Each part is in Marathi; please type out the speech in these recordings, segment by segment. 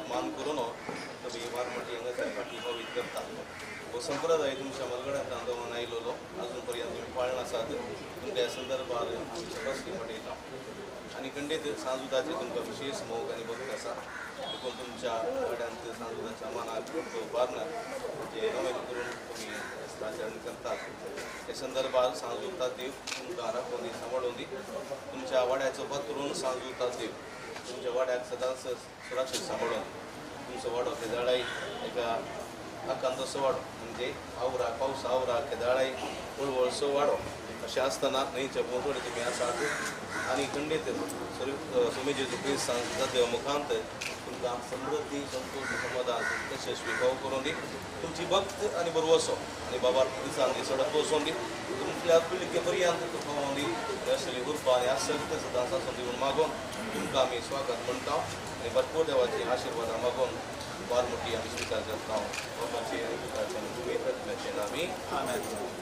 मान करून तुम्ही वारमटी हांगासर फाटी भावीत करता हो संप्रदाय तुमच्या मलगड्यांत आंदोलन आयलोलो अजून पर्यंत तुम्ही पाळण आसात तुमच्या संदर्भात आमचे बसके पटयता आणि खंडीत सांजुदाचे तुमकां विशेष मोग आणि भक्त आसा देखून तुमच्या गड्यांत सांजुदाच्या मानाक उभारणार जे नवे करून तुम्ही आचरण करतात हे संदर्भात सांजुता देव तुमकां राखून दी सांबाळून दी तुमच्या वाड्याचो पत्रून सांजुता देव तुमच्या वाड्याक सदांच सुरक्षीत सांबाळून तुमचो वाडो केदाळाई एका आकांतोसो वाडो म्हणजे आवरा पावस आवरा केदाळाई वळवळसो वाडो अशें आसतना न्हंयच्या भोंवतणी तुमी आसात आनी खंडीत सुमेजेचो प्रीस सांजुता देवा मुखांत तुमकां समृद्धी संतोष समाधान यशस्वी भाव करून दी तुमची भक्त आनी बरवसो आनी बाबा दिसान दी सडक वचोवन दी तुमच्या पिळगे पर्यंत पावोवन दी असली उर्बा आनी आसक्त सदां सासून दिवन मागोवन तुमकां आमी स्वागत म्हणटा आनी भरपूर देवाची आशिर्वादां मागोवन वारमुटी आमी स्विकार करता बाबाचे आनी पुताचे नामी आमेन.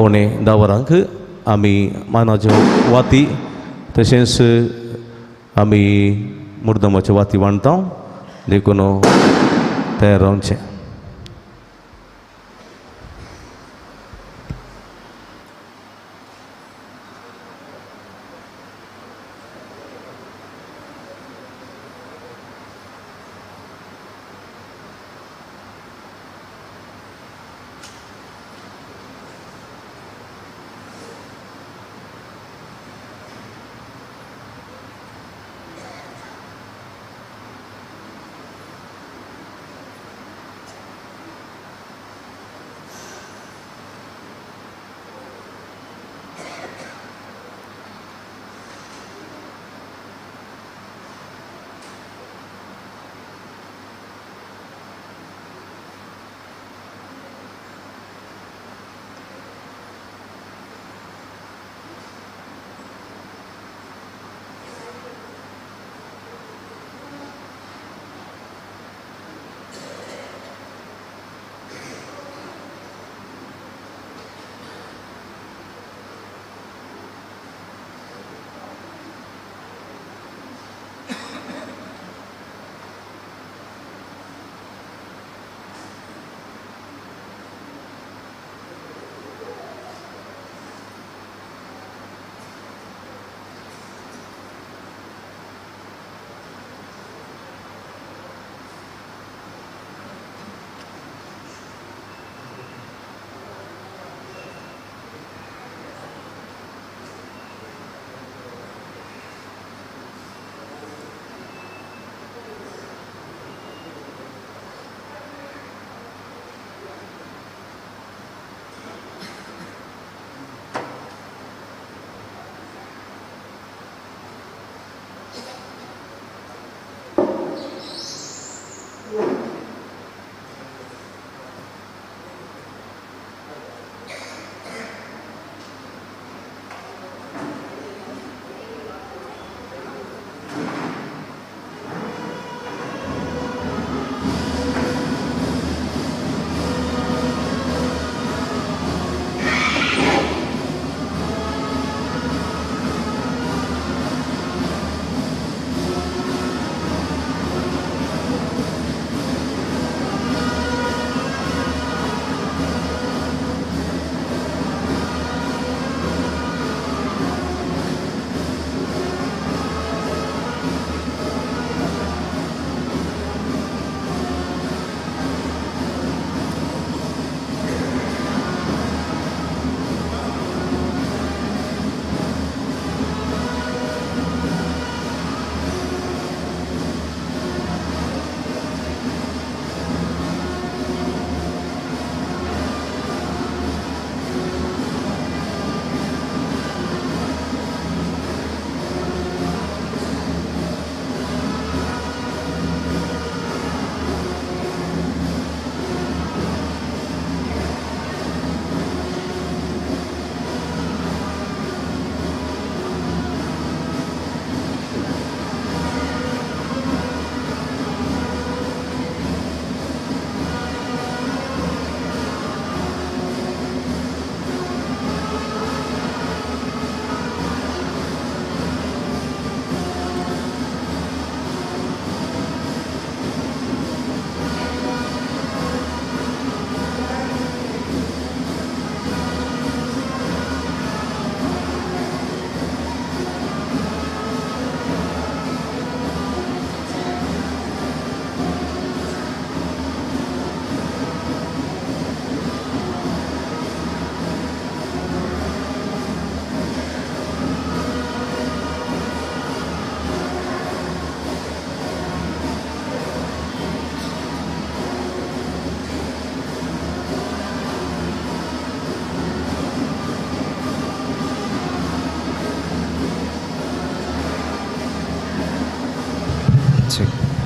पावणे 10 वरांक आमी मानाच्यो वाती तशेंच आमी मुर्दमाच्यो वाती वांटता देखून तयार रावचें.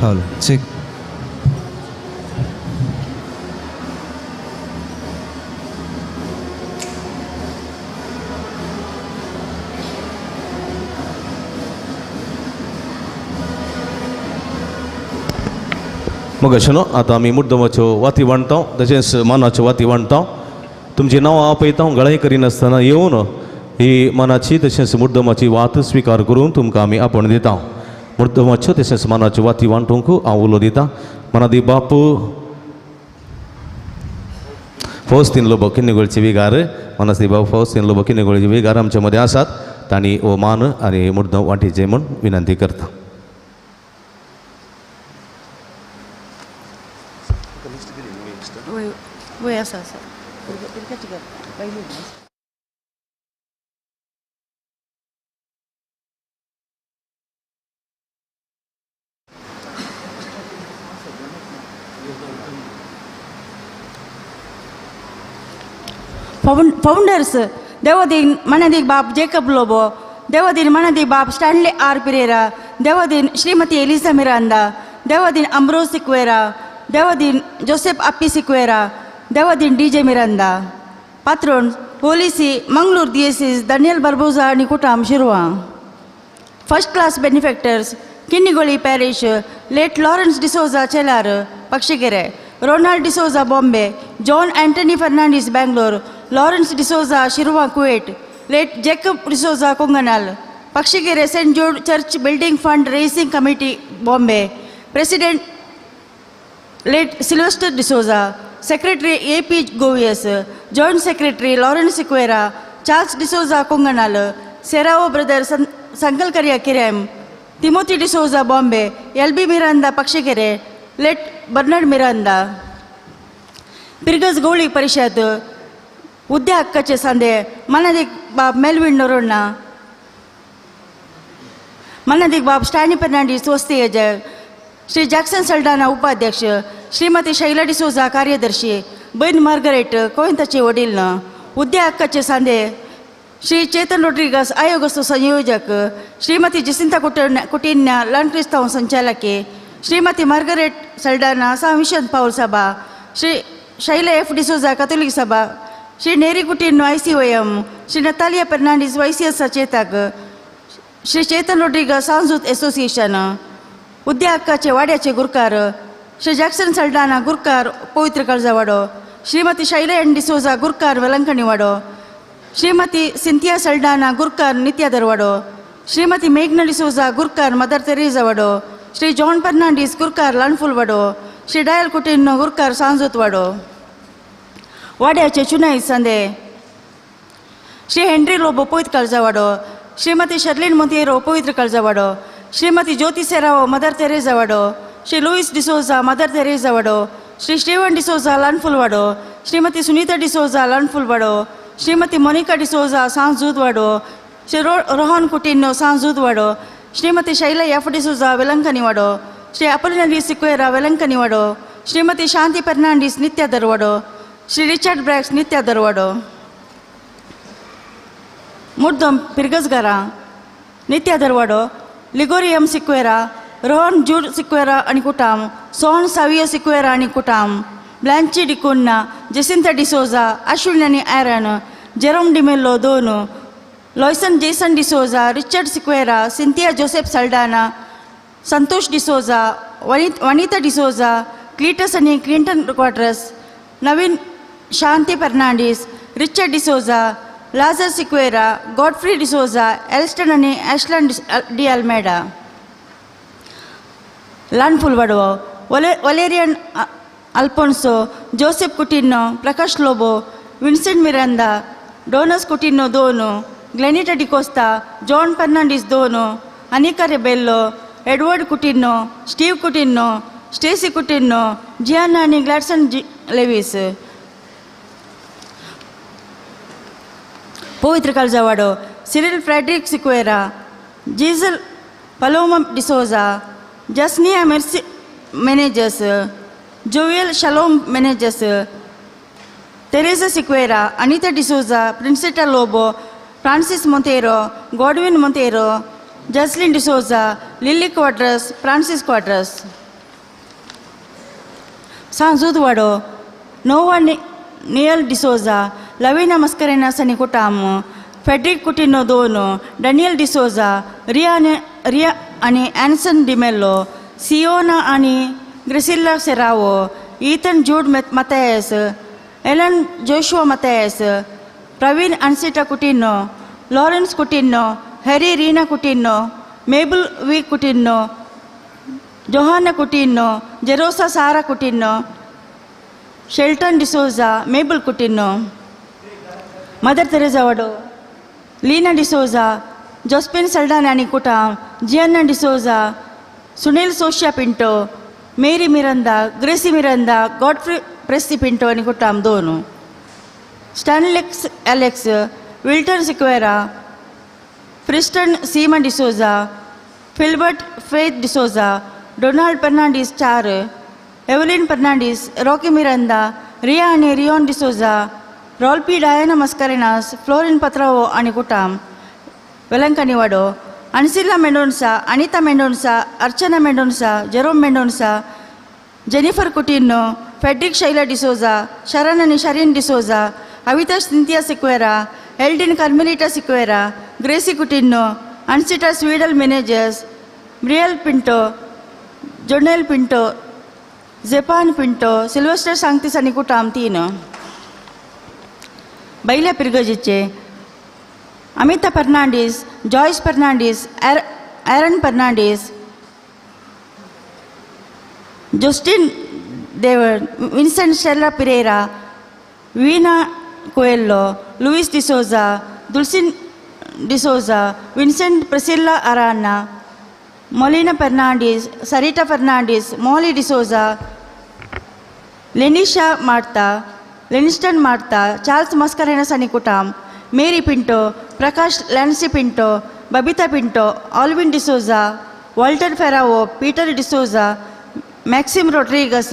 Halo, cek. मग आता आमी मुद्दमाच्यो वाती वांटता तशेंच मानाच्यो वाती वांटता तुमची नांवां आपयता हांव गळाय करिनासतना येवन ही मनाची तशेंच मुद्दमाची वात स्विकार करून तुमकां आमी आपण दिता. मुद्दमाच्यो तशेंच मनाच्यो वाती वांटूंक हांव उलो दितां. मनादी बाप फौस्तीन लोबो किन्नेगोळचे विगार, मनादी बाप फौस्तीन लोबो किन्नेगोळचे विगार आमच्या मदें आसात. तांणी हो मान आनी मुद्दम वांटीचे म्हूण विनंती करता. वय आसा आसा फाउंडर्स देवदीन मनदीक बाप जेकब लोबो, देवदीन मनदीक बाप स्टॅनली आर पिरेरा, देवदीन श्रीमती एलिसा मिरांदा, देवदीन अम्ब्रोस सिक्वेरा, देवदीन जोसेफ अप्पी सिक्वेरा, देवदीन डीजे मिरांदा. पात्रोन Holy See Mangalore diocese Daniel Barboza आनी कुटाम Shirva. First class benefactors Kinnigoli parish late Lawrence D'Souza Chelar Pakshikere, Ronald D'Souza Bombay, John Antony Fernandes Bangalore, Lawrence D'Souza Shirva Kuwait, late Jacob D'Souza Kongnal Pakshikere Saint Jude church building fund raising committee Bombay, president late Sylvester D'Souza, secretary AP. Goveas, joint secretary Lawrence Sequeira, Charles D'Souza Kongnal, Serrao brother Sankalkariya Kirem, Timothy D'Souza Bombay, LB. Miranda Pakshikere, late Bernard Miranda. पिरगज गवळी परिषद उद्या हक्काचे सांदे मनदीक बाब मेलविन नोरोण्णा, मनदीक बाब स्टॅनी फर्नांडीस वस्ती यजक, श्री जॅक्सन सल्डाना उपाध्यक्ष, श्रीमती शैला डिसोजा कार्यदर्शी, बहीण मार्गरेट कोयंताचे वडील. उद्या हक्काचे सांदे श्री चेतन रोड्रिगस आयोगस्थ संयोजक, श्रीमती जसिंता कुटिन्या लन क्रिस्तांव संचालकी, श्रीमती मार्गरेट सल्डाना सा मिशन पाऊल सभा, Shri Shaila F D'Souza Catholic सभा, Shri Neri Coutinho ICOM, Shri Natalia Fernandes YCS सचेतक, श्री चेतन रोड्रिगस सांजूत एसोसिएशन. उद्या हक्काचे वाड्याचे गुरकार श्री जॅक्सन सल्डाना गुरकार पवित्र कळजावाडो, श्रीमती शैला एन डिसोजा गुरकार वेलंकणीवाडो, श्रीमती सिंथिया सल्डाना गुरकार नित्यादरवाडो, श्रीमती मेघना डिसोजा गुरकार मदर तेरेजावाडो, श्री जॉन फर्नांडीस गुरकार लाणफुलवाडो, श्री डायल कुटिन्नो गुरकार सांजोतवाडो. वाड्याचे चुनाई संदे श्री हेनरी लोबो पवित्र कळजावाडो, श्रीमती शर्लिन मोंतेरो पवित्र कळजावाडो, श्रीमती ज्योति सेराओ मदर तेरेजावाडो, श्री लुईस डिसोजा मदर तेरेजावाडो, श्री स्टीवन डिसोजा लाणफुलवाडो, श्रीमती सुनीता डिसोजा लाणफुलवाडो, श्रीमती मोनिका डिसोजा सांजूदवाडो, श्री रोहन कुटिन्नो सांजूदवाडो, श्रीमती शैला एफ डिसोजा वेलंकणीवाडो, श्री अपोलिनरी सिक्वेरा वेलंकणीवाडो, श्रीमती शांति फर्नांडीस नित्यादरवाडो, श्री रिचर्ड ब्रॅक्स नित्यादरवाडो. मुद्दम पिरगजगारा नित्यादरवाडो, लिगोरियम सिक्वेरा, रोहन जूड सिक्वेरा आणि कुटाम, सोन सावियो सिक्वेरा आणि कुटाम, ब्लॅंची डिकुन्ना, जसिंता डिसोजा, अश्विन आणि ॲरन, जेरोम डिमेल्लो दोन, Loyson Jason D'Souza, Richard Sequeira, Cynthia Joseph Saldanha, Santosh D'Souza, Vanita D'Souza, Cletus आणि Clinton Quadros, Naveen Shanti Fernandes, Richard D'Souza, Lazar Sequeira, Godfrey D'Souza, Elston आणि ॲशलन डी अल्मेडा. लाणफुलवाडो Valerian Alphonso, Joseph Coutinho, Prakash Lobo, Vincent Miranda, Donus Coutinho दोन, ग्लेनिटा डिकोस्ता, जॉन फर्नांडीस दोन, Anika Rebello, Edward Coutinho, Steve Coutinho, Stacy Coutinho, Giana आणि ग्लॅडसन लेविस. पवित्र कळजावाडो Cyril Frederick Sequeira, Gizel Paloma D'Souza, Jasniya Mercy Menezes, Jovial Shalom Menezes, Teresa Sequeira, Anita D'Souza, Princeta Lobo, Francis Monteiro, Godwin Monteiro, Jaslin D'Souza, Lily Quadros, Francis Quadros. सांजूदवाडो Nova Neil D'Souza, Lavina Mascarenhas आणि कुटाम, फेड्रिक कुटिन्नो दोन, डॅनियल डिसोजा, रिया आणि ॲन्सन डिमेल्लो, सियोना आणि Gracilla Serrao, Ethan Jude Mathias, Allan Joshua Mathias, Praveen Ancita Coutinho, Lawrence Coutinho, Harry Reena Coutinho, Mabel V Coutinho, Johanna Coutinho, Jerosa Sara Coutinho, Shelton D'Souza, Mabel Coutinho, Mother Teresa वडो, लीना डिसोजा, जोस्पिन सल्डाना आणि कुटाम, Giana D'Souza, Sunil Sosia Pinto, Mary Miranda, Gracy Miranda, Godfrey Pressy Pinto आणि कुटाम दोनों, Stanlex Alex, Wilton Sequeira, Friston Seeman D'Souza, Filbert Faith D'Souza, Donald Fernandes चार, Evelyn Fernandes, Rocky Miranda, Riya आणि Rion D'Souza, Rolphy Diana Mascarenhas, Florine Patrao आणि कुटाम, वेलंकनी वाडो, Ancilla Mendonca, Anita Mendonca, Archana Mendonca, Jerome Mendonca, Jennifer Coutinho, Fredrick Shaila D'Souza, Sharon आणि Shareen D'Souza, Avita Cynthia Sequeira, Eldin Carmelita Sequeira, Gracy Coutinho, Ancita Sweedal Menezes, Bryal Pinto, Jonel Pinto, जेपान पिंटो, सिल्वेस्टर सांगतीस आणि कुटाम तीन, बैल्या पिरगजीचे, Amita Fernandes, Joyce Fernandes, Aaron Fernandes, Justin देवर, Vincent Stella Pereira, Veena कोएल्लो, Louis D'Souza, Dulcine D'Souza, Vincent Priscilla Aranha, Molina Fernandes, Sarita Fernandes, Molly D'Souza, Lenisha Marta, Leniston Marta, Charles Mascarenhas आणि कुटाम, Mary Pinto, Prakash Lancy Pinto, Babita Pinto, Olwin D'Souza, Walter Ferrao, Peter D'Souza, Maxim Rodrigues,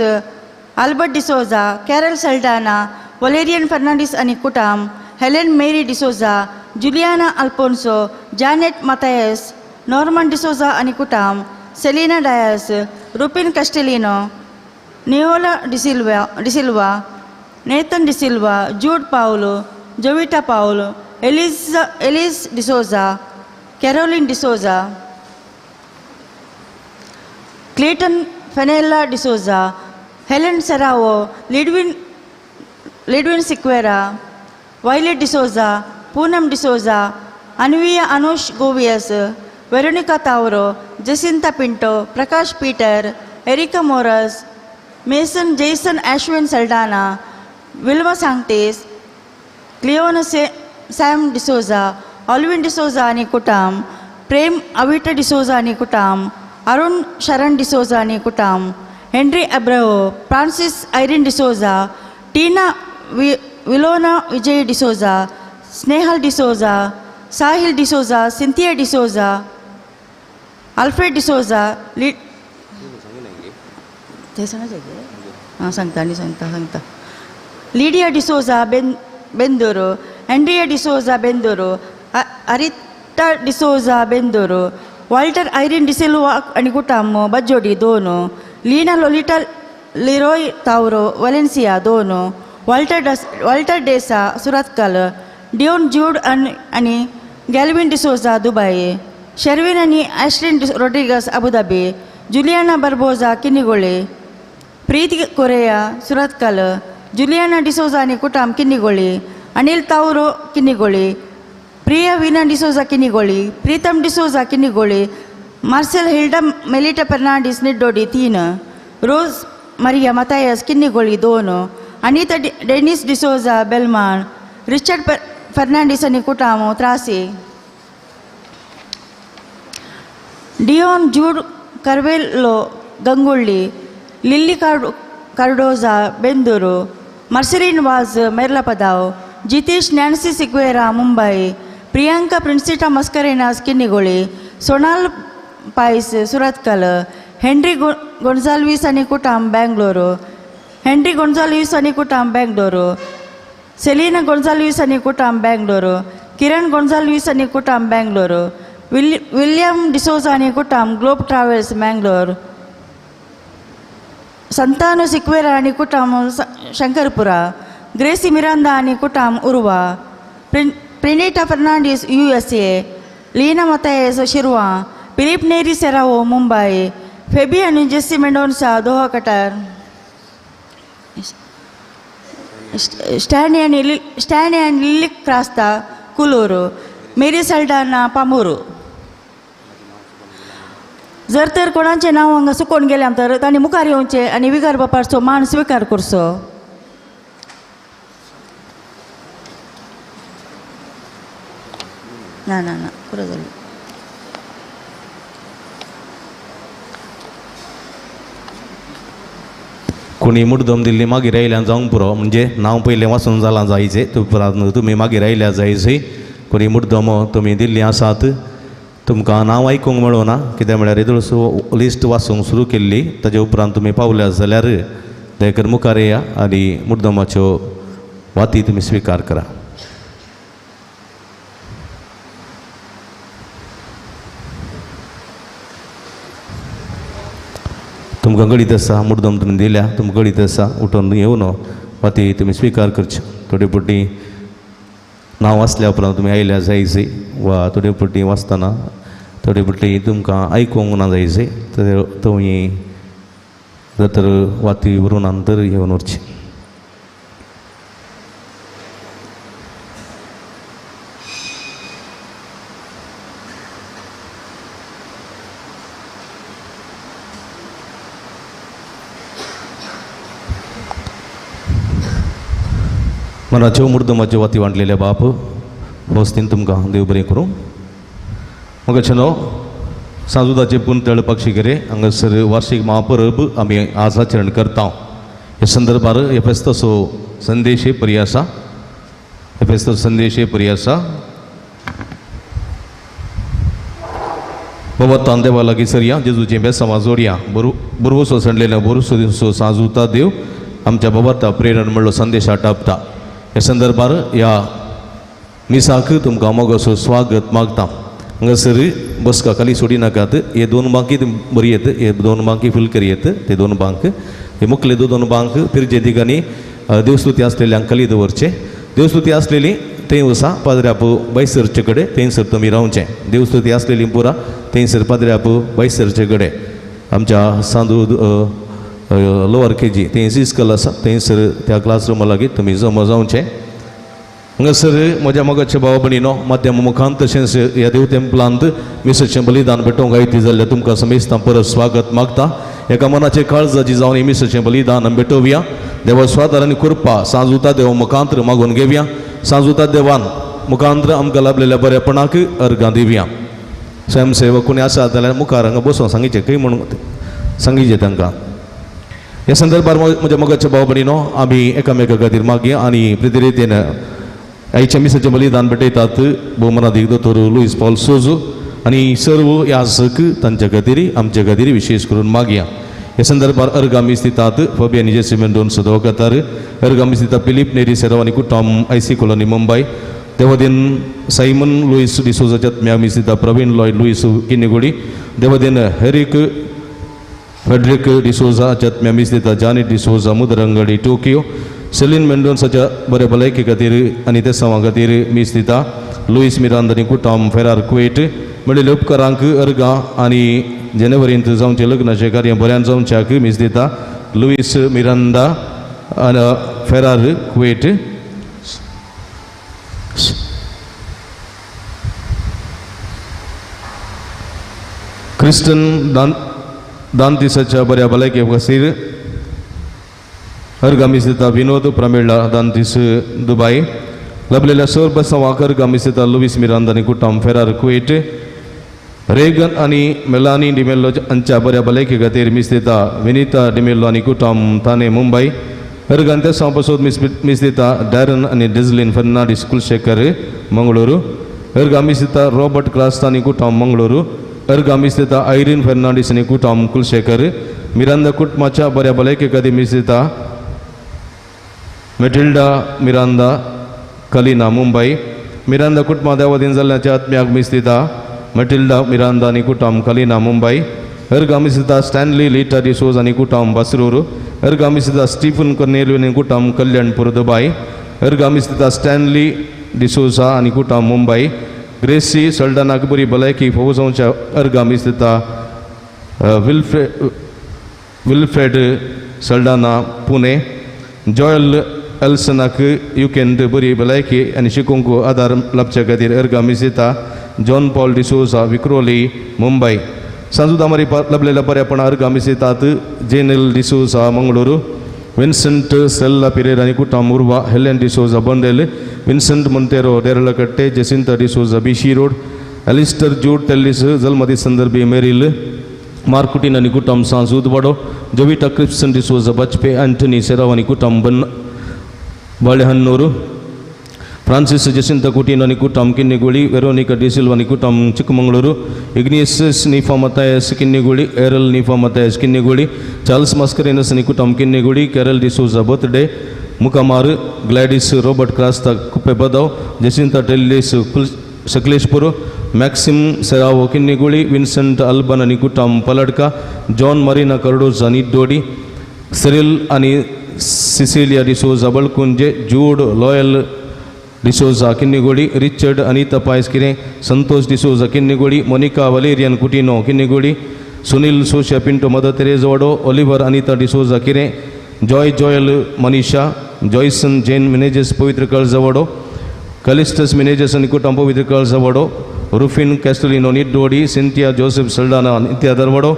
Albert D'Souza, Carol Saldanha, Valerian Fernandes आणि कुटाम, Helen Mary D'Souza, Juliana Alphonso, Janet Mathias, Norman D'Souza आणि कुटाम, Selina Dias, Rupin Castelino, Neola D'Silva, Nathan D'Silva, Jude Paulo, Jovita Paulo, Alice D'Souza, Caroline D'Souza, Clayton Fenella D'Souza, Helen Serrao, Ludwin Sequeira, Violet D'Souza, Poonam D'Souza, Anviya Anush Goveas, Veronica Tauro, Jacinta Pinto, Prakash Peter, Erica Moras, Mason Jason Ashwin Saldanha, Wilva सांगतेस, Cleon Sam D'Souza, Olwin D'Souza आणि कुटाम, प्रेम अविटा डिसोजा आणि कुटाम, अरुण शरण डिसोजा आणि कुटाम, Henry Abreo, Francis Irene D'Souza, Tina Vilona Vijay D'Souza, Snehal D'Souza, Sahil D'Souza, Cynthia D'Souza, Alfred D'Souza, ते सांगता Lydia D'Souza Bendore, Andrea D'Souza Bendore, Arita D'Souza Bendore, Walter Irene D'Silva आणि कुटाम बज्जोडी दोनो, लीना लोलिटा लिरोय तावरो वलेन्सिया दोनो, वॉल्टर डेसा सुरतकल, डिओन जूड आणि गॅल्विन डिसोजा दुबई, शेर्विन आणि Ashlin Rodrigues Abu Dhabi, Juliana Barboza Kinnigoli, Preeti Correa Surathkal, Juliana D'Souza आणि कुटाम Kinnigoli, Anil Tauro Kinnigoli, Priya Veena D'Souza Kinnigoli, Pritam D'Souza Kinnigoli, Marcel Hilda Melita Fernandes Niddodi तीन, रोज मरिया मतायस किन्निगोळी दोन, Anita Denis D'Souza Belman, Richard Fernandes आणि कुटामो त्रासी, डिओन जूड कर्वेलो गंगुळी, लिल्ली कार्डोजा बेंदूरू, मर्सरीन वाज मेर्लापदाव, जितेश नॅन्सी सिक्वेरा मुंबई, प्रियांका प्रिन्सिटा मस्करेनास किन्निगोळी, सोनाल पायस सुरतकल, हेनरी गोन्झाल्विस आणि कुटाम बेंगलोरू, हेनरी गोन्झाल्विस आणि कुटाम बेंगलोरू, सेलिना गोन्झाल्विस आणि कुटाम बेंगलोरू, किरण गोन्झाल्विस आणि कुटाम बेंगलोरू, विलियम डिसोजा आणि कुटाम ग्लोब ट्रॅव्हल्स मँगलोर, संतानो सिक्वेरा आणि कुटाम शंकरपुरा, ग्रेसी मिरांदा आणि कुटाम उर्वा, प्रिनिटा Fernandes USA, Leena Mathias शिरवा, Philip नेरी सेरावो मुंबई, फेबी आणि जेसी मेंडोन्सा दोहा कटार, स्टॅनी अँड लिलिक क्रास्ता कुलोरो मेरी सल्डाना पामोरो. जर तर कोणाचें नांव हांगा चुकोवन गेलें तर तांणी मुखार येवचें आनी विगार बापाचो मान स्विकार करचो. ना ना ना पुरो जालें. कोणी मुद्दम दिल्ली मागीर आयल्यान जावंक पुरो म्हणजे नांव पयलें वाचून जालां जायचें उपरांत तुमी मागीर आयल्या जायचें. कोणी मुद्दम तुमी दिल्ली आसात तुमकां नांव आयकूंक मेळूना कित्याक म्हळ्यार येदोळसो लिस्ट वाचूंक सुरू केल्ली ताजे उपरांत तुमी पावल्या जाल्यार दयकर मुखार येया आनी मुद्दमाच्यो वाती तुमी स्विकार करा. तुमकां गळीत आसा मुद्दम तुमी दिल्या तुमकां गळीत आसा उठून येवन वाती तुमी स्विकार करच्यो. थोडी पटी नांव वाचल्या उपरांत तुमी आयल्या जायची वा थोडी पटी वाचतना थोडी पटी तुमकां आयकूंक ना जायची तर तुमी तर वाती व्हरून नंतर येवन वरची. मनाच्यो मुर्दमाच्यो वाती वांटलेल्या बाप भोवस्तीन तुमकां देव बरें करूं. मगचनो सांजुदाचे पुंतळ पक्षिगेरे हांगासर वार्षिक महापर्व आमी आज आचरण करता. हे संदर्भार एफेस्तसो संदेश परी आसा. एफेस्तसो संदेश परी आसा. भगवंतान देवा लागीं सरया जेजूचें बेसांवां जोडया. बरोवसो सणलेल्या बरोवसो दिवसो सांजुता देव आमच्या भगवंता प्रेरण म्हणलो संदेश टापता. हे संदर्भार ह्या मिसाक तुमकां मोगोसो स्वागत मागता. हांगासर बसका खाली सोडी नाकात. हे दोन बांकी बरी येत हे दोन बांकी फुल करी येत ते दोन बांक हे मुखले दोन बांक फिरचे ठिकाणी देवस्तुती आसलेल्यांक खाली दवरचे. देवस्तुती आसलेली थंय वसा पाद्र्याप बैसरचे कडेन थंयसर तुमी रावचें. देवस्तुती आसलेली पुरा थंयसर पाद्र्याप बैसरचे कडेन आमच्या सांदू लोअर KG थंय इस्कल आसा थंयसर त्या क्लासरुमा लागीं तुमी जमा जावचें. हांगासर म्हज्या मोगाचे भाव भयणीनो माध्यम मुखांत तशेंच ह्या देव तेंपलांत मिसाचें बलिदान भेटोवंक आयती जाल्यार तुमकां समेस्तां परत स्वागत मागता. एका मनाचे काळजाची जावन ही मिसाचें बलिदान भेटोवया. देवा स्वादार आनी कृपा सांजुता देवा मुखांत्र मागून घेवया. सांजुता देवान मुखांत्र आमकां लाभलेल्या बरेपणाक अर्गां दिवया. स्वयंसेवक कोणी आसा जाल्यार मुखार हांगा बसून सांगिचें खंय म्हणून सांगिचें तांकां. ह्या संदर्भार म्हज्या मोगाचे भाव भयणीनो आमी एकामेका खातीर मागया आनी प्रिती रितीन आयच्या मिसाचें बलिदान भेटयतात भोवमानाधीक दोतोर लुईस पॉल सोजो आनी सर्व याजक तांच्या खातीर आमच्या खातीर विशेष करून मागया. ह्या संदर्भार अर्गामी स्थितात फबियानी जेसिमेन दोन सदोकातार अर्गामी स्थिता फिलीप नेरी सेराव आनी कुटुंब IC कॉलनी मुंबय. देवादीन सायमन लुईस डिसोजा जत्म्यामी स्थिता प्रवीण लॉयड लुईस किन्नेगुडी. देवादीन हेरिक फेडरिक डिसोजा जत्म्यामी स्थिता Johnny D'Souza Mudarangadi Tokyo. Celine मेंडोन्साच्या बरे भलायके खातीर आनी ते सवां खातीर मी स्थिता लुईस मिरांदा आनी कुटुंब फेरार कुवेट. मेळिल्ल्या उपकारांक अर्गां आनी जानेवारींत जावचें लग्नाचें कार्य बऱ्यान जावच्याक मी स्थिता लुईस मिरांदा फेरार कुवेट. क्रिस्टन दांतिसाच्या बऱ्या भलायके खातीर अर्गामी स्थिता विनोद प्रमिळा दांतीस दुबय. लाभलेल्या सर्व बसवांक अर्गामी स्थिता लुईस मिरांदा आनी कुटुंब फेरार कुवेट. रेगन आनी मेलानी डिमेल्लो हांच्या बऱ्या भलायके खातीर मी स्थिता विनीता डिमेल्लो आनी कुटुंब थाने मुंबय. अर्गान त्या सवां पासून मी स्थिता डॅरन आनी डिझलिन फर्नांडीस कुलशेखर मंगळूरू. अर्गामी स्थिता रॉबर्ट क्रास्ता आनी कुटुंब मंगळूरू. अर्गामी स्थिता आयरीन फर्नांडीस आनी कुटुंब कुलशेखर. मिरांदा कुटुंबाच्या बऱ्या भलायके खातीर मी स्थिता मेटिल्डा मिरांदा कलिना मुंबय. मिरांदा कुटुंबा देवादीन जाल्ल्याच्या आत्म्याक मी स्थिता मेटिल्डा मिरांदा आनी कुटुंब कलिना मुंबय. अर्गामी स्थिता स्टॅनली लिटा डिसोज आनी कुटुंब बसरूर. अर्गामी स्थिता स्टीफन कर्नेलियो आनी कुटुंब कल्याणपूर दुबय. अर्गामी स्थिता स्टॅनली डिसोजा आनी कुटुंब मुंबय. ग्रेसी सल्डानाक बरी भलायकी फोव जावच्या अर्गामी स्थिता Wilfred Saldanha Pune. Joel Elsanak Yuken de Buri Balaki and Shikunku Adar Lapchagadir Ergamisita John Paul D'Souza Vikroli Mumbai Sanjudamari Lablela Parapana Ergamisita Janel D'Souza Mangaluru Vincent Stella Pereira Nikutam Murva Helen D'Souza Bondele Vincent Montero Deralakatte Jacinta D'Souza Bishi Road Alistair Jude Tellis Zalmadi Sandarbi Meril Markutina Nikutam Sanzud Vado Jovita Kripson D'Souza Bachpe Anthony Serava Nikutam Ban Balehannuru Francis Jacinta Kutina Nikutam Kinniguli Veronica De Silva Nikutam Chikmangaluru Ignatius Nifa Matthias Kinniguli Errol Nifa Matthias Kinniguli Charles Mascarenas Nikutam Kinniguli Carol D'Souza birthday Mukamaru Gladys Robert Krasta Kupebadao Jacinta Tellis Sakleshpuru Maxim Seravo Kinniguli Vincent Albana Nikutam Paladka John Marina Cardoza Nidodi Cyril Ani Cecilia D'Souza Balkunje Jude Loyal D'Souza Kinnigoli, Richard Anita Paiskire, Santosh D'Souza Kinnigoli, Monica Valerian Cutino Kinnigoli, Sunil Susha Pinto Mother Teresa Vado, Oliver Anita D'Souza Kire, Joy Joel Manisha, Joyson Jane Manages Povitra Zavado, Callistus Manages Nikutam Povitra Zavado, Rufin Castellino Nidodi, Cynthia Joseph Saldana Nitya Darvado,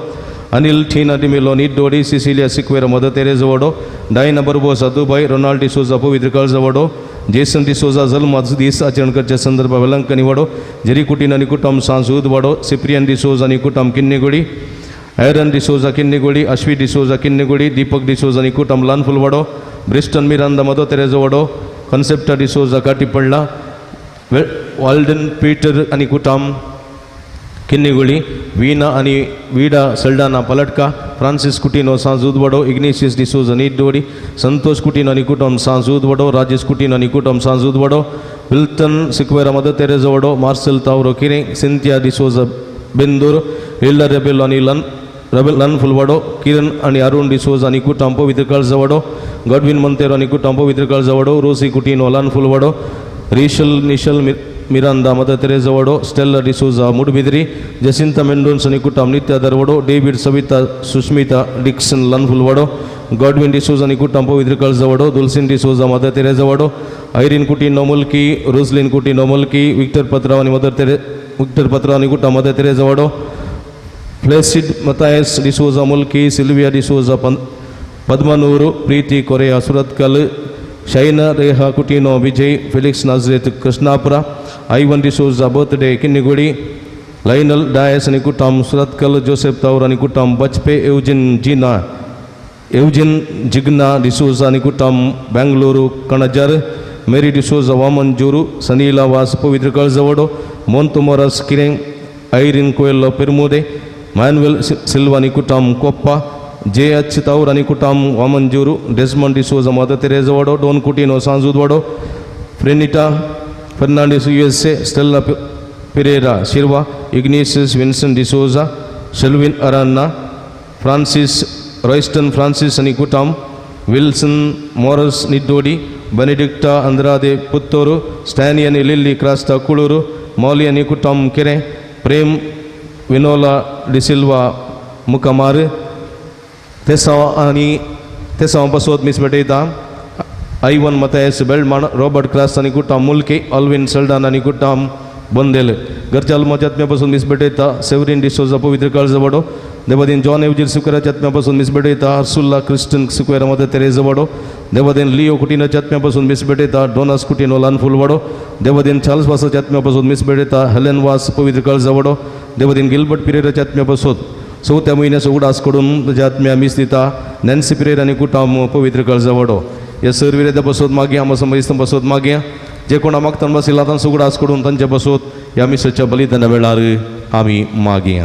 Anil Tina Dimilo Nidodi, Cecilia Siquera Mother Teresa Vado, Diana Barbosa Dubai, Ronald D'Souza Povitra Zavado, Jason D'Souza Zalmazudis Achankar Jasandar Pavalan Kanivado, Jerry Kutina Nikutam Sansud Vado, Cyprian D'Souza Nikutam Kinnigudi, Aaron D'Souza Kinnigudi, Ashwi D'Souza Kinnigudi, Deepak D'Souza Nikutam Lanful Vado, Briston Miranda Mother Teresa Vado, Concepta D'Souza Katipalla, Walden Peter Anikutam Kinniguli, Veena Ani Vida Saldana Palatka, Francis Kutino Sanzud Vado, Ignatius D'Souza Nidodi, Santosh Kutino Nikutam Sanzud Vado, Rajesh Kutino Nikutam Sanzud Vado, Wilton Siquera Mother Teresa Vado, Marcel Tauro Kire, Cynthia D'Souza Bendur, Hilda Rebel Anilan, Rebel Lanful Vado, Kiran Ani Arun D'Souza Nikutampo with the Calzavado, Godwin Montero Nikutampo with the Calzavado, Rosie Kutino Lanful Vado, Rachel Nishal Miranda Mother Teresa Vado, Stella D'Souza Mudbidri, Jacinta Mendonça Nikutam Nitya Darvado, David Savita Susmita Dixon Lanful Vado, Godwin D'Souza Nikutampo with the Calzavado, Dulcin D'Souza Mother Teresa Vado, Irene Kuti Nomulki, Roslyn Kuti Nomulki, Victor Patravani Mother Victor Patrani Kuta Mother Teresa Vado, Placid Matthias D'Souza Mulki, Sylvia D'Souza Padmanuru, Preeti Korea Suratkal, Shaina Reha Kutino Vijay, Felix Nazareth Krishnapura, Ivan D'Souza birthday Kinnigudi, Lionel Dias Nikutam Suratkal, Joseph Taura Nikutam Bachpe, Eugene Jigna D'Souza Nikutam Bangalore Kanajar, Mary D'Souza Vaman Juru, Sanila Vaspo Vidrakal Zavado, Montumoras Kiring, Irene Coelho Permude, Manuel Silva Nikutam Koppa, J.H. Taura Nikutam Vaman Juru, Desmond D'Souza Mother Teresa Vado, Don Kutino Sanzud Vado, Frenita Fernandez USA, Stella Pereira Shirva, Ignatius Vincent D'Souza, Shelvin Arana, Francis Royston Francis Nikutam, Wilson Morris Nidodi, Benedicta Andrade Puttoru, Stanian Lily Krasta Kuluru, Molly Nikutam Kere, Prem Vinola De Silva Mukamare, Tessa Pasot Miss Beteta, Ivan Matthias Belman, Robert Krasta Nikutam Mulki, Alvin Saldana Nikutam Bondele, Garchal Machatme Pasun Miss Beteta, Severin D'Souza Povitra Calzavado, Devadin John Evgil Sukara Chatme Pasun Miss Beteta, Ursula Christian Sukara Mother Teresa Vado, Devadin Leo Kutina Chatme Pasun Miss Beteta, Donas Kutino Lanful Vado, Devadin Charles Vasa Chatme Pasun Miss Beteta, Helen Was Povitra Calzavado, Devadin Gilbert Pereira Chatme Pasut, so त्या महिन्याचं उडास कडून जातम्या मिस्तिता नॅन्सी पिरेर आणि कुटाम पवित्र कळजावडो या सर्विरेदा बसोत मागे आम्हा समरिस्तम बसोत मागे जे कोणा मागतान बसिला तान सुगडास कडून तांच्या बसोत या मिसच्या बलिदान वेळार आम्ही मागे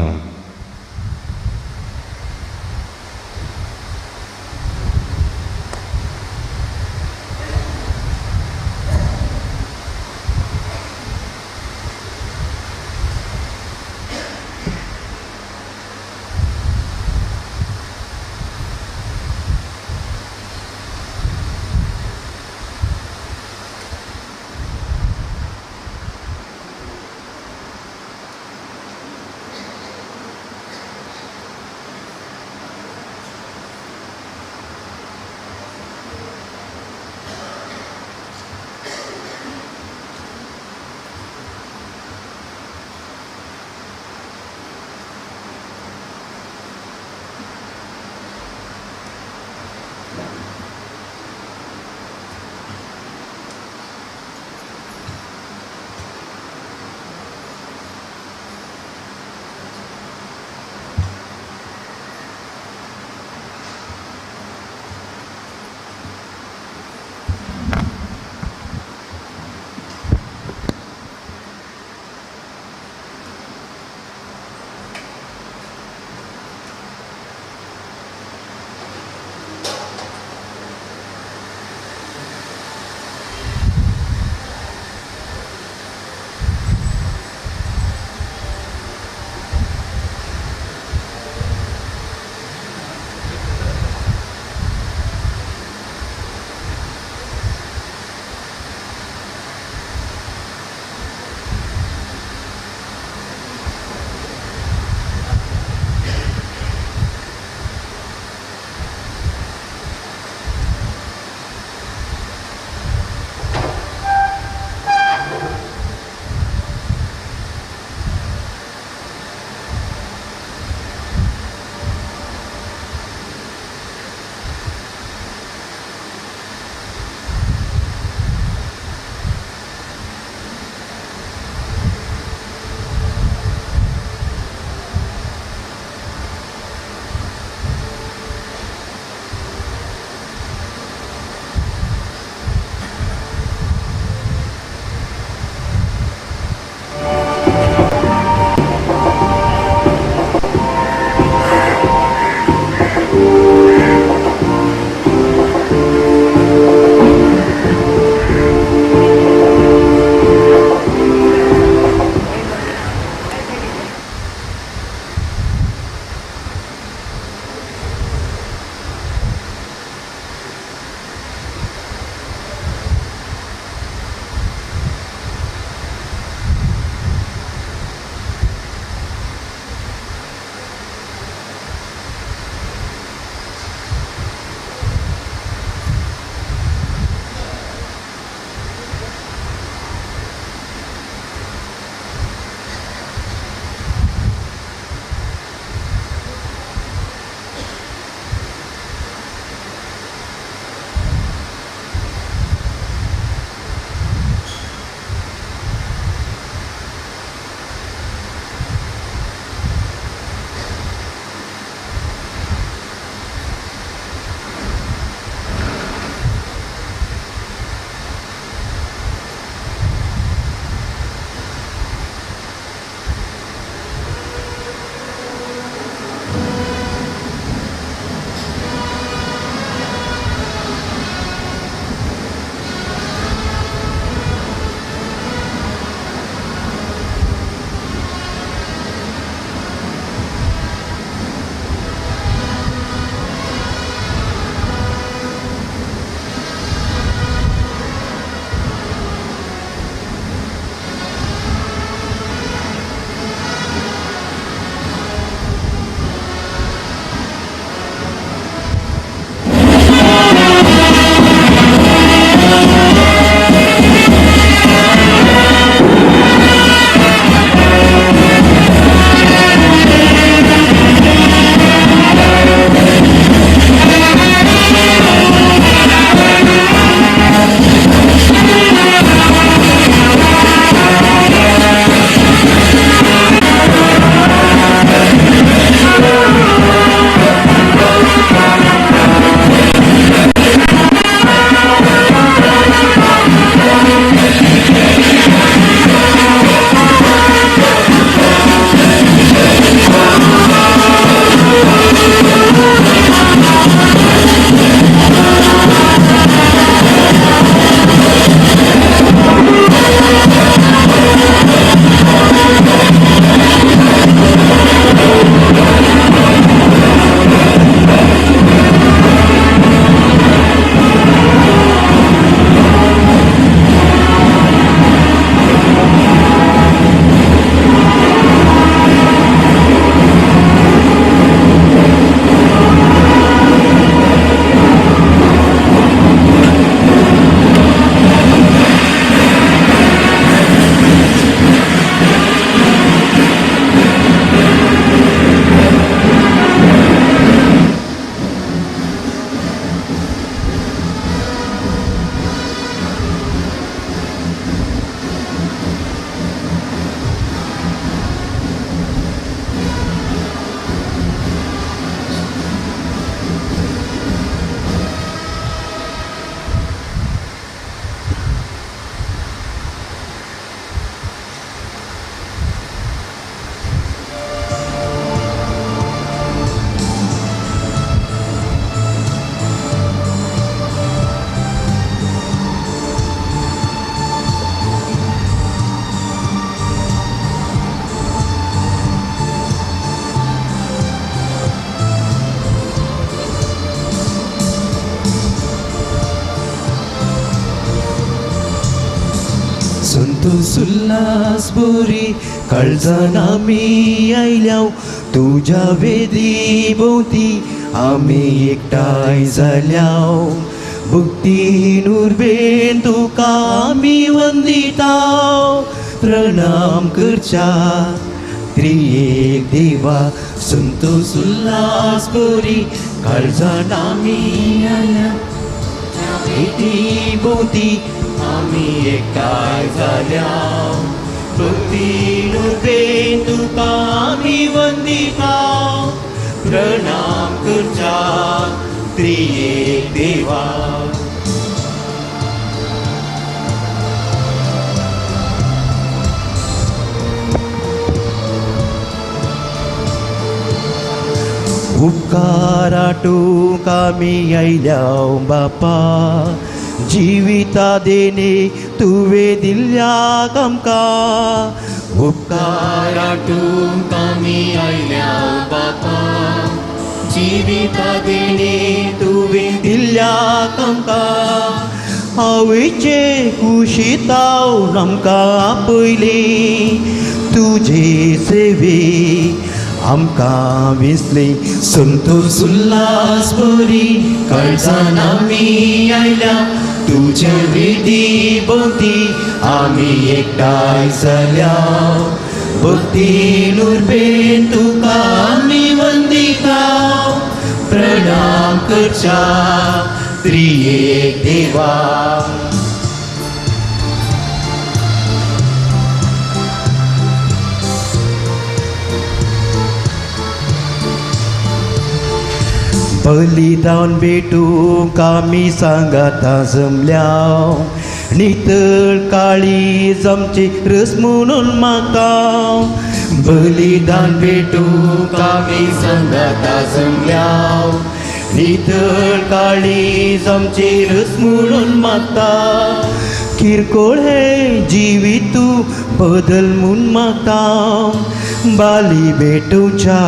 संतोष उल्हास बरी काळजान आमी आयल्याव तुझ्या वेदी भोवती आमी एकठांय जाल्याव भक्तीन उर्बेन तुका आमी वंदिताव प्रणाम करच्या त्रिएक देवा संतोष उल्हास बरी काळजान आमी आयल्याव वेदी भोवती आमी एकठांय जाल्याव भक्तीन उर्बेन तुका आमी वंदिताव प्रणाम करच्या त्रिएक देवा उपकाराटूक आमी आयल्याव बापा जिविता देणे तुवे दिल्याक आमकां उपकाराटूक आमी आयल्याव बापा जिविता देणे तुवे दिल्याक आमकां हावेचे कुशीताव आमकां आपयली तुजे सेवे आमकां विसले संतोष उल्हास बरी काळजान आमी आयल्या तुजे वेदी भोवती आमी एकठांय जाल्या भक्तीन उर्बेन तुका आमी वंदिताव प्रणाम करच्या त्रिएक देवा बलिदान भेटूंक आमी सांगाता जमल्याव नितळ काळीज आमची रस म्हणून म्हाका बलिदान भेटूंक आमी सांगाता जमल्याव नितळ काळीज आमची रस म्हणून म्हाका किरकोळ हे जिवीत तूं बदल म्हूण म्हाका बाली भेटूच्या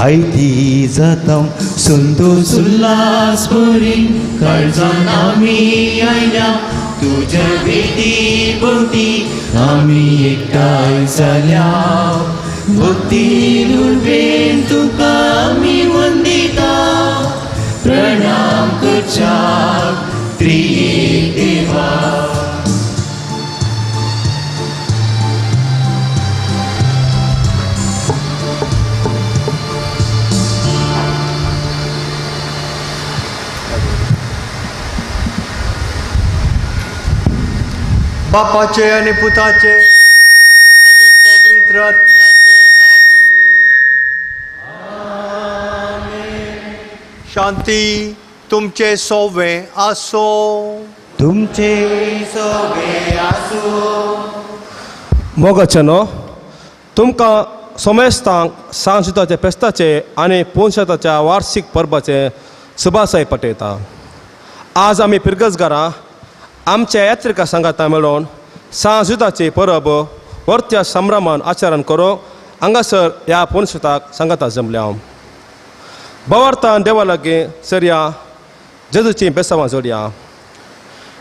आयती जाता संतोष उल्हास बरी काळजान आमी आयल्या तुज्या वेदी भोवती आमी एकठांय जाल्या भक्तीन उर्बेन तुका आमी वंदिता प्रणाम करच्या त्रिएक देवा बापाचे आणि पुताचे आणि पवित्र आत्म्याचे नावे शांती तुमचे सोवे आसो तुमचे सोवे आसो मोगाचनो तुमकां सोमेस्तांक सांजुताचे फेस्ताचे आनी पोंशाताच्या वार्षिक परबाचे सुभासाय पटयता. आज आमी पिरगसगारां आमच्या यात्रिका संघाता मेळून सांजुताची परब वर्त्या संभ्रमान आचरण करूंक हांगासर ह्या पोंशताक संघाता जमल्या. भवार्थान देवा लागीं सरया जेजूची बेसांवां जोडया.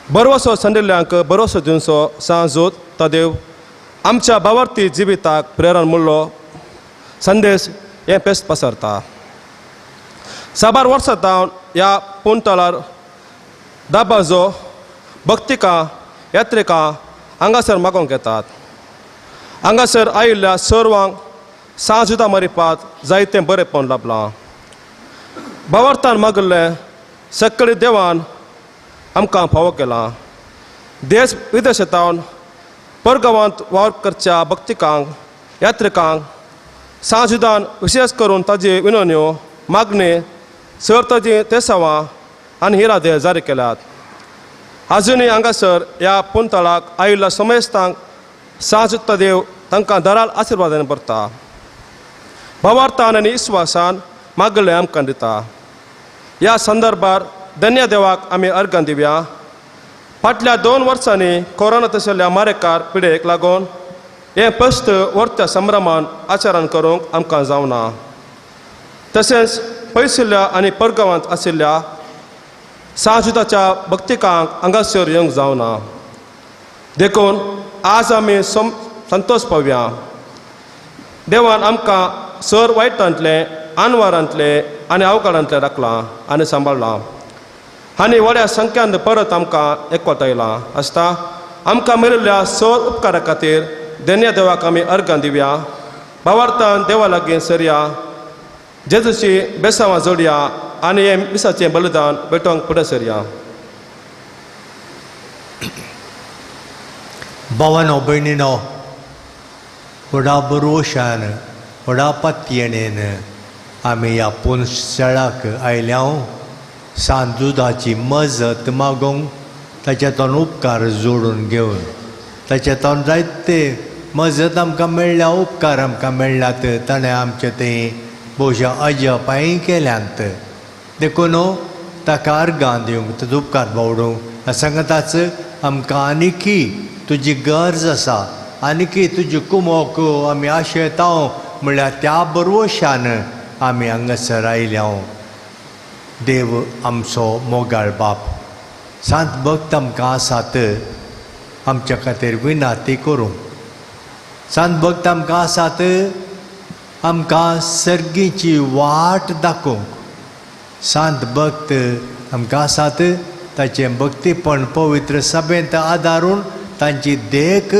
बरवसो संडिल्ल्यांक बरवसो दिवचो सांजूत तदेव आमच्या भावार्थी जिविताक प्रेरण म्हणलो संदेश हें पेस्त पसरता. साबार वर्सां जावन ह्या पोंतळार दाबाजो भक्तिकां यात्रिकां हांगासर मागोवंक येतात. हांगासर आयिल्ल्या सर्वांक सांजुता मारिपात जायतें बरेंपण लाभलां. भावार्थान मागिल्लें सक्कळी देवान आमकां फावो केलां. देश विदेशांतावन परगांवांत वावर करच्या भक्तिकांक यात्रिकांक सांजुदान विशेश करून ताजी विनवण्यो मागणी सर्तजी तेसावां आनी हिरादे जारी केल्यात. आजुनूय हांगासर ह्या पोंतळाक आयिल्ल्या समेस्तांक सांजुत देव तांकां दराल आशिर्वादान भरता. भावार्थान आनी विस्वासान मागले आमकां दिता. ह्या संदर्भार धन्य देवाक आमी अर्घां दिवया. फाटल्या 2 वर्सांनी कोरोना तशेल्या मारेकार पिडेक लागून हें फस्ट वर्त्या संभ्रमान आचरण करूंक आमकां जावना. तशेंच पयसुल्ल्या आनी परगांवांत आशिल्ल्या सांजुताच्या भक्तिकांक हांगासर येवंक जावना. देखून आज आमी संतोष पावया. देवान आमकां सर वायटांतले आनवारांतले आनी अवकाळांतले राखलां आनी सांबाळलां आनी व्हड्या संख्यान परत आमकां एकवटायलां आसता. आमकां मेळिल्ल्या सर उपकारा खातीर धन्य देवाक आमी अर्गां दिवया. भावार्थान देवा लागीं सरया, जेजूची बेसांवां जोडया आनी हे मिसाचें बलिदान भेटोवंक फुडें सरया. भावानो भयणीनो, व्हडा बरोशान व्हडा पत्येणेन आमी ह्या पोंशेळाक आयल्या. सांजुदाची मजत मागोवंक, ताचेतून उपकार जोडून घेवन, ताचेतून जायते मजत आमकां मेळ्ळ्या, उपकार आमकां मेळ्ळ्यात. ताणें आमचे थंय भोवशा अजपाय केल्यांत. देखून ताका अर्गां दिवंक, ताचो उपकार बावडूंक ह्या सांगताच आमकां आनिकी तुजी गरज आसा, आनिकी तुजी कुमोक आमी आशेता. म्हणल्यार त्या बरोशान आमी हांगासर आयल्या. देव आमचो मोगाळ बाप, सांत भक्त आमकां आसात आमच्या खातीर विनाती करूंक. सांत भक्त आमकां आसात आमकां सर्गीची वाट दाखोवंक. सांत भक्त आमकां आसात ताचें भक्तीपण पवित्र सभेंत आदारून तांची देख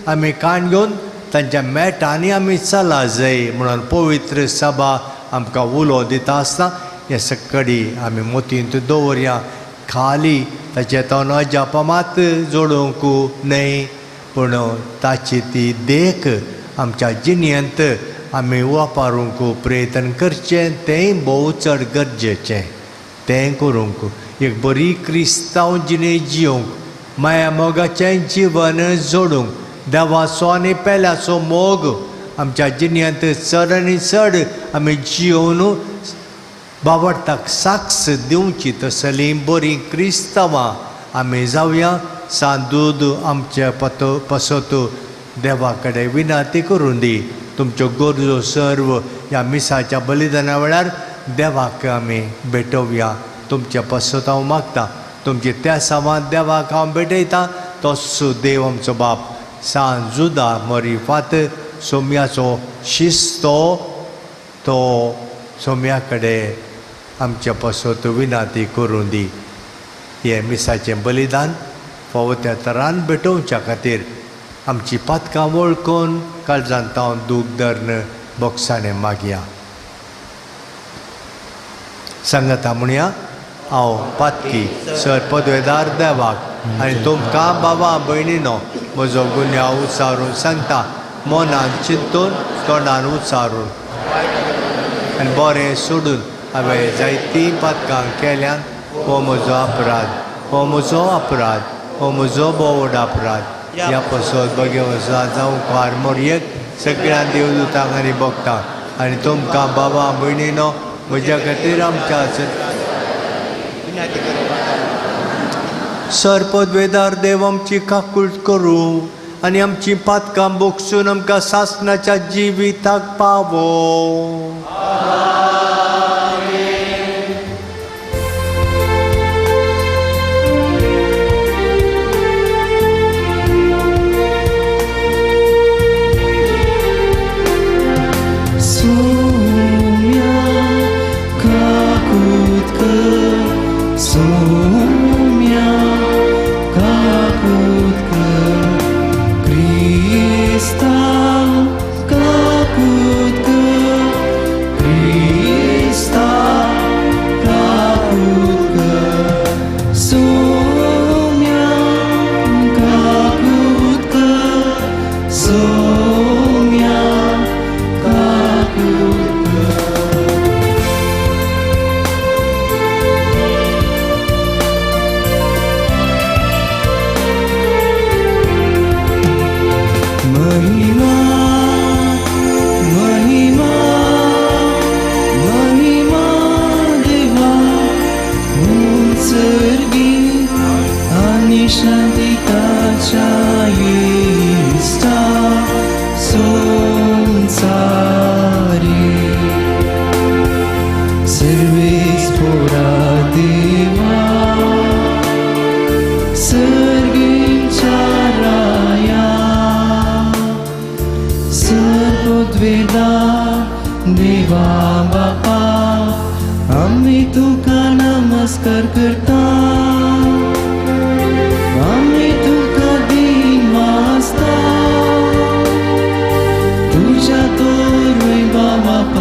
आमी काण घेवन तांच्या मेटांनी आमी चला जाय म्हणून पवित्र सभा आमकां उलो दिता आसता. हे सकडी आमी मोतींत दवरया. खाली ताचे तोंड अजापा मात जोडूंक न्हय, पूण ताची ती देख आमच्या जिणेंत आमी वापरूंक प्रयत्न करचें. तेंय भोव चड गरजेचें. तें करूंक एक बरी क्रिस्तांव जिणे जियोंक, माया मोगाचें जिवन जोडूंक, देवाचो आनी पेल्याचो मोग आमच्या जिणेंत चड आनी चड आमी जियोवन बाबडटाक साक्ष दिवची. तसलीं बरीं क्रिस्तांवां आमी जावया. सांदूद आमचे पसत देवा कडेन विनाती करून दी. तुमच्यो गरजो सर्व ह्या मिसाच्या बलिदाना वेळार देवाक आमी भेटोवया. तुमचे पसत हांव मागता. तुमचे त्या सामान देवाक हांव भेटयता. तोच देव आमचो बाप सांजुदा मरी फात सोम्याचो शिस्तो तो सोम्या कडेन आमच्या पसत विनाती करून दी. हे मिसाचें बलिदान फावो त्या तरान भेटोवच्या खातीर आमची पातकां वळखून काळजांत दूख धरन बोक्साणें मागया. सांगता म्हणया, हांव पातकी सर पदवेदार देवाक आनी तुमकां बाबा भयणीनो म्हजो गुन्यांव उच्चारून सांगता. मनान चिंतून तोंडान उच्चारून आनी बरें सोडून हांवें जायतीं पातकां केल्यान हो म्हजो अपराध, हो म्हजो अपराध, हो म्हजो बोवड अपराध. ह्या पसत बगे वचा जावं कार मोरयेक सगळ्यां देवदूतांक आनी भक्तांक आनी तुमकां बाबा भयणीनो म्हज्या खातीर आमच्या सर पदवेदार देव आमची काकूट करूं आनी आमची पातकां बोगसून आमकां सासणाच्या जिविताक पावो. Krista, kakut ke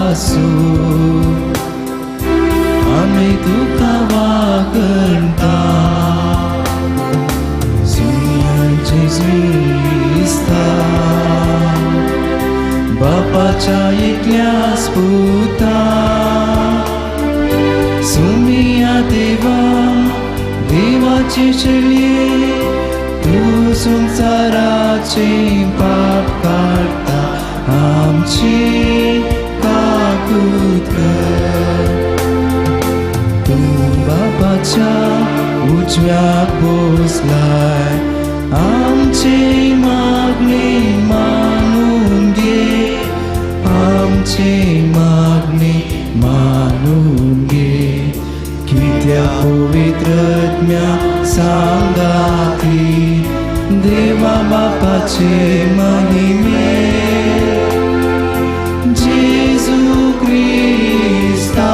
पासून आम्ही तुका वागणता सुन्यांचे स्विस्ता बापाच्या एकल्या स्पुता सुमिया देवा देवाचे शेळये तू संसाराचे पाप काढता आमची काकूत कर तू बापाच्या उजव्याक बसलाय आमचे मागणे मानून घे आमचे मागणे मानून घे कित्या पवित्रज्ञा सांगाती देवा बापाचे महिमे जेजू क्रिस्ता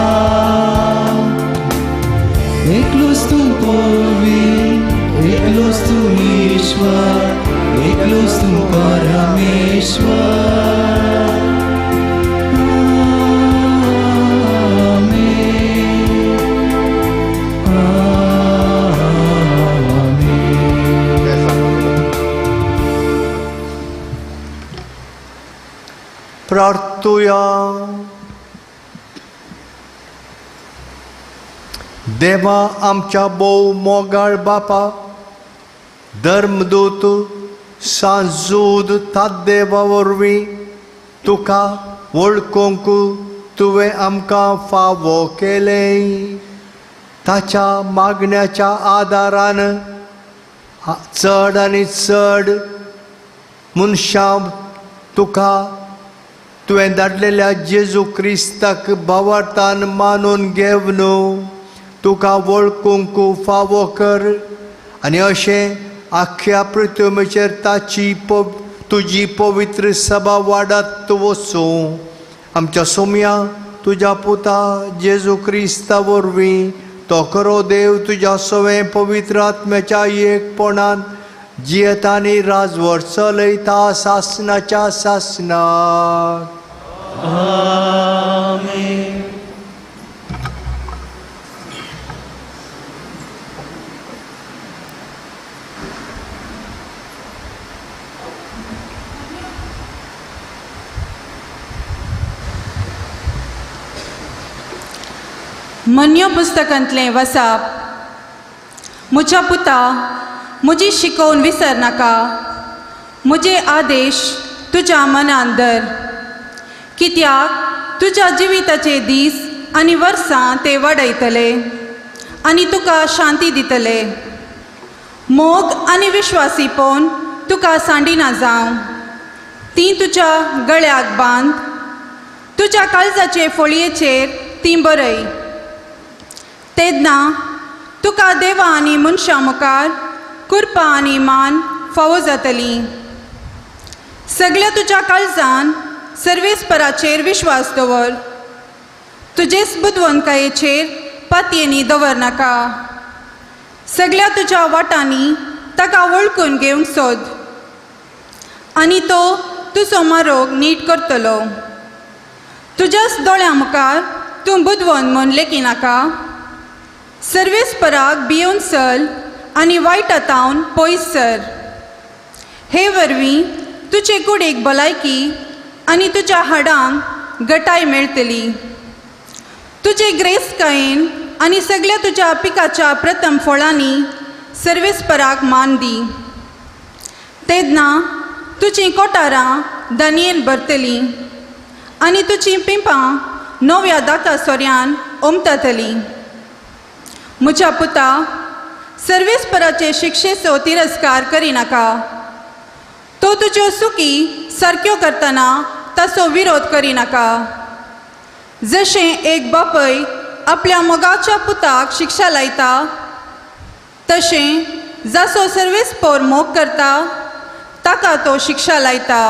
एकलोच तू पवित्र एकलोच तू ईश्वर एकलोच तू परमेश्वर प्रार्थूया. देवा आमच्या भोव मोगाळ बापा धर्मदूत सांजूद ता देवा वरवीं तुका वळखूंक तुवें आमकां फावो केलें ताच्या मागण्याच्या आदारान चड आनी चड मनशां तुका तुवें धाडलेल्या जेजू क्रिस्ताक भावार्थान मानून घेवन तुका वळखूंक फावो कर आनी अशें आख्या पृथ्वीचेर ताची तुजी पवित्र सभा वाडत वचूं आमच्या सोम्या तुज्या पुता जेजू क्रिस्ता वरवीं तो खरो देव तुज्या सवें पवित्र आत्म्याच्या एकपणान जियेता आनी राजवट चलयता सासनाच्या सासनाक. आमेन. मन्यो पुस्तकांतलें वसाप. म्हज्या पुता म्हजी शिकोवन विसर नाका म्हजे आदेश तुज्या मनांत धर कित्याक तुज्या जिविताचे दीस आनी वर्सां ते वाडयतले आनी तुका शांती दितले. मोग आनी विश्वासीपण तुका सांडिना जावं ती तुज्या गळ्याक बांद तुज्या काळजाचे फळयेचेर ती बरय. तेन्ना तुका देवा आनी मनशां मुखार कृपा आनी मान फावो जातली. सगळ्या तुज्या काळजान सर्वेस्पराचेर विश्वास दवर तुजेच बुदवंतकायेचेर पातयेनी दवर नाका. सगळ्या तुज्या वाटांनी ताका वळखून घेवन सोद आनी तो तुजो मारोग नीट करतलो. तुज्याच दोळ्यां मुखार तूं बुदवंत म्हूण लेखी नाका. सर्वेस्पराक भियोवन चल आनी वायटांतावन पयस सर. हे वरवीं तुजे कुडीक भलायकी आनी तुज्या हाडांक घटाय मेळटली. तुजे ग्रेसकायेन आनी सगळ्या तुज्या पिकाच्या प्रथम फळांनी सर्वेस्पराक मान दी. तेन्ना तुजीं कोठारां धान्येन भरतलीं आनी तुजीं पिंपां नव्या दाका सोऱ्यान उमटतलीं. म्हज्या पुता सर्वेस्पराचे शिक्षेचो तिरस्कार करिनाका. तो तुज्यो सुखी सारक्यो करतना ताचो विरोध करिनाका. जशें एक बापय आपल्या मोगाच्या पुताक शिक्षा लायता तशें जाचो सर्वेस्पर मोग करता ताका तो शिक्षा लायता.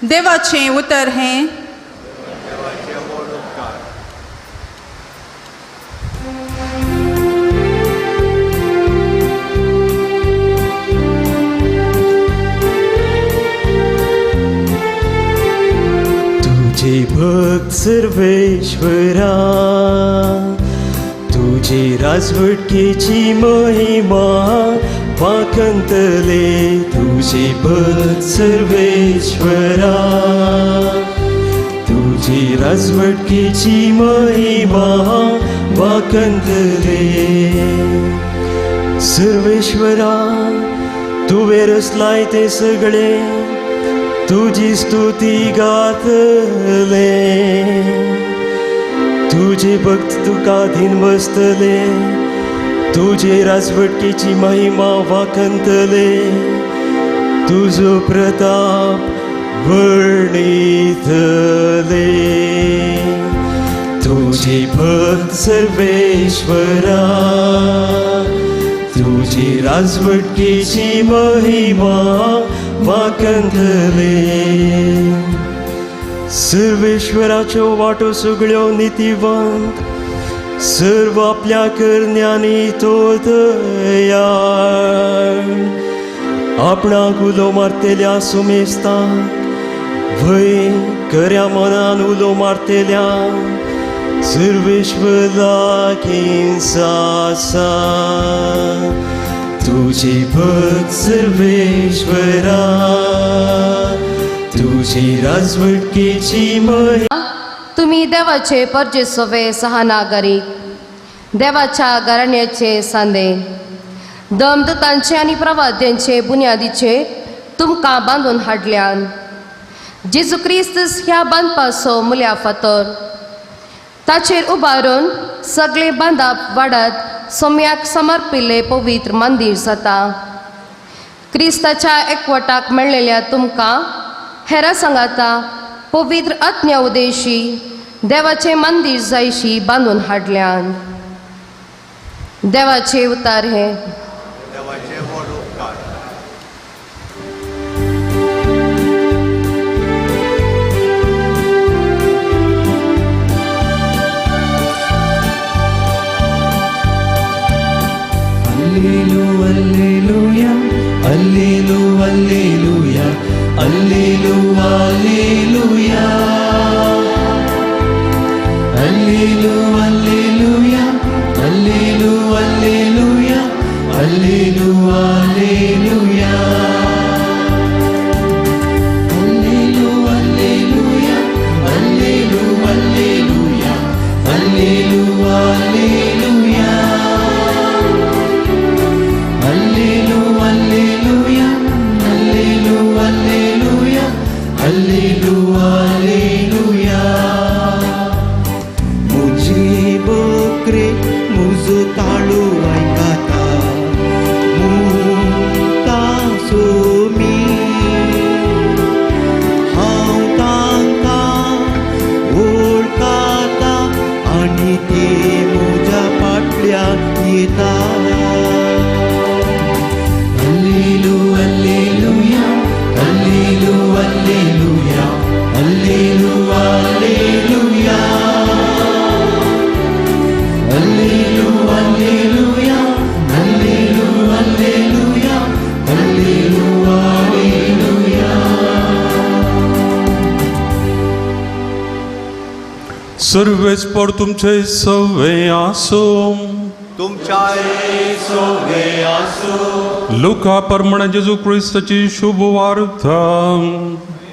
देवाचें उतर हें भक्त सर्वेश्वरा तुझे राजवटकेची महिमा वाकंतले तुझे भक्त सर्वेश्वरा तुझे राजवटकेची महिमा वाकंतले सर्वेश्वरा तुवे रचलाय ते सगळे तुझी स्तुती गातले तुझे भक्त तुका धीन बसतले तुझे राजवटकेची महिमा वाकंतले तुझो प्रताप वर्णितले तुझे भक्त सर्वेश्वरा तुझी राजवटकेची महिमा वाकंतले सर्वेश्वराच्यो वाटो सगळ्यो नितीवंत सर्व आपल्या करण्यानी तो दयाळ आपणाक उलो मारतेल्या सुमेस्ता भय खऱ्या मनान उलो मारतेल्या सर्वेश्वर लागीं आसा तुझे भक्त सर्वेश्वरा तुझी राजवटकेची महिमा तुम्ही देवाचे परजेसवे सहनागरिक देवाच्या घराण्याचे सांदे दमदतांचे आनी प्रवाद्यांचे बुन्यादीचे तुमकां बांदून हाडल्यान जेजू क्रिस्त ह्या बांदपाचो मुल्या फातर ताचेर उबारून सगळे बांदप वाडत सोम्याक समर्पिल्ले पवित्र मंदिर जाता क्रिस्ताच्या एकवटाक मेळलेल्या तुमकां हेरा सांगाता पवित्र आत्म्या उदेशी देवाचे मंदिर जायशी बांदून हाडल्यान देवाचे उतार हे देवाचे व्हड उपकार Alleluia, Alleluia, Alleluia, Alleluia, Alleluia, Alleluia, Alleluia, Alleluia, Alleluia, Alleluia, Alleluia, Alleluia, Alleluia, Alleluia, Alleluia. Alleluia, Alleluia, Alleluia, Alleluia. मुझे बकरे मुझो ताळो आयकाता मुक्ता सोमी हांव तांकां वळखता आनी ते म्हज्या फाटल्यान येता Alleluia, Alleluia, Alleluia, Alleluia, Alleluia, Alleluia, Alleluia, Alleluia, Alleluia, Alleluia, Alleluia. सर्वेच पर तुमचे सवे आसूं तुमच्या सोवे आसो लुका प्रमाणे जेजू क्रिस्ताची शुभ वार्ता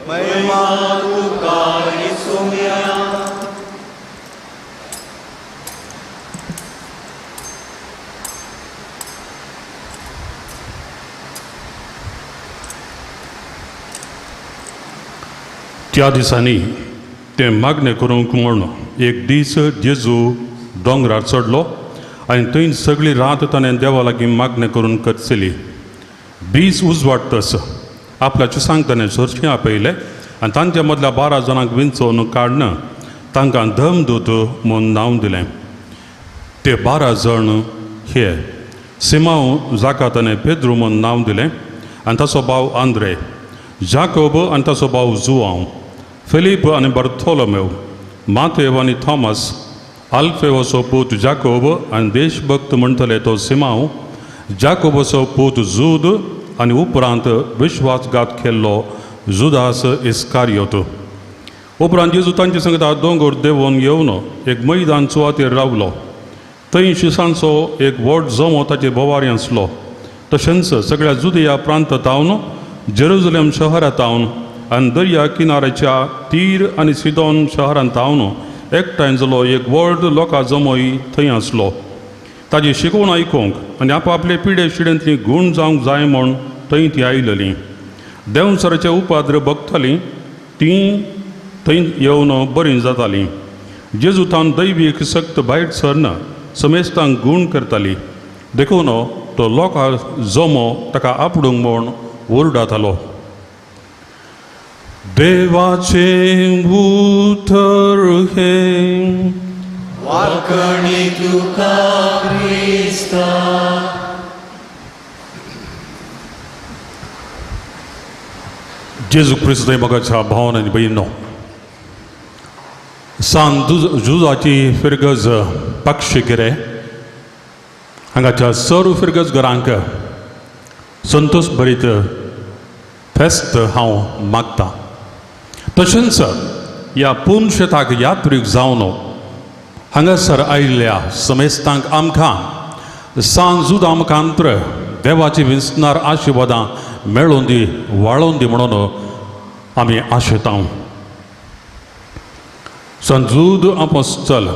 महिमा तुका येसुया त्या दिसांनी ते मागणें करूंक म्हूण एक दीस जेजू दोंगरार चडलो आनी थंय सगळी रात ताणें देवा लागीं मागणें करून करचली दीस उजवाडटस आपल्या चुसांक ताणें चर्ची आपयले आनी तांच्या मदल्या 12 जाणांक विंचोवन काडन तांकां धमदूत म्हूण नांव दिलें ते 12 जण हे सिमांव जाका ताणें पेद्रू म्हूण नांव दिलें आनी ताचो भाव आंद्रे जाकोब आनी ताचो भाव जुआंव फिलीप आनी बर्थोलोमेव मातेव आनी थॉमस आल्फेवचो पूत जाकोब आनी देशभक्त म्हणटले तो सिमांव जाकोबाचो पूत जूद आनी उपरांत विश्वासघात केल्लो जुदास इस्कारियोत उपरांत जेजू तांचे सांगता दोंगर देंवोन येवन एक मैदान सुवातेर रावलो. थंय शिसांचो एक व्हड जमो ताचे बोवारी आसलो. तशेंच सगळ्या जुदिया प्रांतांतावन जेरुसलेम शहरांतावन आनी दर्या किनाऱ्याच्या तीर आनी सिदोन शहरांतावन एकठांय जालो एक व्हड लोकां जमोय थंय आसलो. ताजी शिकवण आयकूंक आनी आपआपले पिडे शिडेंतलीं गूण जावंक जाय म्हूण थंय तीं आयिल्लीं. देंवसराचें उपाद्र भोगतालीं तीं थंय येवन बरीं जातालीं. जेजू तावन दैवीक सक्त भायर सरना समेस्तांक गूण करताली. देखून तो लोकां जमो ताका आपडूंक म्हूण ओरडातालो. देवाचें उतर हें वाकणी तुका क्रिस्ता. जेजू क्रिस्त मोगाच्या भावन आनी भयणो, सांत जुजाची फिरगज पक्षिगिरे हांगाच्या सर्व फिरगज घरांक संतोश भरीत फेस्त हांव मागतां. तशेंच ह्या पुनशेताक यात्रेक जावन हांगासर आयिल्ल्या समेस्तांक आमकां सांत जुदा मुखांत्र देवाची विस्नार आशिर्वादां मेळोवन दी, वाळोवन दी म्हणून आमी आशेतां. संत जूद आपोस्तल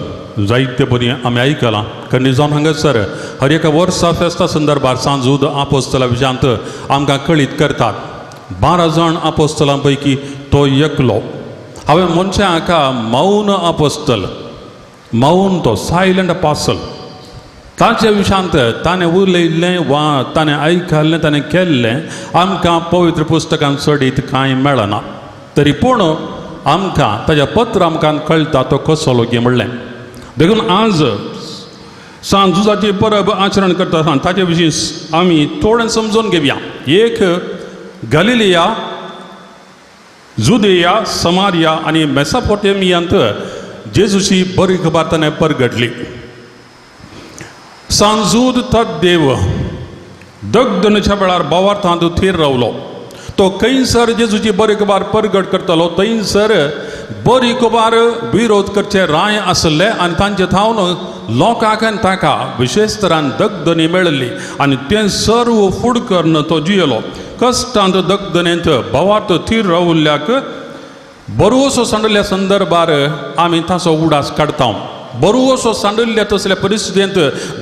जायते परी आमी आयकलां. कन्नी जावन हांगासर हर एका वर्सा फेस्ता संदर्भात सांत जूद आपोस्तला विशयांत आमकां कळीत करतात. 12 जाण आपोस्तलां पैकी तो एकलो. हांवें मनशां हाका मौन आपोस्तल, मौन तो सायलंट अपोस्टल, ताचे विशयांत ताणें उलयल्लें वा ताणें आयकल्लें ताणें केल्लें आमकां पवित्र पुस्तकांत सोडीत कांय मेळना. तरी पूण आमकां ताच्या पत्र आमकां कळटा तो कसलो गे म्हणलें. देखून आज सांत जुजाची परब आचरण करता आसतना ताचे विशीं आमी थोडें समजून घेवया. एक गलिलिया, जुदेया, समारिया आनी मेसोपोटेमियांत जेजूची बरी खबर ताणें परगटली. सांत जूद तद्देव दगदणेच्या वेळार भावार्थांत थीर रावलो. तो खंयसर जेजूची बरी खबर परगट करतालो थंयसर बरी खबर विरोध करचे राय आसले आनी तांचे थावन लोकांक ताका विशेश तरान दगदणी मेळिल्ली आनी तें सर्व फूड करून तो जियेलो. कश्टांत दगदणेंत भावार्थ थीर रावल्ल्याक बरोसो सांडल्या संदर्भार आमी ताचो उडास काडटा. बरोसो सांडल्या तसल्या परिस्थितींत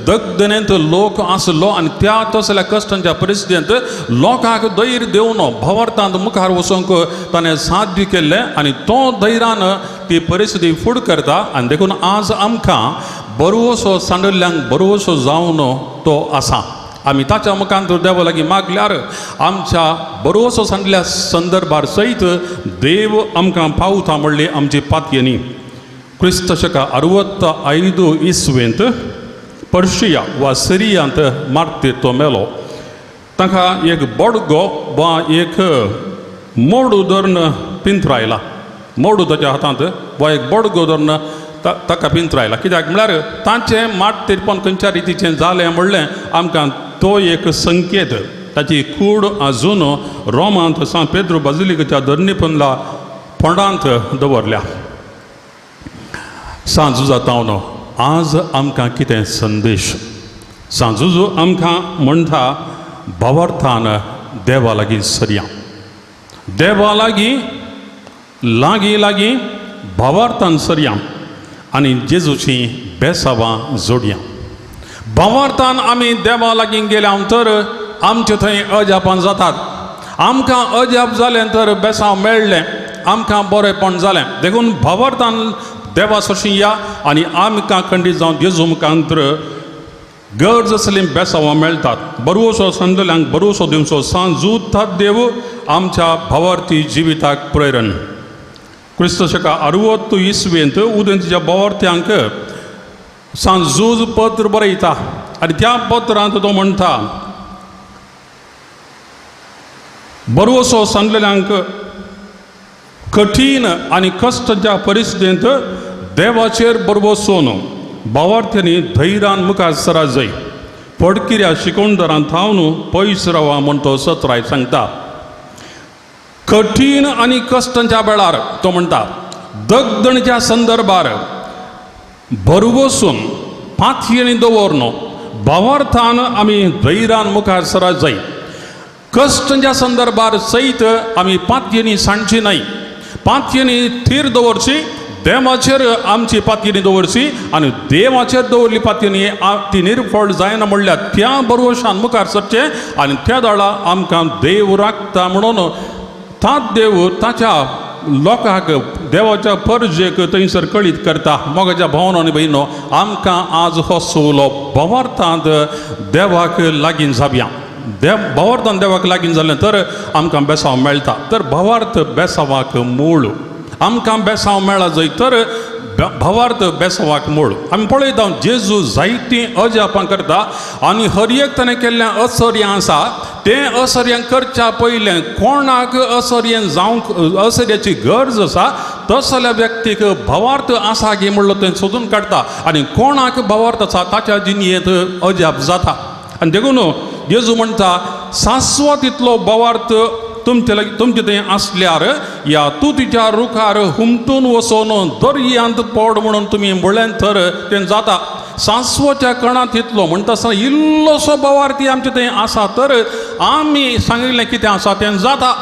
दगदणेंत लोक आसलो आनी त्या तसल्या कश्टांच्या परिस्थितींत लोकांक धैर्य दिवन भावार्थांत मुखार वचूंक ताणें साध्य केल्लें आनी तो धैर्यान ती परिस्थिती फूड करता. आनी देखून आज आमकां बरोसो सांडल्यांक बरोसो जावन तो आसा. आमी ताच्या मुखांत देवा लागीं मागल्यार आमच्या बरोसो सांडल्या संदर्भार सयत देव आमकां पावता म्हणली आमची पातयेनी. क्रिस्त शका 65 इसवेंत पर्शिया वा सिरियांत मार्तीर तो मेलो. ताका एक बडगो वा एक मोडू धरून पिंतरायला. मोडू ताच्या हातांत वा एक बडगो धरून ताका पिंतरायला. कित्याक म्हळ्यार ताचें मार्तीरपण खंयच्या रितीचें जालें म्हणलें आमकां तो एक संकेत. ताची कूड आजून रोमांत सांत पेद्रो बाजिलिकेच्या धर्नीपंला फोंडांत दवरल्या. सांत जुजा तावन आज आमकां कितें संदेश. सांत जुजो आमकां म्हणटा भावार्थान देवा लागीं सरया. देवा लागीं लागीं लागीं भावार्थान सरया आनी जेजूची बेसावां जोडया. भावार्थान आमी देवा लागीं गेल्या तर आमचे थंय अजापां जातात. आमकां अजाप जालें तर बेसांव मेळ्ळें, आमकां बरेंपण जालें. देखून भावार्थान देवा सोशी या आनी आमकां खंडीत जावन जेजू मुखांत्र गरज असलीं बेसावां मेळटात. बरोसो संदल्यांक बरोसो दिवचो. सांत जूद देव आमच्या भावार्थी जिविताक प्रेरण. क्रिस्त शका 60 इसवेंत उदेंतीच्या भावार्थ्यांक सांत जूज पत्र बरयता आनी त्या पत्रांत तो म्हणटा बरोसो सांडलेल्यांक कठीण आनी कश्टाच्या परिस्थितींत देवाचेर बरवसून भावार्थ्यांनी धैर्यान मुखार सरा जाय. फडकिऱ्या शिकोणदारां थावन पयस रावा म्हूण तो सत्राय सांगता. कठीण आनी कश्टांच्या वेळार तो म्हणटा दगदणच्या संदर्भार भरवसून पातयेनी दवरनो भावार्थान आमी धैर्यान मुखार सरत जाय कश्टांच्या संदर्भार सयत आमी पातयेनी सांडची नाही पातयेनी थीर दवरची देवाचेर आमची पातयेनी दवरची आनी देवाचेर दवरली पातयेनी ती निर्फळ जायना म्हणल्यार त्या भरवशान मुखार सरचे आनी त्या दाळा आमकां देव राखता म्हणून ताच देव ताच्या लोकांक देवाच्या परजेक थंयसर कळीत करता मोगाच्या भावनो आनी भयणो आमकां आज हो सवलो भावार्थांत देवाक लागीं जावया भावार्थान देवाक लागीं जालें तर आमकां बेसांव मेळटा तर भावार्थ बेसांवाक मूळ आमकां बेसांव मेळ्ळा जंय तर भावार्थ बेसांवाक मूळ आमी पळयता जेजू जायतीं अजापां करता आनी हर एक ताणें केल्लें असर्यां आसा तें असर्यां करच्या पयलें कोणाक असर्यां जावंक असर्याची गरज आसा तसल्या व्यक्तीक भावार्थ आसा गे म्हणलो तें सोदून काडटा आनी कोणाक भावार्थ आसा ताच्या जिणयेंत अजाप जाता आनी देखून जेजू म्हणटा सासवो तितलो भावार्थ तुमचे थंय आसल्यार या तुतीच्या रुखार हुमटून वचोन दर्यांत पड म्हणून तुमी म्हळें तर तें जाता सासवोच्या कणांत तितलो म्हणटा आसतना इल्लोसो भावार्थी आमचे थंय आसा तर आमी सांगिल्लें कितें आसा तें जाता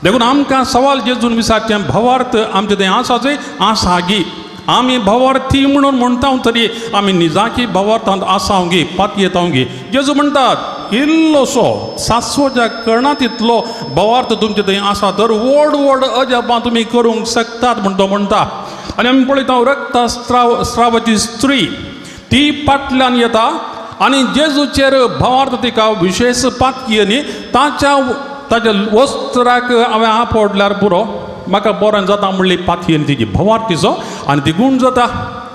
देखून आमकां सवाल जेजून विचारचें भावार्थ आमचे थंय आसा जंय आसा गी आमी भावार्थी म्हणून म्हणटा तरी आमी निजाकी भावार्थांत आसांव गी पातयेतांव गी जेजू म्हणटात इल्लोसो सासवोच्या कणांत इतलो भावार्थ तुमचे थंय आसा तर व्हड व्हड अजापां तुमी करूंक शकतात म्हण तो म्हणटा आनी आमी पळयता रक्तस्रावाची स्त्री ती फाटल्यान येता आनी जेजूचेर भावार्थ तिका विशेश पातयेनी ताच्या वस्त्राक हांवें आपडल्यार पुरो म्हाका बरें जाता म्हणली पातयेन तिची भावार्थीचो आनी ती गूण जाता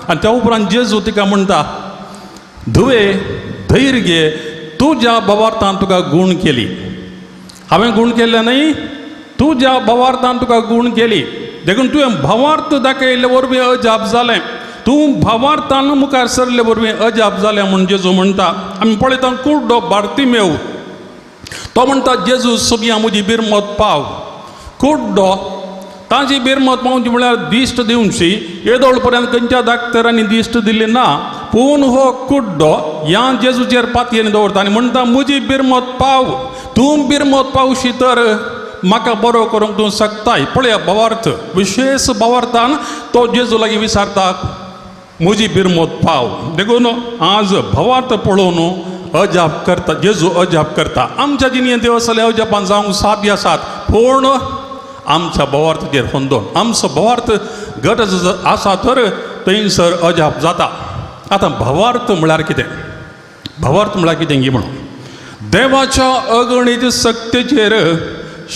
आनी त्या उपरांत जेजू तिका म्हणटा धुवे धैर्य घे तुज्या भावार्थान तुका गूण केली हांवें गूण केल्लें न्ही तुज्या भावार्थान तुका गूण केली देखून तुवें भावार्थ दाखयले वरवीं अजाप जालें तूं भावार्थान मुखार सरले वरवीं अजाप जालें म्हूण जेजू म्हणटा आमी पळयता कुड्डो बार्तिमेव तो म्हणटा जेजू सगळ्यां म्हजी बिरमत पाव कुड्डो ताची बिरमत पावची म्हळ्यार दिश्ट दिवची येदोळ पर्यंत खंयच्या डाक्टरांनी दिश्ट दिली ना पूण हो कुड्डो ह्या जेजूचेर पातयेन दवरता आनी म्हणटा म्हजी बिरमत पाव तूं बिरमत पावशी तर म्हाका बरो करूंक तूं शकताय पळया भावार्थ विशेश भावार्थान तो जेजू लागीं विचारता म्हजी बिरमत पाव देखून आज भावार्थ पळोवन अजाप करता जेजू अजाप करता आमच्या जिणेंत देव असले अजापान जावंक साध्य आसात पूण आमच्या भावार्थाचेर होंदोन आमचो भावार्थ गरज आसा तर थंयसर अजाप जाता आतां भावार्थ म्हळ्यार कितें भावार्थ म्हळ्यार कितें गी म्हणून देवाच्या अगणीत सत्तेचेर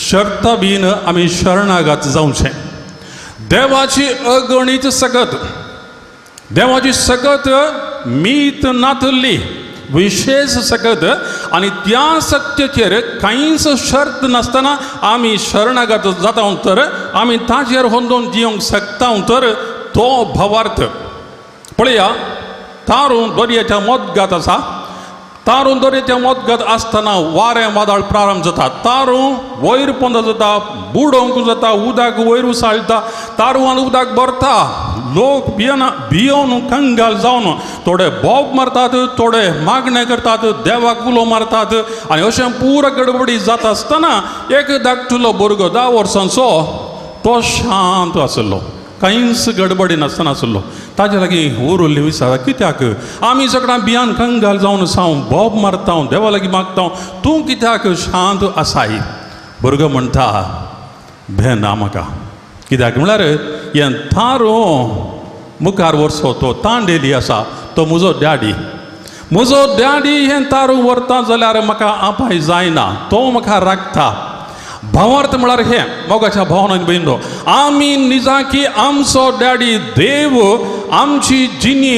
शर्त बीन आमी शरणागत जावचें देवाची अगणीत सकत देवाची सकत मीत नातल्ली विशेष सकत आनी त्या सत्तेचेर कांयच शर्त नासतना आमी शरणागत जाता तर आमी ताचेर होंदोन जिवंक शकता तर तो भावार्थ पळया तारून दर्याच्या मदगात आसा तारून दर्याच्या मदगात आसतना वारें वादळ प्रारंभ जाता तारून वयर पोंद जाता बुडोवंक जाता उदक वयर उसाळटा तारुवान उदक भरता लोक भियोन कंगाल जावन थोडे बोब मारतात थोडे मागणे करतात देवाक उलो मारतात आनी अशें पुरो गडबडी जाता आसतना एक धाकटुलो भुरगो 10 वर्सांचो तो शांत आसलो कांयच गडबडी नासतना आसलो ताजे लागीं उरल्ली विचार कित्याक आमी सगळ्यां भियान कंगाल जावन सावन बोब मारता देवा लागीं मागता तूं कित्याक शांत आसाय भुरगो म्हणटा भेना म्हाका कित्याक म्हळ्यार हें थारो मुखार वर्सो तो तांडेली आसा तो म्हजो डॅडी हें तारू व्हरता जाल्यार म्हाका आपाय जायना तो म्हाका राखता भावार्थ म्हळ्यार हें मोगाच्या भावनांनी बयनो आमी निजाकी आमचो डॅडी देव आमची जिणी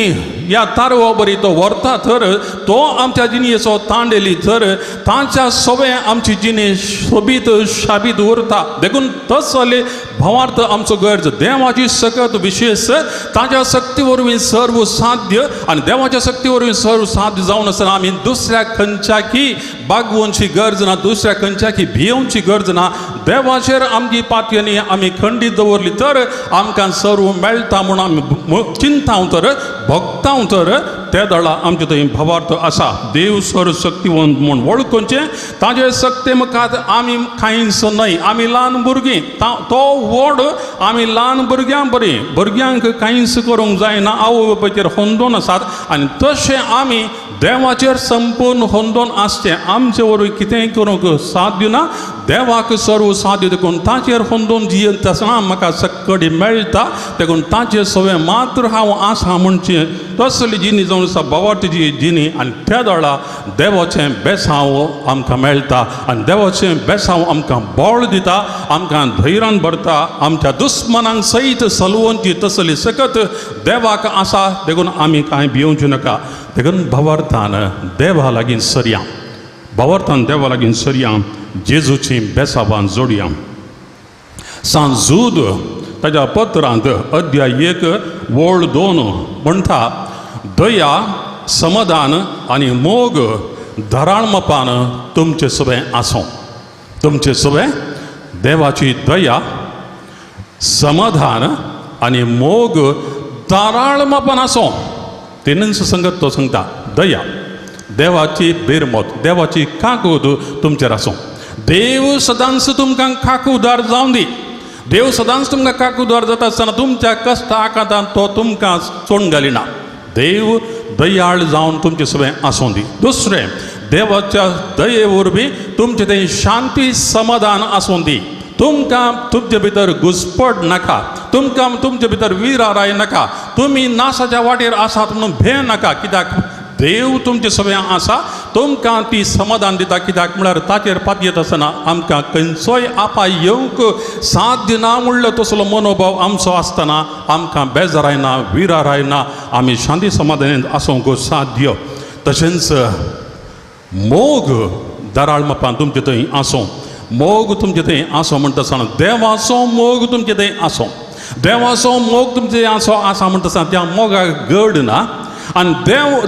ह्या तारवा बरी तो व्हरता तर तो आमच्या जिणयेचो तांडेली तर ताच्या सवे आमची जिणी सोबीत शाबीत उरता देखून तसले भावार्थ आमचो गरज देवाची सकत विशेष ताज्या सक्ती वरवीं सर्व साध्य आनी देवाच्या सक्ती वरवीं सर्व साध्य जावन आसतना आमी दुसऱ्या खंयच्याकी बागवूंची गरज ना, दुसऱ्या खंयच्याकी भियोवची गरज ना. देवाचेर आमची पातयेनी आमी खंडीत दवरली तर आमकां सर्व मेळटा म्हणून आमी चिंताव तर भोगताव तर त्या दळा आमचे थंय भावार्थ आसा. देव सर्व शक्तिवंत म्हूण वळखुचें, ताजे सक्ते मुखार आमी कांयच न्हय. आमी ल्हान भुरगीं, तो व्हड आमी ल्हान भुरग्यां बरी, भुरग्यांक कांयच करूंक जायना, आवय बापायचेर होंदोन आसात आनी तशें आमी देवाचेर संपूर्ण होंदोन आसचें. आमचे वरवीं कितेंय करूंक साध्य ना. देवाक सर्व साध्य देखून ताचेर होंदोन जियेत आसतना म्हाका सक्कडी मेळटा, देखून ताचे सवे मात्र हांव आसा म्हणचें तसली जिणी जावन आसा भावार्थी जिणी. आनी त्या दळा देवाचें बेसांव आमकां मेळटा आनी देवाचें बेसांव आमकां बळ दिता, आमकां धैर्यान भरता. आमच्या दुस्मनांक सयत सलवोवची तसली सकत देवाक आसा, देखून आमी कांय भियोवचें नाका. देखून भावार्थान देवा लागीं सरया, भावार्थान देवा लागीं सरया, जेजूची बेसांवां जोडया. सांजूद ताच्या पत्रांत अध्याय 1 वळ 2 म्हणटा, दया, समाधान आनी मोग धराळमपान तुमचे सगळे आसूं. तुमचे सगळे देवाची दया, समाधान आनी मोग धराळमपान आसूं. तिनूच संगत तो सांगता. दया, देवाची बेरमोत, देवाची काकूद तुमचेर आसूं. देव सदांच तुमकां काकूदार जावं दी. देव सदांच तुमकां काकूदार जाता आसतना तुमच्या कश्टा आकांतान तो तुमकां चोण घालिना. देव दयाळ जावन तुमचे सगळें आसूं दी. दुसरें, देवाच्या दये वरवीं तुमचे थंय शांती समाधान आसूं दी. तुमकां तुमचे भितर घुसपट नाका, तुमकां तुमचे भितर विराराय नाका, तुमी नाशाच्या वाटेर आसात म्हणून भेय नाका. कित्याक देव तुमचे सगळें आसा, तुमकां ती समाधान दिता. कित्याक म्हळ्यार ताचेर पातयेत आसतना आमकां खंयचोय आपाय येवंक साध्य ना म्हणलो तसलो मनोभाव आमचो आसतना आमकां बेजाराय ना, विराराय ना, आमी शांती समाधानांत आसूंक साध्य. तशेंच मोग दराळमपान तुमचे थंय आसूं. मोग तुमचे थंय आसूं म्हणटा आसतना देवाचो मोग तुमचे थंय आसूं. देवाचो मोग तुमचे आसा म्हणटा आसतना त्या मोगाक गड ना. आनी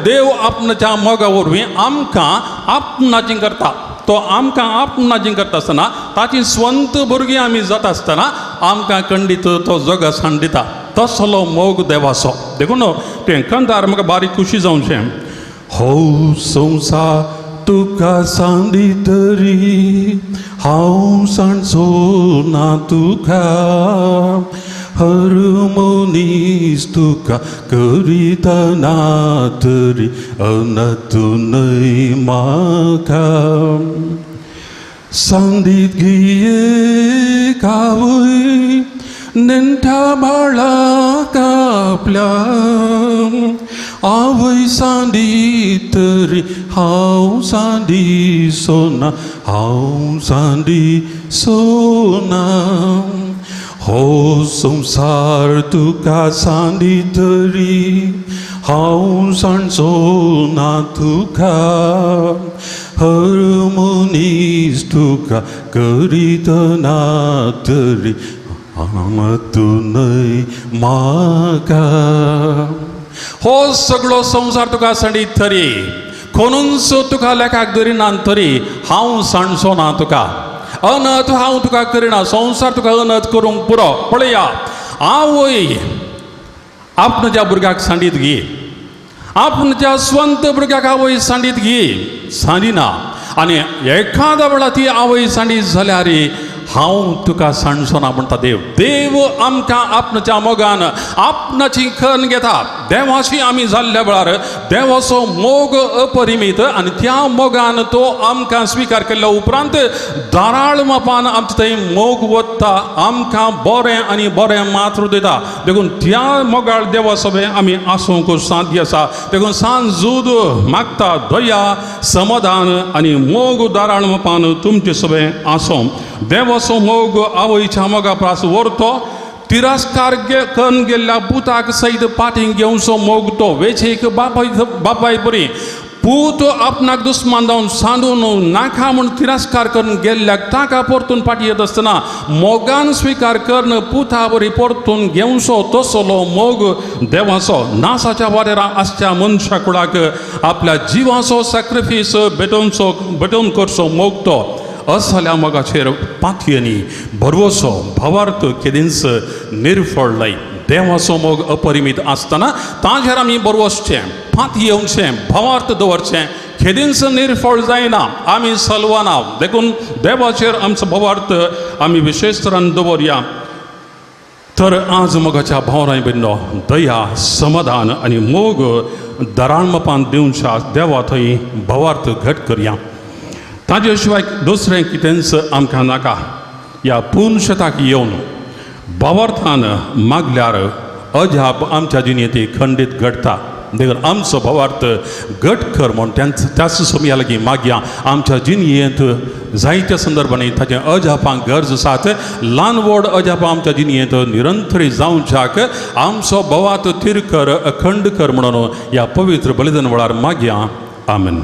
देव आपणाच्या मोगा वरवीं आमकां आपणाचें करता. तो आमकां आपणाचें करता आसतना ताची स्वंत भुरगीं आमी जाता आसतना आमकां खंडीत तो जगा साण दिता. तसलो मोग देवाचो. देखून तें कंदार म्हाका बारीक खुशी जावचें. हो संवसार तुका सांडी तरी हांव सांडचो ना तुका, हर मनीस तुका करितना तरी अनंतूनय म्हाका. सांडीत घे कावय नेण्ट्या बाळाक आपल्या, आवय सांडी तरी हांव सांडी सोना, हांव सांडी सोना. हो संवसार तुका सांडी तरी हांव सांडचो ना तुका, हर मनीस तुका करितना तरी हातूनय म्हाका. हो सगळो संवसार तुका सांडीत तरी कोणूच तुका लेखाक धरिना तरी हांव सांडचो ना तुका. अनथ हांव तुका करिना, संवसार तुका अनथ करूंक पुरो. पळया, आवय आपणाच्या भुरग्याक सांडीत घे, आपणाच्या स्वंत भुरग्याक आवय सांडीत घे, सांडिना. आनी एखाद्या वेळा ती आवय सांडीत जाल्यार हांव तुका सांडचो ना म्हणटा देव. देव आमकां आपणाच्या मोगान आपणाची खण घेता. देवाची आमी जाल्ल्या वेळार देवाचो मोग अपरिमीत आनी त्या मोगान तो आमकां स्विकार केल्ल्या उपरांत दाराळ मापान आमचे थंय मोग वत्ता, आमकां बरें आनी बरें मात्र दिता. देखून त्या मोगाळ देवा सगळें आमी आसूंक साध्य आसा. देखून सांजूद मागता दया, समाधान आनी मोग दाराळ मापान तुमचें सगळें आसूं. देवाचो मोग आवयच्या मोगा प्रास व्हरतो. तिरस्कार करून गेल्ल्या पुताक सयत पाठींक घेवचो मोग तो वेचेक बापाय बरी. पूत आपणाक दुस्मान जावन सांदून नाका म्हूण तिरस्कार करून गेल्ल्याक ताका परतून फाटी येत आसतना मोगान स्विकार करून पुता बरी परतून घेवचो तसलो मोग देवाचो नासाच्या वारेरा आसच्या मनशा कुळाक आपल्या जिवाचो सॅक्रिफीस भेटोवन करचो मोग तो असल्या मोगाचेर पातयेनी भरवसो भावार्थ केदींच निर्फळ लाय देवाचो मोग अपरिमीत आसतना ताजेर आमी बरवसचें फात येवचें भावार्थ दवरचें खेदींच निर्फळ जायना आमी सलवाना देखून देवाचेर आमचो भावार्थ आमी विशेश तरान दवरया तर आज मोगाच्या भावराय बिन्नो दया समाधान आनी मोग दराणमपान दिवच्या देवा थंय भावार्थ घट करया ताजे शिवाय दुसरें कितेंच आमकां नाका ह्या पुनशताक येवन भावार्थान मागल्यार अजाप आमच्या जिणेंत खंडीत घडटा देखून आमचो भावार्थ घट कर म्हूण त्याच समया लागीं मागया आमच्या जिणयेंत जायत्या संदर्भांनी ताचें अजापांक गरज आसात ल्हान व्हड अजापां आमच्या जिणयेंत निरंतरी जावच्याक आमचो भवार्थ थीर कर अखंड कर म्हणून ह्या पवित्र बलिदान वेळार मागया आमेन.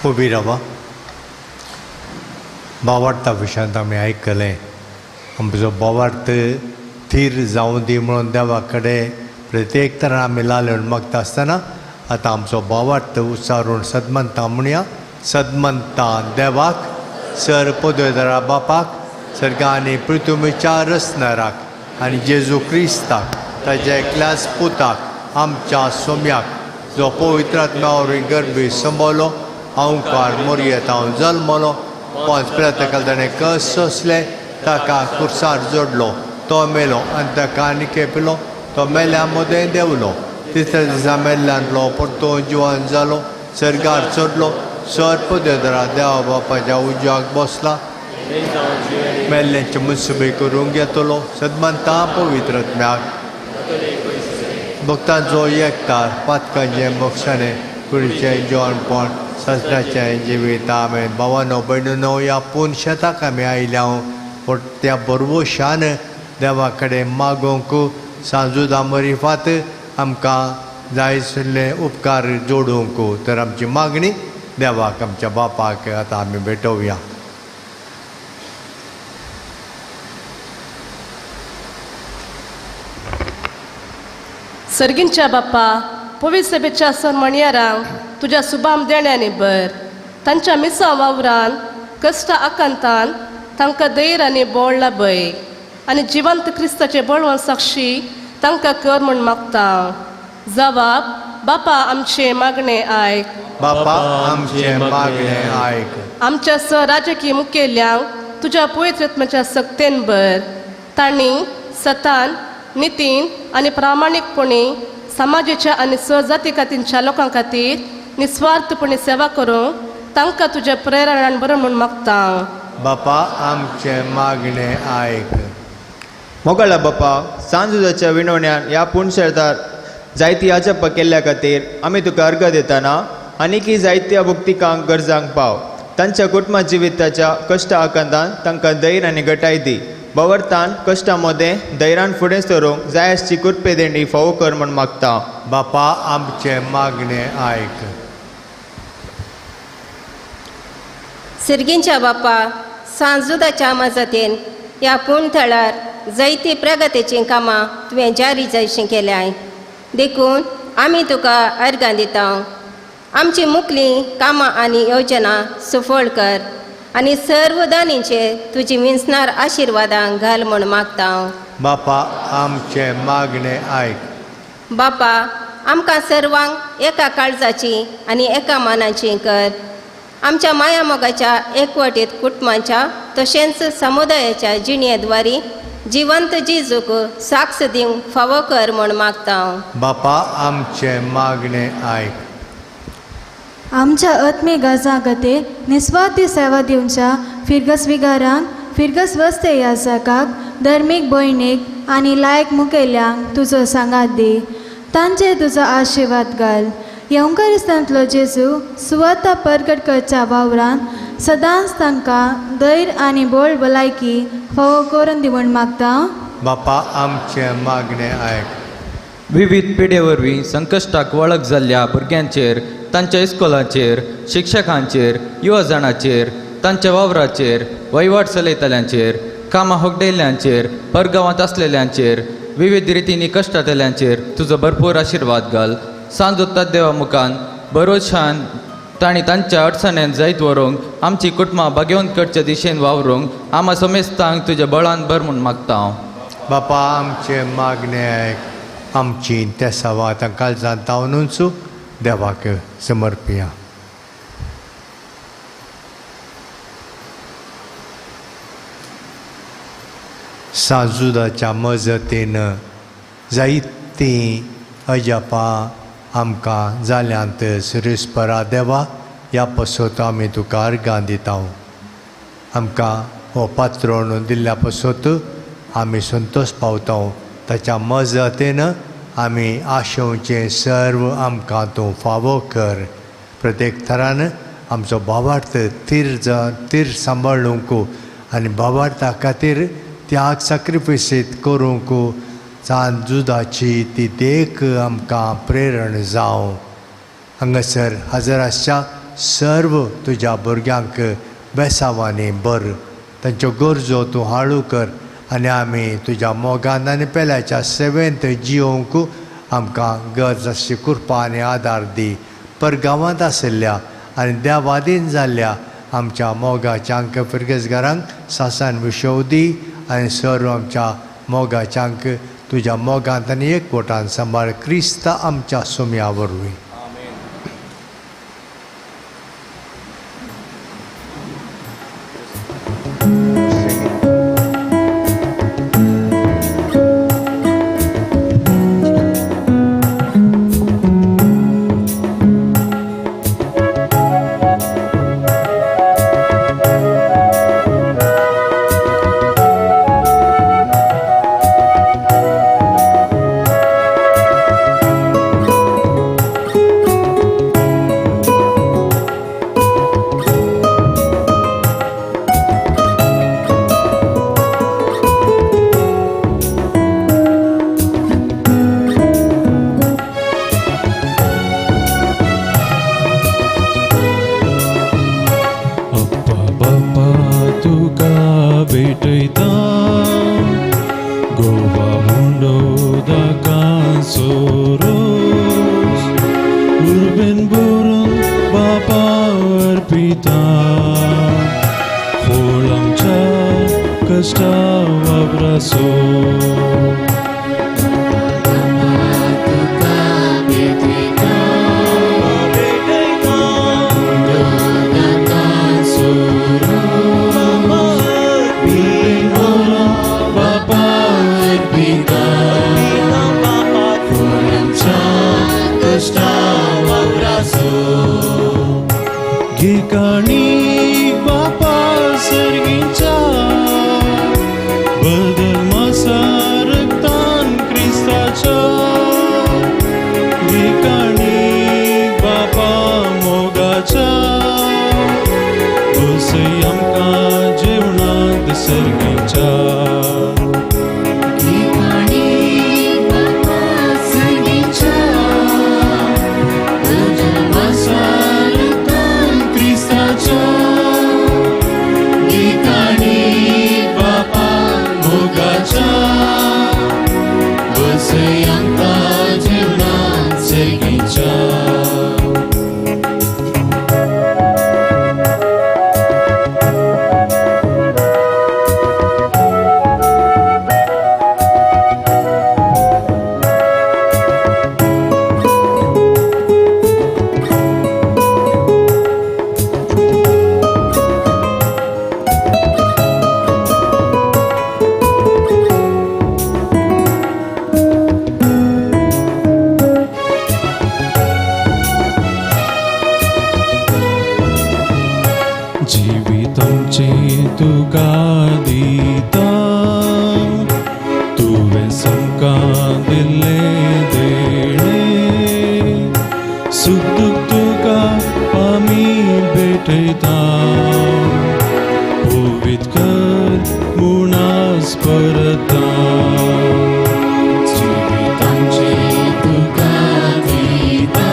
उबी रावा भावार्था विशयांत आमी आयकलें आमचो भावार्थ थीर जावं दी म्हणून देवा कडेन प्रत्येक तरान आमी लालून मागता आसतना आतां आमचो भावार्थ उच्चारून सदमंता म्हणया. सदमंता देवाक सर पदवेदारा बापाक सर्गा आनी पृथ्वीच्या रचणाराक आनी जेजू क्रिस्ताक ताच्या एकल्याच पुताक आमच्या सोम्याक जो पवित्र आत्म्या वरवीं गर्भी संभवलो अवकार मोरयेंत हांव जल्मलो पोंच पिलाताकाल ताणें कस सोंसलें ताका कुर्सार जोडलो तो मेलो आनी ताका निके पिलो तो मेल्या मोदें देंवलो तिसऱ्या दिसा मेल्ल्यांतलो परतून जिवन जालो सर्गार चडलो सर पदवेदारा देवा बापाच्या उजवाक बसला मेल्ल्यांची मुसबी करूंक येतलो सदमंता पवित्र आत्म्याक भक्तांचो एकठार पातकांचें मोक्षाचें कुडीचें जेवणपण ससऱ्याचें जिवीत आमेन. भावानो भयणीनो ह्या पुनशताक आमी आयल्या त्या बरवशान देवा कडेन मागोवंक सांजुदा मरिफात आमकां जाय आशिल्ले उपकार जोडूंक तर आमची मागणी देवाक आमच्या बापाक आतां आमी भेटोवया. सर्गींच्या बाप्पा पवित्र सभेच्या सन्मानियारांक तुज्या सुबाम देण्यानी भर तांच्या मिसा वावरान कश्ट आकांतान तांकां धैर्य आनी बोळ लाभय आनी जिवंत क्रिस्ताचे बळवंत साक्षी तांकां कर म्हूण मागता. जबाब बापा आमचे मागणे आयक. बापा आमचे मागणे आयक. आमच्या राजकीय मुखेल्यांक तुज्या पवित्र आत्म्याच्या सक्तेन भर तांणी सतान नितीन आनी प्रामाणीकपणी समाजाच्या आनी जाती खातीरच्या लोकां खातीर निस्वार्थपणी सेवा करूंक तांकां तुज्या प्रेरणान बरो म्हूण मागता. बापा आमचे मागणे आयक. मोगळा बापा सांजुदाच्या विनवण्यान ह्या पुणशेतार जायती आजप केल्ल्या खातीर आमी तुका अर्घ दिताना आनीकय जायत्या भुक्तिकांक गरजांक पाव तांच्या कुटुंबा जिविताच्या कश्ट आकांतान तांकां धैर्य आनी घटाय दी. बवर्तान कश्टा मदें धैर्यान फुडें सरूंक जाय आसची कुरपे देणी फावो कर म्हूण मागता. बापा आमचे मागणे आयक. सर्गींच्या बापा सांजुदाच्या मजतीन ह्या पुणथळार जायती प्रगतीचीं कामां तुवें जारी जायशीं केल्याय देखून आमी तुका अर्गां दिता. आमची मुखलीं कामां आनी योजना सफळ कर आनी सर्व दानींचेर तुजी विंचणार आशिर्वादांक घाल म्हूण मागता. बापा आमचे मागणे आयक. बापा आमकां सर्वांक एका काळजाची आनी एका मनाची कर. आमच्या माया मोगाच्या एकवटीत कुटुंबाच्या तशेंच समुदायाच्या जिणेद्वारी जिवंत जिजूक साक्ष दिवंक फावो कर म्हूण मागता. बापा आमचे मागणे आयक. आमच्या आत्मीक गरजां खातीर निस्वार्थी सेवा दिवच्या फिरगसविगारांक फिरगस वस्ते ह्या सकाक धर्मीक भयणीक आनी लायक मुखेल्यांक तुजो सांगात दे. तांचेर तुजो आशिर्वाद घाल. येवंकरिस्तांतलो जेजू सुवाता परगट करच्या वावरांत सदांच तांकां धैर्य आनी बोळ भलायकी फावो करून दिवण मागता. बापा आमचे मागणे आयक. विविध पिढे वरवीं संकश्टाक वळख जाल्ल्या भुरग्यांचेर, तांच्या इस्कोलांचेर, शिक्षकांचेर, युवा जाणांचेर, तांच्या वावराचेर, वहिवाट चलयतल्यांचेर, कामां होगडयल्ल्यांचेर, परगांवांत आसलेल्यांचेर, विविध रितींनी कश्टांतल्यांचेर तुजो भरपूर आशिर्वाद घाल. सांजोत्तात देवा मुखान भरोशान तांणी तांच्या अडचणेंत जायत व्हरूंक आमची कुटुंबां बागेवंत करचे दिशेन वावरूंक आम्हा समेस्तांक तुज्या बळान भर म्हूण मागता हांव. बापा आमचे मागणे आयक. आमची त्या सवा तांकां जातावनूच देवाक समर्पिया. सांजुदाच्या मजतीन जायतीं अजापां आमकां जाल्यांत सुरेस्परा देवा ह्या पासत आमी तुका अर्गां दिता. आमकां हो पात्रोण दिल्ल्या पासत आमी संतोश पावता. ताच्या मजतीन आमी आशेवचें सर्व आमकां तूं फावो कर. प्रत्येक थरान आमचो भावार्थ तीर सांबाळूंक आनी भावार्था खातीर त्याग सॅक्रिफायसीत करूंक सांजुदाची ती देख आमकां प्रेरण जावं. हांगासर हजर आसच्या सर्व तुज्या भुरग्यांक बेसावांनी भर. तांच्यो गरजो तूं हाळू कर आनी आमी तुज्या मोगान आनी पेल्याच्या सेवेंत जियोवंक आमकां गरज आसची कृपा आनी आदार दी. परगांवांत आशिल्ल्या आनी देवादीन जाल्ल्या आमच्या मोगाच्यांक फिरगेसगारांक सासान विशव दी आनी सर्व आमच्या मोगाच्यांक तुज्या मोगांत आनी एकवटान सांबाळ. क्रिस्ता आमच्या सुम्या वरवीं. भेटयता पवित कर मुणास परता जिवितांची तुका दिता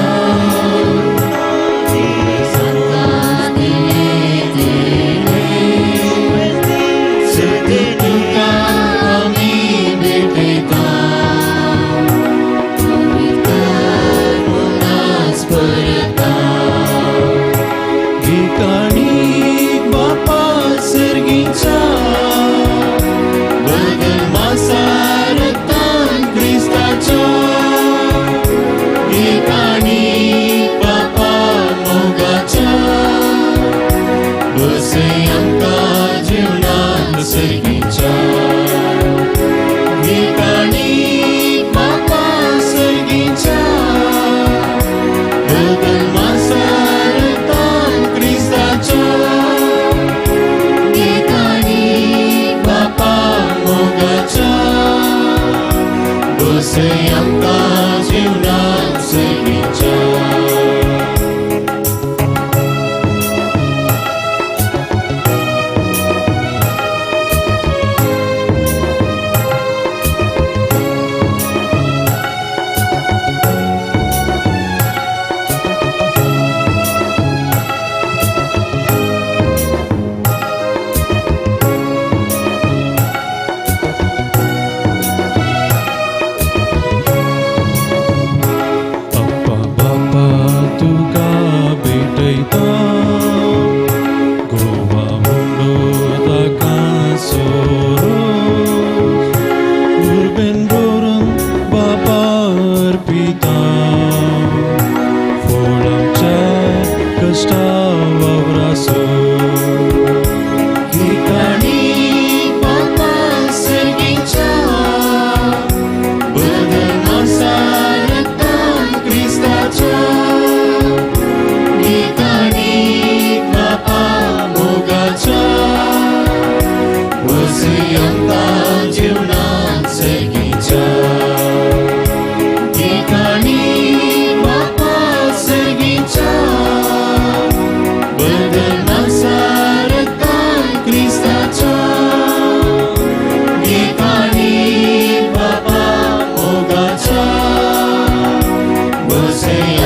सत्य तुका आमी भेटयता गिकाणी बापा सर्गींचा बदल मासारतान क्रिस्ताच्या गिकाणी बापा मोगाच्या बसे आमकां जीवनांत सर्गींच्या गिकाणी बापा सर्गींच्या बदल बसे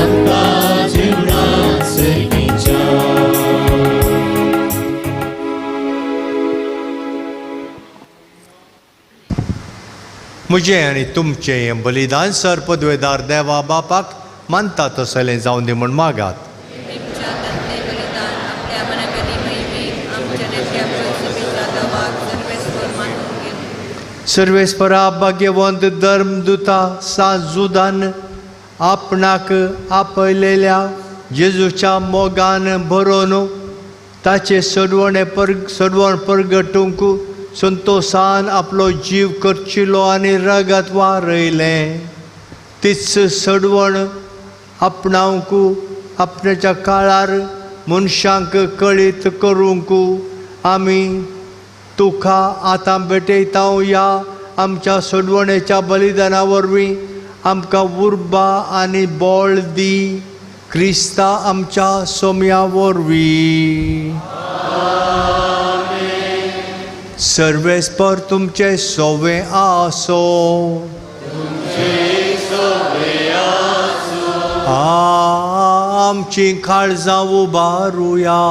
आमकां जीवनांत सर्गींच्या म्हजें आनी तुमचें हें बलिदान सर पदवेदार देवा बापाक मानता तसलें जावं दी म्हूण मागात. सर्वेस्परा भाग्यवंत धर्मदुता सांजुदान आपणाक आपयलेल्या जेजूच्या मोगान भरोवन ताचे सडवण परगटूंक संतोषान आपलो जीव करचिलो आनी रगत वारयलें. तीच सडवण आपणावंक आपणाच्या काळार मनशांक कळीत करूंक आमी तुका आतां भेटयता. या आमच्या सडवणेच्या बलिदाना वरवीं आमकां उर्बा आनी बोळ दी. क्रिस्ता आमच्या सोम्या वरवीं. सर्वेस्पर तुमचे सोवे आसो. आमची काळजां उबारुया.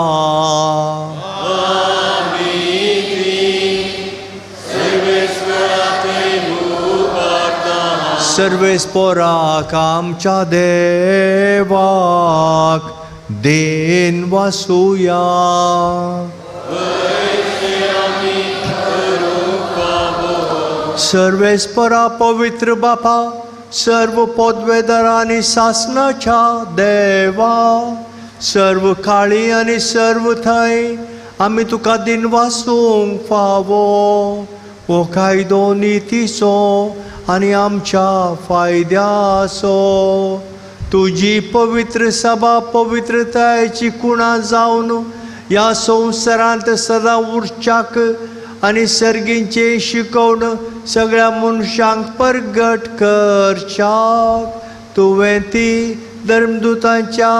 सर्वेस्पराक आमच्या देवाक देन वासुया. सर्वेस्परा पवित्र बापा, सर्व पदवेदार आनी शासनाच्या देवा, सर्व काळी आनी सर्व थंय आमी तुका दिन वासूंक फावो. हो कायदो नितीचो आनी आमच्या फायद्याचो. तुजी पवित्र सभा पवित्रतायेची कुणा जावन ह्या संवसारांत सदां उरच्याक आनी सर्गींचे शिकवण सगळ्या मनशांक परगट करच्याक तुवें ती धर्मदुतांच्या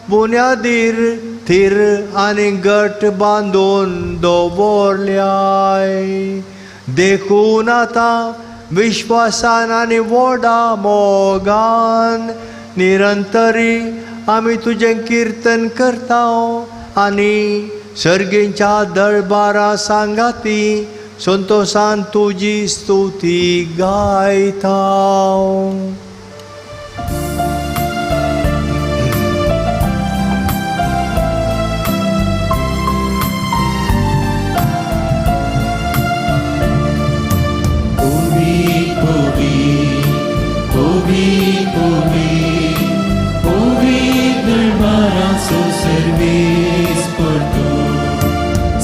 बुन्यादीर थीर आनी घट बांदून दवरल्याय. देखून आतां विश्वासान आनी व्हडा मोगान निरंतरी आमी तुजें कीर्तन करता आनी सर्गींच्या दरबारा सांगाती संतोषान तुजी स्तुती गायता. Servis por tu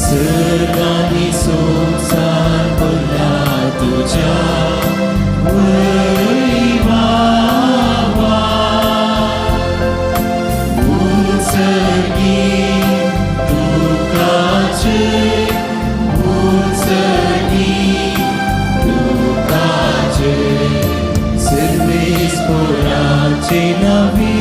sergani संसार बोला तुझ्या वैभवा. उत्सर्गी तुकाचे उत्सर्गी तुकाचे सर्वेस पोराचे नवी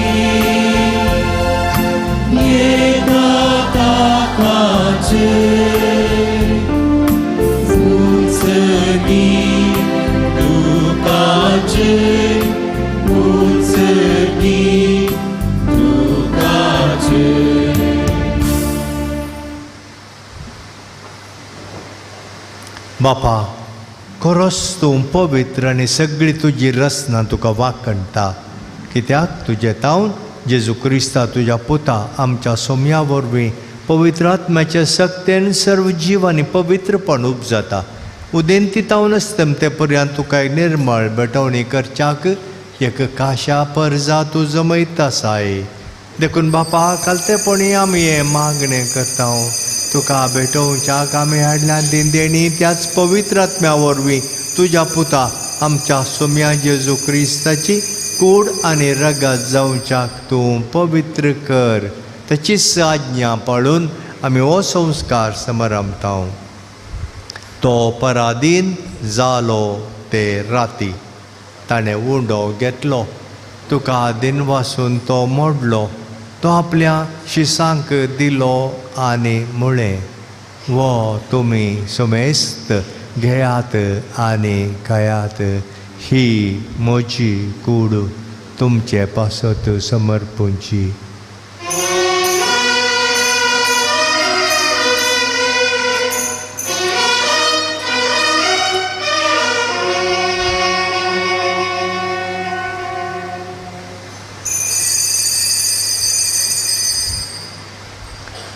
बापा, खरोच तूं पवित्र आनी सगळी तुजी रचना तुका वाखणटा. कित्याक तुजे तावन जेजू क्रिस्ता तुज्या पुता आमच्या सोम्या वरवीं पवित्र आत्म्याचे सक्तेन सर्व जीव आनी पवित्रपण उपजाता. उदेंती तावन आसतना ते पर्यंत तुका निर्मळ बेटवणी करच्याक एक काशा परजा तूं जमयता साय. देखून बापा, कालतेपणी आमी हें मागणें करता. तुका भेटोवच्याक आमी हाडल्यान देणी त्याच पवित्र आत्म्या वरवीं तुज्या पुता आमच्या सोम्या जेजू क्रिस्ताची कूड आनी रगत जावच्याक तूं पवित्र कर. ताचीच आज्ञा पाळून आमी हो संस्कार समरमता. तो पराधीन जालो ते राती ताणें उंडो घेतलो. तुका दिनवासून तो मोडलो. तो आपल्या शिसांक दिलो आनी म्हळें, वो तुमी सुमेस्त घेयात आनी खायात. ही म्हजी कूड तुमचे पासत समर्पूंची.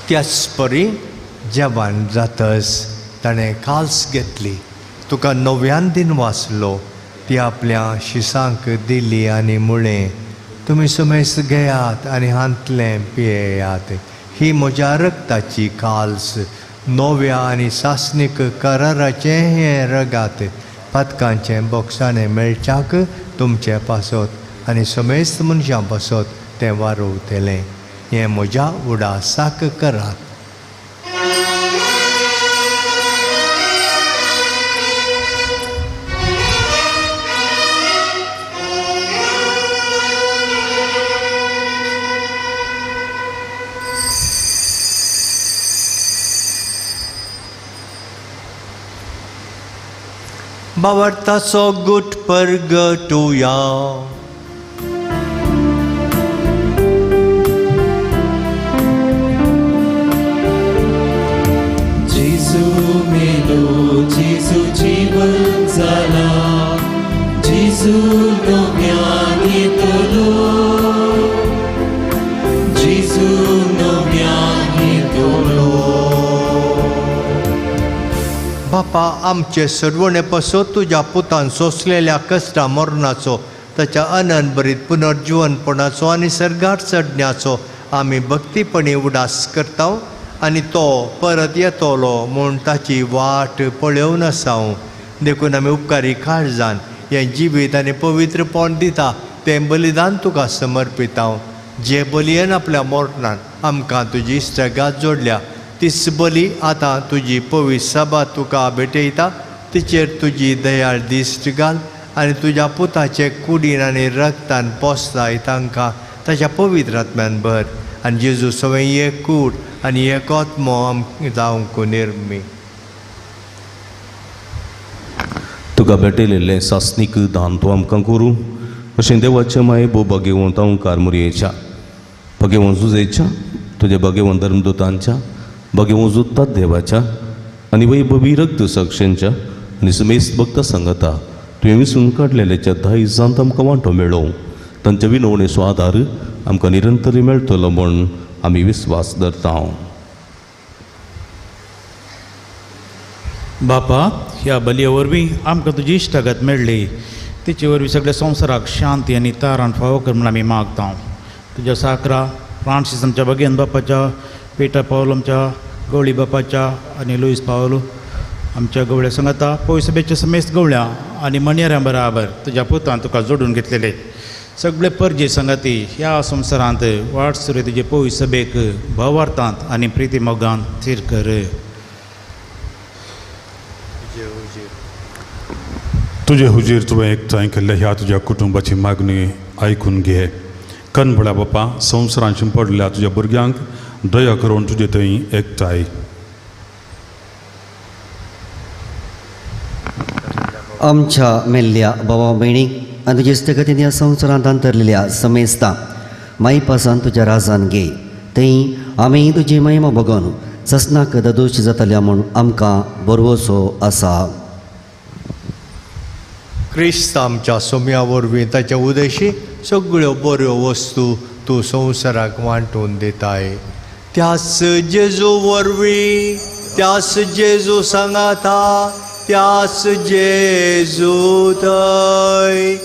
त्याच परी जेवण जातच ताणें काल्स घेतली. तुका नव्यान दिन वाचलो. ती आपल्या शिसांक दिली आनी म्हळें, तुमी सुमेस घेयात आनी हांतलें पियेयात. ही म्हज्या रक्ताची काल्स, नव्या आनी सासणीक कराराचें हें रगात. पातकांचें बोक्साणें मेळच्याक तुमचे पासत आनी समेस्त मनशां पासत तें वारोवतलें. हें म्हज्या उडासाक करात. बावरताचो गुट परगटुया. जेजू मेलो, जेजू जीवन जाला, जेजू नव्यान येतलो, जेजू नव्यान येतलो. बापा, आमचे सर्वणे पासत तुज्या पुतान सोंसलेल्या कश्टा मरणाचो, ताच्या अनंत बरीत पुनर्जीवनपणाचो आनी सर्गार चडण्याचो आमी भक्तीपणी उडास करता. आनी तो परत येतलो म्हूण ताची वाट पळोवन आसा. देखून आमी उपकारी काळजान हें जिवीत आनी पवित्रपण दिता तें बलिदान तुका समर्पिता. जे बलयेन आपल्या मरणान आमकां तुजी इश्टगात जोडल्या, तीच बली आतां तुजी पवित्र सभा तुका भेटयता. तिचेर तुजी दयाळ दिश्ट घाल आनी तुज्या पुताचे कुडीन आनी रक्तान पोसताय तांकां ताच्या पवित्र आत्म्यान भर. आनी जेजू सवय एकूट आनी एकोत्मो आमकां जावंक निर्मी. तुका भेटलेलें सासनीक दान तूं आमकां करूं अशें देवाचे माये भो भगवंत हांव कारमुरयेच्या भगवंत जुजेच्या तुज्या भगवंत धर्मदूतांच्या भगवंत जुत्तात देवाच्या आनी वैभवी रक्त साक्षींच्या आनी समेस्त भक्त संगता तुवें विसरून काडलेल्याच्या दायजांत आमकां वांटो मेळो तांच्या विनवणेचो आदार आमकां निरंतर मेळटलो म्हूण आमी विस्वास धरता. बापा, ह्या बलये वरवीं आमकां तुजी इश्टागत मेळ्ळी, तिचे वरवीं सगळ्या संवसाराक शांती आनी तारण फावो कर म्हूण आमी मागता. तुज्या साकरा फ्रांसीस आमच्या भगेन बापाच्या, पेटर पावलो आमच्या गवळी बापाच्या आनी लुईस पावलो आमच्या गवळ्या संगता पळय सभेच्या समेस्त गवळ्या आनी मणयाऱ्यां बराबर तुज्या पुतान तुका जोडून घेतलेले सगळे परजे संगती ह्या संवसारांत वाट सुरू तुजे पळय सभेक भावार्थांत आनी प्रिती मोगान थीर कर. तुझे हुजीर तुवें एकठांय केल्ल्या ह्या तुज्या कुटुंबाची मागणी आयकून घे. कणभळा बापा, संवसारांत शिंपडलेल्या तुज्या भुरग्यांक दया करून तुजे थंय एकठांय. आमच्या मेल्ल्या भावा भयणीक आनी तुजे इश्टगतीन ह्या संवसारांत अंतरलेल्या समेस्तांक माई पासान तुज्या राजान घे. थंय आमी तुजी महिमा बघून ससनाक दोश जातल्या म्हूण आमकां बरवसो आसा. क्रिस्त आमच्या सोम्या वरवीं ताच्या उदेशी सगळ्यो बऱ्यो वस्तू तूं संवसाराक वांटून दिताय. त्याच जेजू वरवीं, त्याच जेजू सांगाता, त्याच जेजू थंय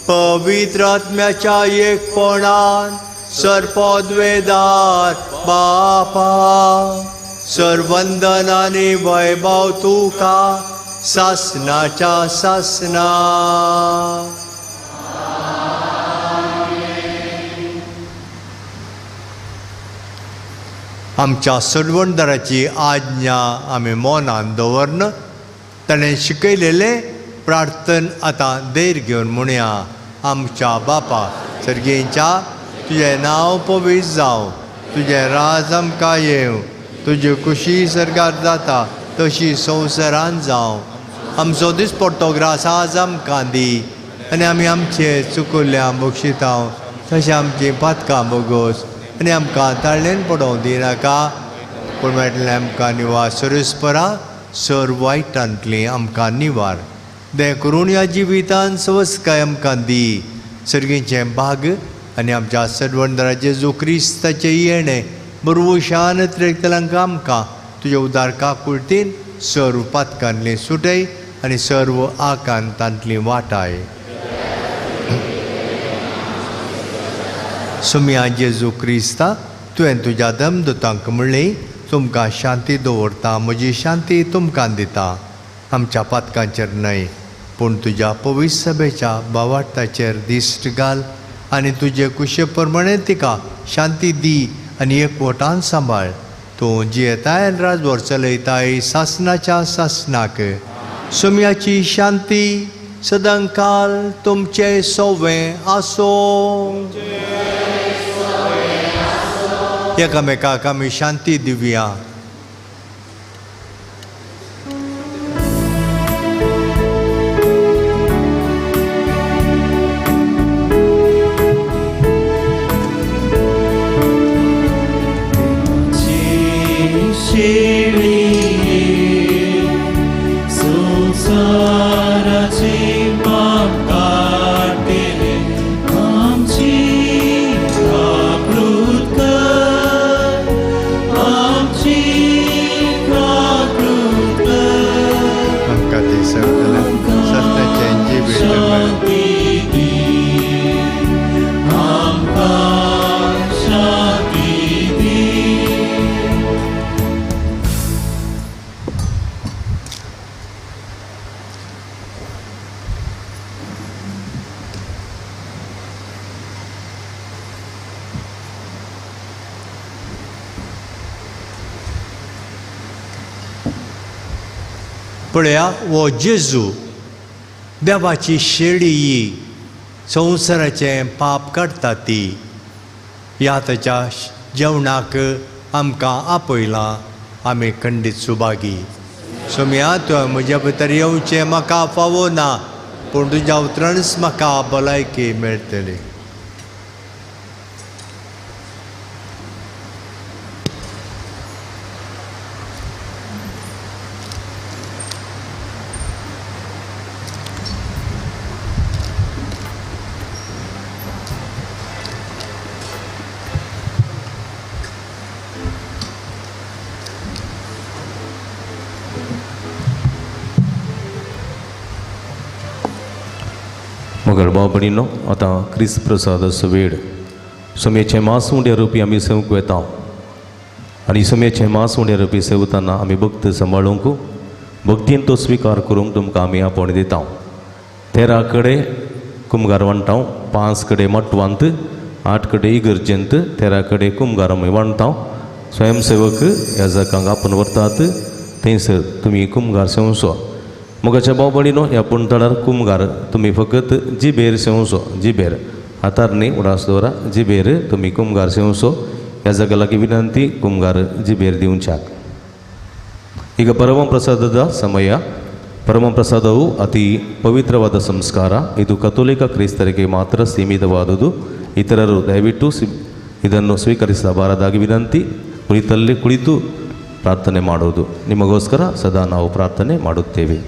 पवित्र आत्म्याच्या एकपणान सरपदवेदार बापा सर्वंदन आनी वैभव तुका सासनाच्या सासना. आमच्या सर्वंदराची आज्ञा आमी मनान दवरन ताणें शिकयलेले प्रार्थन आतां देर घेवन म्हणया. आमच्या बापा सर्गेच्या तुजें नांव पवित्र जावं, तुजें राज आमकां येवं, तुजी खुशी सरकार जाता तशी संवसारान जावं. आमचो दिसपडटो ग्रास आज आमकां दी आनी आमी आमचे चुकल्ल्या बक्षिता तशें आमची पातकां बोगोस आनी आमकां ताळ्ळेन पडोवंक दिनाका पूण मेळटलें आमकां निवास सुरेस्परा सर वायटांतली आमकां निवार. दें करून ह्या जिवितान सवस्काय आमकां दी. सर्गीचें भाग आनी आमच्या सर्वंदरा जेजू क्रिस्ताचें येणें बरवशान त्रेकतल्यांक आमकां तुज्या उदार काकुळटीन सर्व पातकांतली सुटय आनी सर्व आकांतांतली वाटाय. सुम्या जेजू क्रिस्ता तुवें तुज्या धर्मदूतांक म्हणलें तुमकां शांती दवरता, म्हजी शांती तुमकां दिता. आमच्या पातकांचेर न्हय पूण तुज्या पवित्र सभेच्या भावार्थाचेर दिश्ट घाल आनी तुजे कुशे प्रमाणे तिका शांती दी आनी एकवटान सांबाळ. तूं जियेताय आनी राजभर चलयताय सासनाच्या सासनाक. सुम्याची शांती सदांकाल तुमचे सोवें आसो. एकामेकाक आमी शांती दिवया. पळया वो जेजू देवाची शेळी संवसाराचें पाप काडटा ती ह्या ताच्या जेवणाक आमकां आपयलां आमी खंडीत सुभागी सोम्या म्हज्या भितर येवचें म्हाका फावो ना पूण तुज्या उतरांनीच म्हाका भलायकी मेळटली. मगर बाबडीनो आतां क्रिस्त प्रसादाचो वेळ सोम्याचें मांस उंड्या रुपी आमी सेवंक वेता आनी सोम्याचें मांस उंड्या रुपी सेवताना आमी भक्त सांबाळूंक भक्तीन तो स्विकार करूंक तुमकां आमी आपोण दिता. 13 कडेन कुमगार वांटाव, 5 कडेन मटवांत, 8 कडेन इगर्जेंत, 13 कडेन कुमगार वांटाव. स्वयंसेवक याजकांक आपोवन व्हरतात थंयसर तुमी कुमगार सेवसो. मोगाच्या बावबडीनो ह्या पुणतळार कुमगार तुमी फकत जिबेर सेवसो, जिबेर हातार न्ही उडास दवरा, जिबेर तुमी कुमगार सेवसो. ह्या जाका लागीं विनंती कुमगार जिबेर दिवच्याक. ಈಗ ಪರಮಪ್ರಸಾದದ ಸಮಯ. ಪರಮಪ್ರಸಾದವು ಅತಿ ಪವಿತ್ರವಾದ ಸಂಸ್ಕಾರ. ಇದು ಕಥೋಲಿಕ ಕ್ರೈಸ್ತರಿಗೆ ಮಾತ್ರ ಸೀಮಿತವಾದುದು. ಇತರರು ದಯವಿಟ್ಟು ಇದನ್ನು ಸ್ವೀಕರಿಸಬಾರದಾಗಿ ವಿನಂತಿ. ಕುಳಿತಲ್ಲಿ ಕುಳಿತು ಪ್ರಾರ್ಥನೆ ಮಾಡುವುದು. ನಿಮಗೋಸ್ಕರ ಸದಾ ನಾವು ಪ್ರಾರ್ಥನೆ ಮಾಡುತ್ತೇವೆ.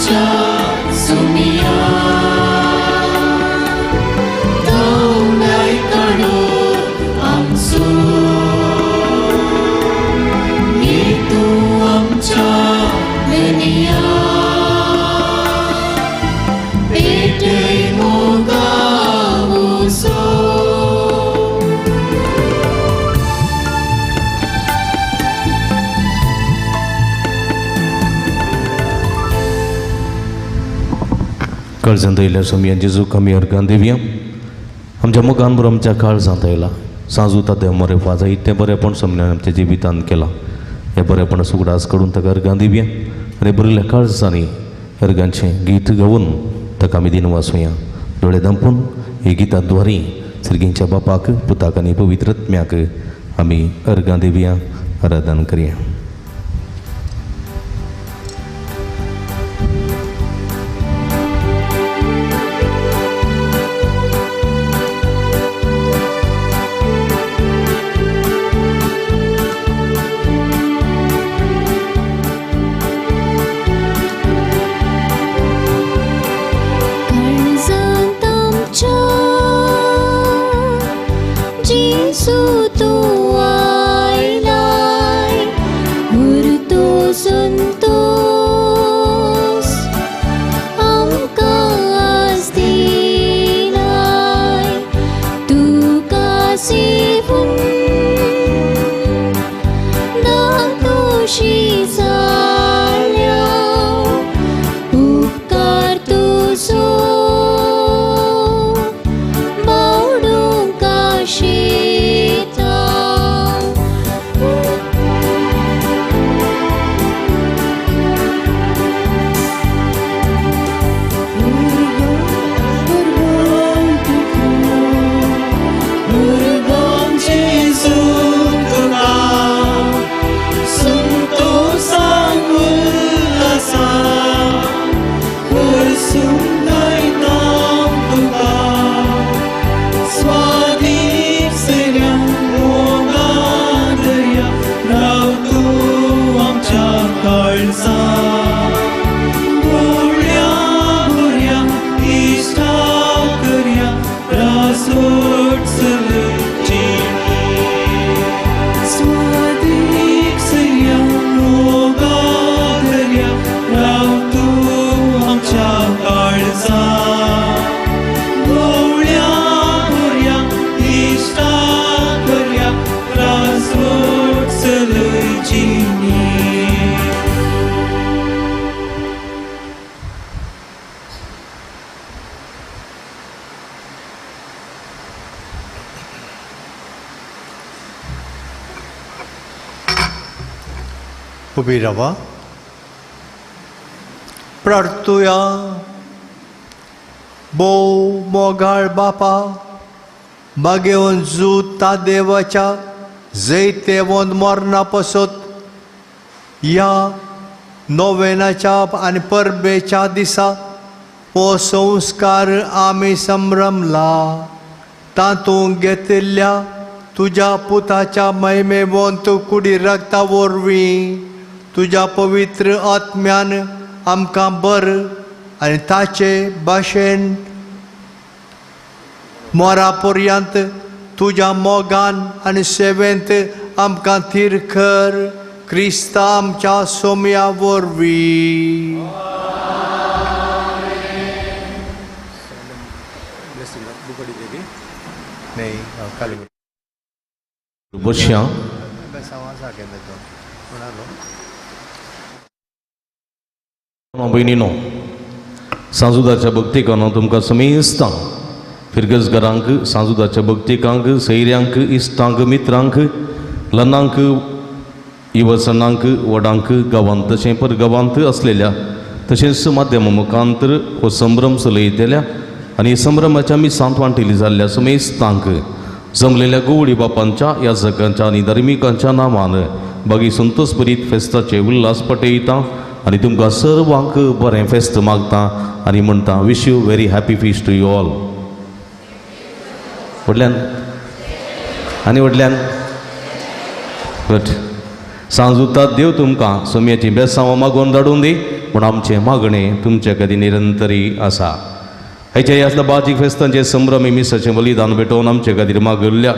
आमच्या सुमिया धावलाय काढो आमचो ये तू आमच्या वेनिया पेटे मोगावोसो काळजांत येयल्या सोमया जेजूक आमी अर्गां दिवया आमच्या मुखार आमच्या काळजांत येयला सांजू ताद्या मरेपा जाय इतलें बरेपण सोमण्यान आमच्या जिवितांत केलां हे बरेपण सुगडास कडून ताका अर्गां दिवया आनी बरयल्या काळजांनी अर्गांचें गीत गावून ताका आमी दिन वाचूया दोळे धांपून ही गितां द्वारी सर्गींच्या बापाक पुताक आनी पवित्र आत्म्याक आमी अर्गां दिवया आराधन करया. उभी रावा प्रार्थुया. बोव मोगाळ बापा मागेवन जुता देवाच्या जैते वंद मरणा पसत ह्या नोवेनाच्या आनी परबेच्या दिसा हो संस्कार आमी संभ्रमला तातूंत घेतिल्ल्या तुज्या पुताच्या महिमेवंत कुडी रक्ता वरवीं तुज्या पवित्र आत्म्यान आमकां बर आनी ताचे भाशेन मोरा पर्यंत तुज्या मोगान आनी सेवेंत आमकां थीर कर क्रिस्ता आमच्या सोम्या वरवीं. बसया भयणीनो सांजुदाच्या भक्तिकांनो तुमकां समेस्तांक फिरगजगरांक सांजुदाच्या भक्तिकांक सैऱ्यांक इश्टांक मित्रांक लनांक युवसनांक वडांक गांवांत तशें परगांवांत असलेल्या तशेंच माध्यम मुखांतर हो संभ्रम चलयतेल्या आनी संभ्रमाच्या मिसांत वांटिली जाल्ल्या समेस्तांक जमलेल्या गोवडी बापांच्या ह्या जगांच्या आनी धर्मिकांच्या नांवान बागी संतोषभरीत फेस्ताचे उल्हास पटयता आनी तुमकां सर्वांक बरें फेस्त मागता आनी म्हणटा wish you very happy feast to you all. व्हडल्यान आनी व्हडल्यान गुड. सांज उतात देव तुमकां सोम्याची बेसांवां मागोवन धाडून दी म्हूण आमचें मागणें तुमचे कधी निरंतरी आसा. हेच्या ह्यातल्या बाजीक फेस्तांचे संभ्रम मिसाचें बलिदान भेटोवन आमचे खातीर मागल्ल्या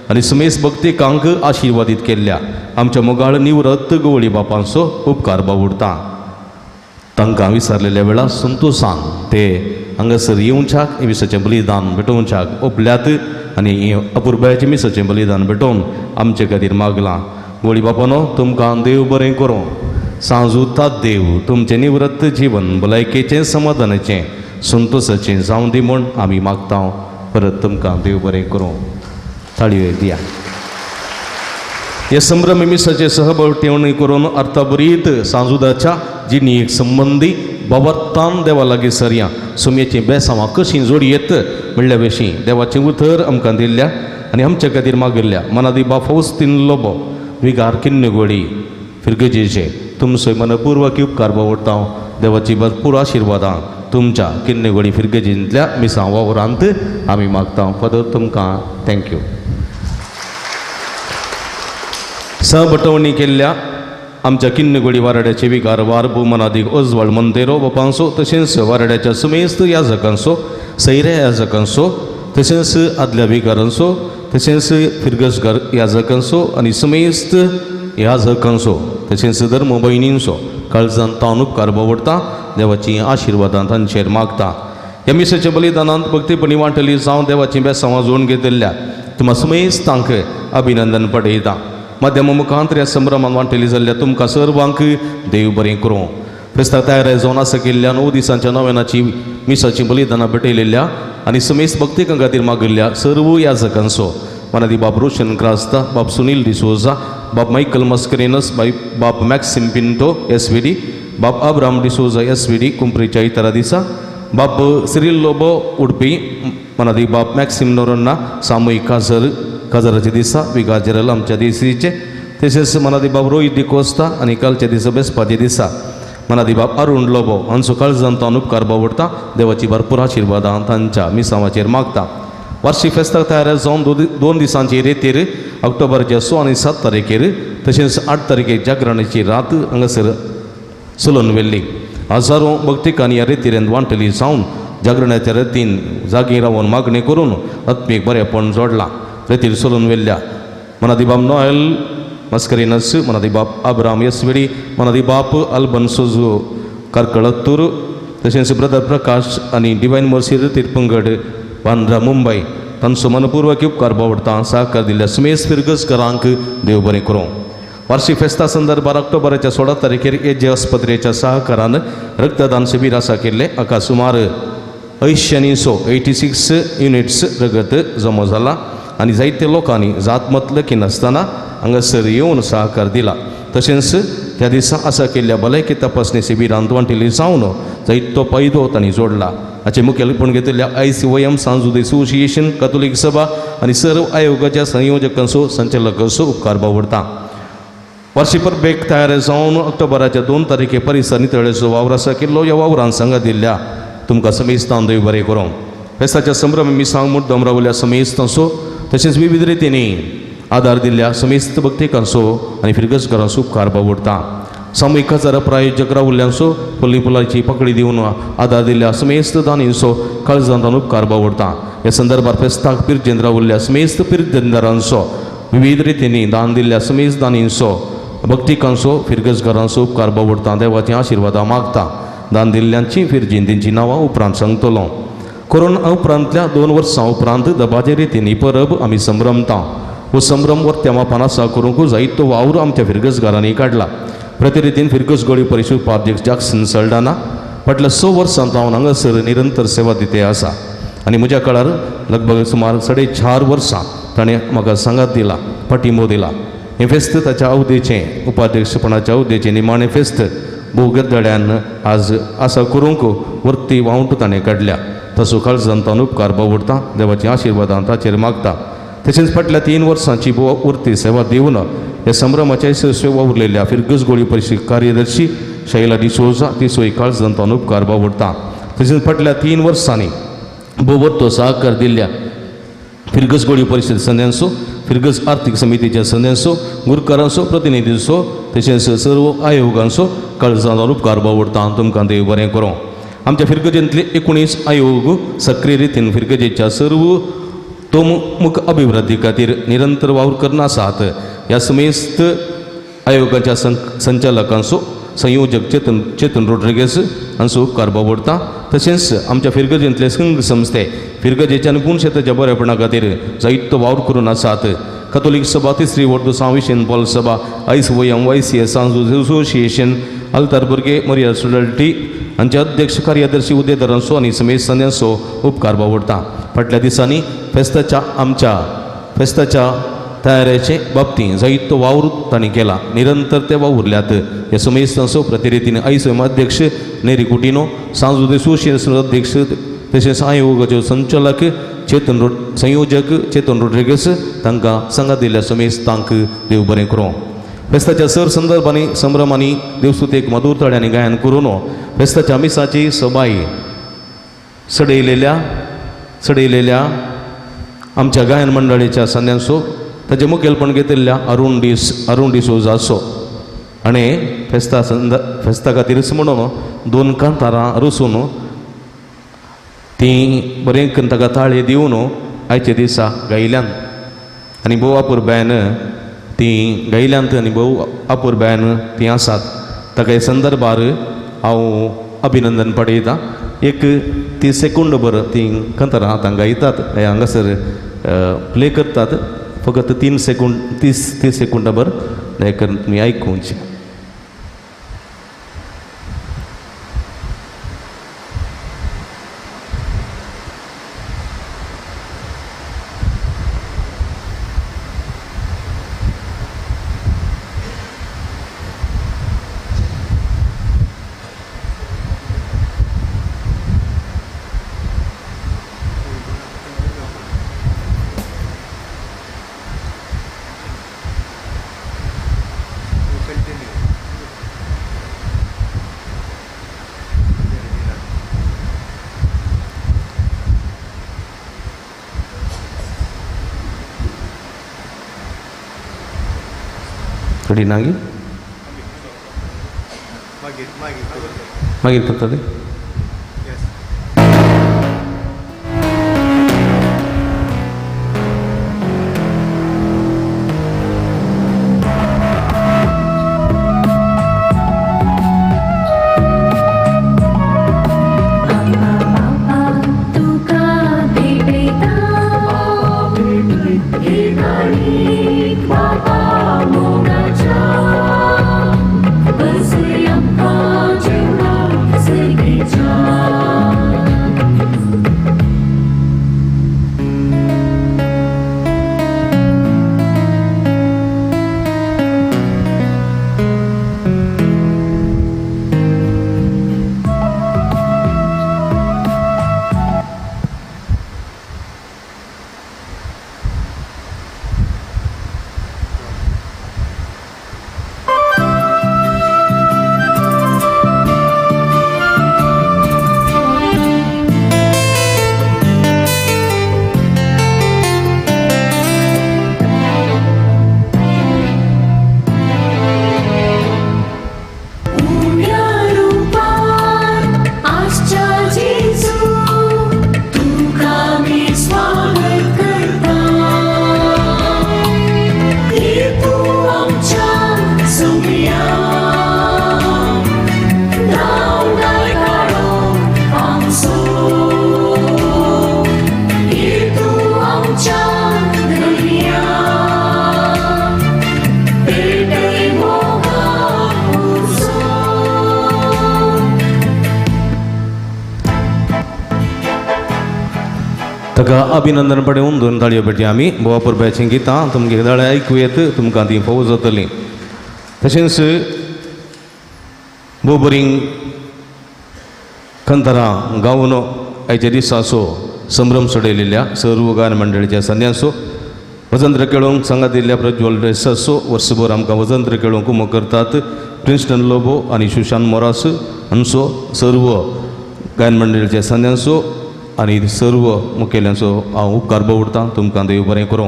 आनी समेस भक्तिकांक आशिर्वादीत केल्ल्या आमच्या मोगाळ निवृत्त गवळी बापांचो उपकार बावुरता. तांकां विसरलेल्या वेळार संतोशान ते हांगासर येवच्याक मिसाचें बलिदान भेटोवच्याक ओपल्यात आनी अपुरबायाचें मिसाचें बलिदान भेटोवन आमचे खातीर मागलां. गवळी बापानो, तुमकां देव बरें करूं. सांजुतात देव तुमचें निवृत्त जिवन भलायकेचें समाधानाचें संतोशाचें जावं दी म्हूण आमी मागता. परत तुमकां देव बरें करूं. थाळयो दिया. हे संभ्रम मिसाचे सहभोवटेवणी करून अर्थाबरीत सांजुदाच्या जिणेक संबंदी बाबत्तान देवा लागीं सरया सुमयेची बेसांवां कशीं जोडयेत म्हणल्या विशीं देवाचें उतर आमकां दिल्ल्या आनी आमचे खातीर मागिल्ल्या मनादिबा फौस्तीन लोबो विगार किन्नगोडी फिरगजेचे तुमचो मनपूर्वक उपकार बावडटा. देवाची भरपूर आशिर्वादां तुमच्या किन्नगोडी फिरगजींतल्या मिसां वावरांत आमी मागता. फादर तुमकां थँक्यू. सहभटवणी केल्ल्या आमच्या किन्नगोडी वाराड्याचे विकार वारबू मनादीक अजवाळ मंतेरो बापांचो तशेंच वाराड्याच्या समेस्त याजकांचो सैऱ्या याजकांचो तशेंच आदल्या विकारांचो तशेंच फिरगसगार याजकांचो आनी समेस्त याजकांचो तशेंच धर्म भयणींचो काळजांत तावन उपकार बावडटा. देवाची आशिर्वादां तांचेर मागता. ह्या मिसाच्या बलिदानांत भक्तीपणी वांटली जावं देवाची बेसांवां जोडून घेतिल्ल्या तुमकां समेस्तांक अभिनंदन पठयता. माध्यम मुखांतर ह्या संभ्रमान वांटली जाल्ल्या तुमकां सर्वांक देव बरें करूं. फेस्ताक तयार जावन आसा केल्ल्या 9 दिसांच्या नव्यानाची मिसाची बलिदानां भेटयलेल्या आनी समेस्त भक्तिकां खातीर मागिल्ल्या सर्व याजकांचो मनादी बाब रोशन क्रास्ता, बाब सुनील डिसोजा, बाब मायकल मस्करेनस, बाब मॅक्सिम पिंटो SVD, बाब अब्राम डिसोजा SVD कुंपरीच्या इतरा दिसा, बाब सिरिल लोबो उडपी मनादी बाब मॅक्सिम नोरोन्ना सामूहिक काजराचे दिसा विगार जनरल आमच्या देशीचे तशेंच मनादी बाब रोहित डिकोस्ता आनी कालच्या दिसा बेस्पाचे दिसा मनादी बाब अरुण लोबो हांचो काळजांत तावन उपकार बावडटा. देवाची भरपूर आशिर्वादां तांच्या मिसांवाचेर मागता. वार्षिक फेस्ताक तयार जावन 2 दिसांचे रेतेर ऑक्टोबराच्या 6 आनी 7 तारखेर तशेंच 8 तारखेक जागरणाची रात हांगासर चलोवन व्हेल्ली. हजारो भक्तिकांनी ह्या रेतीरेंत वांटली जावन जागरणाच्या रेतीन जागी रावन मागणी करून आत्मीक बरेपण जोडलां. रेतीर चलोवन व्हेल्ल्या मनादी बाब नॉयल मस्करेनस, मनादी बाब अब्राम SVD, मनादी बाप अल्बन सोजो कारकळत्तूर तशेंच ब्रदर प्रकाश आनी डिवायन मर्सी तिरपंगड बांद्रा मुंबय तांचो मनपूर्वक उपकार बावडटा. सहकार दिल्ल्या समेस्त फिरगसकारांक देव बरें करूं. वार्षिक फेस्ता संदर्भात ऑक्टोबराच्या 16 तारखेर AJ आस्पत्रेच्या सहकारान रक्तदान शिबीर आसा केल्लें. हाका सुमार 86 युनिट्स रगत जमा जाला आनी जायत्या लोकांनी जात मतलकी नासतना हांगासर येवन सहकार दिला. तशेंच त्या दिसा आसा केल्ल्या भलायकी तपासणी शिबिरांत वांटिली जावन जायतो फायदो तांणी जोडला. हाचे मुखेलपण घेतिल्ल्या ICOM सांजुद असोसिएशन कॅथोलिक सभा आनी सर्व आयोगाच्या संयोजकांचो संचालकांचो उपकार बावडटा. वार्षिक परबेक तयार जावन ऑक्टोबराच्या 2 तारखे परिसर नितळेचो वावर आसा केल्लो. ह्या वावरांत सांगात दिल्ल्या तुमकां समेस्तान देव बरें करूं. फेस्ताच्या संभ्रम मिसांग मुद्दम रावल्या समेस्तांचो तशेंच विविध रितींनी आदार दिल्ल्या समेस्त भक्तिकांचो आनी फिरगसकारांचो उपकार बावडटा. सामूहिक हजार प्रायोजक रावल्ल्यांचो पल्ली पुलाची पकडी दिवन आदार दिल्ल्या समेस्त दानींचो काळजांत उपकार बावडटा. ह्या संदर्भात फेस्ताक पिर्जेंत रावल्ल्या समेस्त पिर्जेंदारांचो विविध रितींनी दान दिल्ल्या समेस्त दानींचो भक्तिकांचो फिरगसकारांचो उपकार बावडटा. देवाची आशिर्वादां मागता. दान दिल्ल्यांची फिरजेंतींची नांवां उपरांत सांगतलो. कोरोना उपरांतल्या 2 वर्सां उपरांत दबाचे रितींनी परब आमी संभ्रमता. हो संभ्रम वर्त्या मापान आसा करूंक जायतो वावर आमच्या फिरगसगारांनी काडला. प्रतिरितीन फिरगसगोळी परिशद उपाध्यक्ष जॅक्सन सल्डाना फाटल्या 6 वर्सांत हांव हांगासर निरंतर सेवा दिते आसा आनी म्हज्या काळार लगभग सुमार 4.5 वर्सां ताणें म्हाका सांगात दिला, पाठिंबो दिला. हें फेस्त ताच्या अवधीचें उपाध्यक्षपणाच्या अवधीचें निमाणें फेस्त भोव गद्दड्यान आज आसा करूंक वर्ती वावंट ताणें काडल्या. तसो काळजांत तावन उपकार बावडटा. देवाची आशिर्वादां ताचेर मागता. तशेंच फाटल्या 3 वर्सांची उरती सेवा दिवन ह्या संभ्रमाच्या यशस्वी वावुरलेल्या फिरगसगोळी परिशद कार्यदर्शी शैला डिसोजा तिसोय काळजांत तावन उपकार बावडटा. तशेंच फाटल्या 3 वर्सांनी भोवतो सहकार दिल्ल्या फिरगसगोळी परिशद सदस्यांचो फिरगज आर्थीक समितीच्या सदस्यांचो गुरकारांचो प्रतिनिधींचो तशेंच सर्व आयोगांचो काळजांचो उपकार बावडटा तुमकां देव बरें करूं. आमच्या फिरगजेंतले 19 आयोग सक्रीय रितीन फिरगजेच्या सर्व तोमुख अभिवृद्धी खातीर निरंतर वावर करना आसात. ह्या समेस्त आयोगाच्या संचालकांचो संयोजक चेतन रोड्रिगेज हांचो उपकार बावडटा. तशेंच आमच्या फिरगजेंतले संघ संस्थे फिरगजेच्या निपुण क्षेत्राच्या बरेपणा खातीर जायतो वावर करून आसात. कॅथोलिक सभा तिसरी वर्दो साविशेन पॉल सभा ISOM YCS असोसिएशन आल्तार भुरगे मरिया सोलिडारिटी हांचे अध्यक्ष कार्यदर्शी उद्देदारांचो आनी समेस्त सदस्यांचो उपकार बावडटा. फाटल्या दिसांनी फेस्ताच्या तयारेचे बाबतींत जायतो वावर तांणी केला. निरंतर ते वावुरल्यात. ह्या समेस्तांचो प्रतिनिधीन ISOM अध्यक्ष नेरी कुटिनो, सांस्कृतिक असोसिएशन अध्यक्ष तशेंच आयोगाचे संचालक संयोजक चेतन रोड्रिगेज तांकां सांगात दिल्ल्या समेस्तांक देव बरें करूं. फेस्ताच्या सर संदर्भांनी संभ्रमांनी देवस्तुतेक मधुर तळ्यांनी गायन करून फेस्ताच्या मिसाची सबाई सडयलेल्या आमच्या गायन मंडळीच्या सदस्यांचो ताचे मुखेलपण घेतिल्ल्या अरुण डिसोजा असो आनी फेस्ता खातीरच म्हणून 2 कांतारां रचून ती बरें ताका ताळे दिवन आयचे दिसा गायल्यान आनी भोव आपुरबायन ती गायल्यांत आनी भोव आपुरबायन ती आसात. ताका हे संदर्भार हांव अभिनंदन पळयतां. 30 सेकंड भर ती कांतारां हातांक गायतात हांगासर प्ले करतात. फकत 30 सेकंड भर दयकरून तुमी आयकुंचे. कडी नागी मागीर करता ते ताका अभिनंदन पळोवन 2 ताळयो पेटी आमी बोवापूर बॅचीं गितां तुमगे दाळे आयकूं येत तुमकां ती फावो जातलीं. तशेंच भोव बरीं कांतारां गावन आयच्या दिसाचो संभ्रम सडयलेल्या सर्व गायन मंडळीच्या सदस्यांचो वजंत्र केळोवंक सांगात दिल्ल्या प्रज्वल रेसाचो वर्सभर आमकां वजंत्र केळोवंक उमो करतात. प्रिन्स्टन लोबो आनी सुशांत मोरास हांचो सर्व गायन मंडळीच्या सदस्यांचो आनी सर्व मुखेल्यांचो हांव उपकार बावडटां तुमकां देव बरें करूं.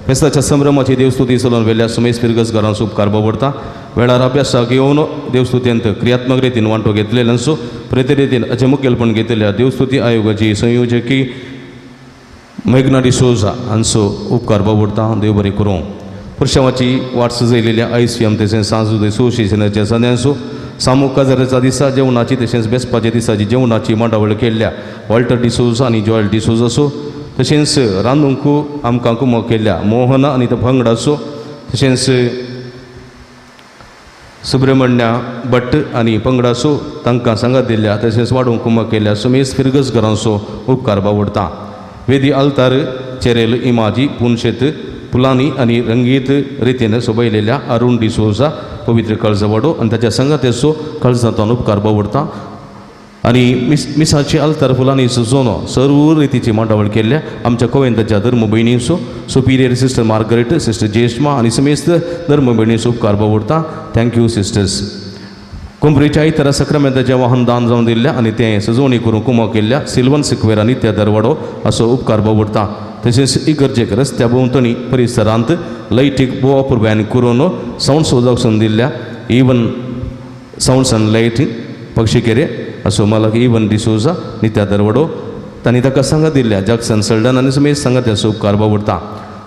फेस्ताच्या संभ्रमाची देवस्तुती चलोवन वेल्ल्या सुमेश फिरगसकारांचो उपकार बावडटा. वेळार अभ्यासाक येवन देवस्तुत्यंत क्रियात्मक रितीन वांटो घेतलेल्यांचो प्रते रितीन हाचे मुखेलपण घेतलेल्या देवस्तुती आयोगाची संयोजकी मेघना डिसोजा हांचो उपकार बावडटा. देव बरें करूं. पुरुषांची वाट सजयलेल्या ICM तशेंच सांजुदय असोसिएशनाच्या सदस्यांचो सामूह काजाराच्या दिसा जेवणाची तशेंच बेसपाच्या दिसाची जेवणाची मांडावळ केल्ल्या वॉल्टर डिसोजा आनी जॉयल डिसोजाचो तशेंच रांदूंक आमकां कुमक केल्ल्या मोहना आनी त्या पंगडाचो तशेंच सुब्रमण्या भट्ट आनी पंगडाचो तांकां सांगात दिल्ल्या तशेंच वाडूंक कुमक केल्ल्या सुमेश फिरगसकारांचो उपकार बावडटा. वेदी आल्तार चेरेल इमाजी पुनशेत फुलांनी आनी रंगीत रितीन सोबयलेल्या अरुण डिसोजा पवित्र कळजवाडो आनी ताच्या संगातेचो कळजांतल्यान उपकार बावडटा. आनी मिसाची आल्तार फुलांनी सजोवन सर्व रितीची मांडावळ केल्ल्या आमच्या कोवेंताच्या धर्म भयणींचो सुपिरियर सिस्टर मार्गरेट, सिस्टर जेश्मा आनी समेस्त धर्म भयणींचो उपकार बावडटा. Thank you sisters. कुंभरेच्या इतर सक्रामेंताचें वाहन दान जावन दिल्ल्या आनी तें सजोवणी करून कुमक केल्ल्या सिल्वन सिक्वेरा नित्या दरवाडो असो उपकार बावडटा. तशेंच इगर्जेक रस्त्या भोंवतणी परिसरांत लायटीक बोवा पुरब्यान करून सावंड सोजावसून दिल्ल्या इवन सावंड्स अँड लायटींग पक्षिकेरे असो मालक इवन डिसोजा नित्या दरवाडो तांणी ताका सांगात दिल्ल्या जॅक्सन सल्डन आनी समेत सांगात्याचो उपकार बावडटा.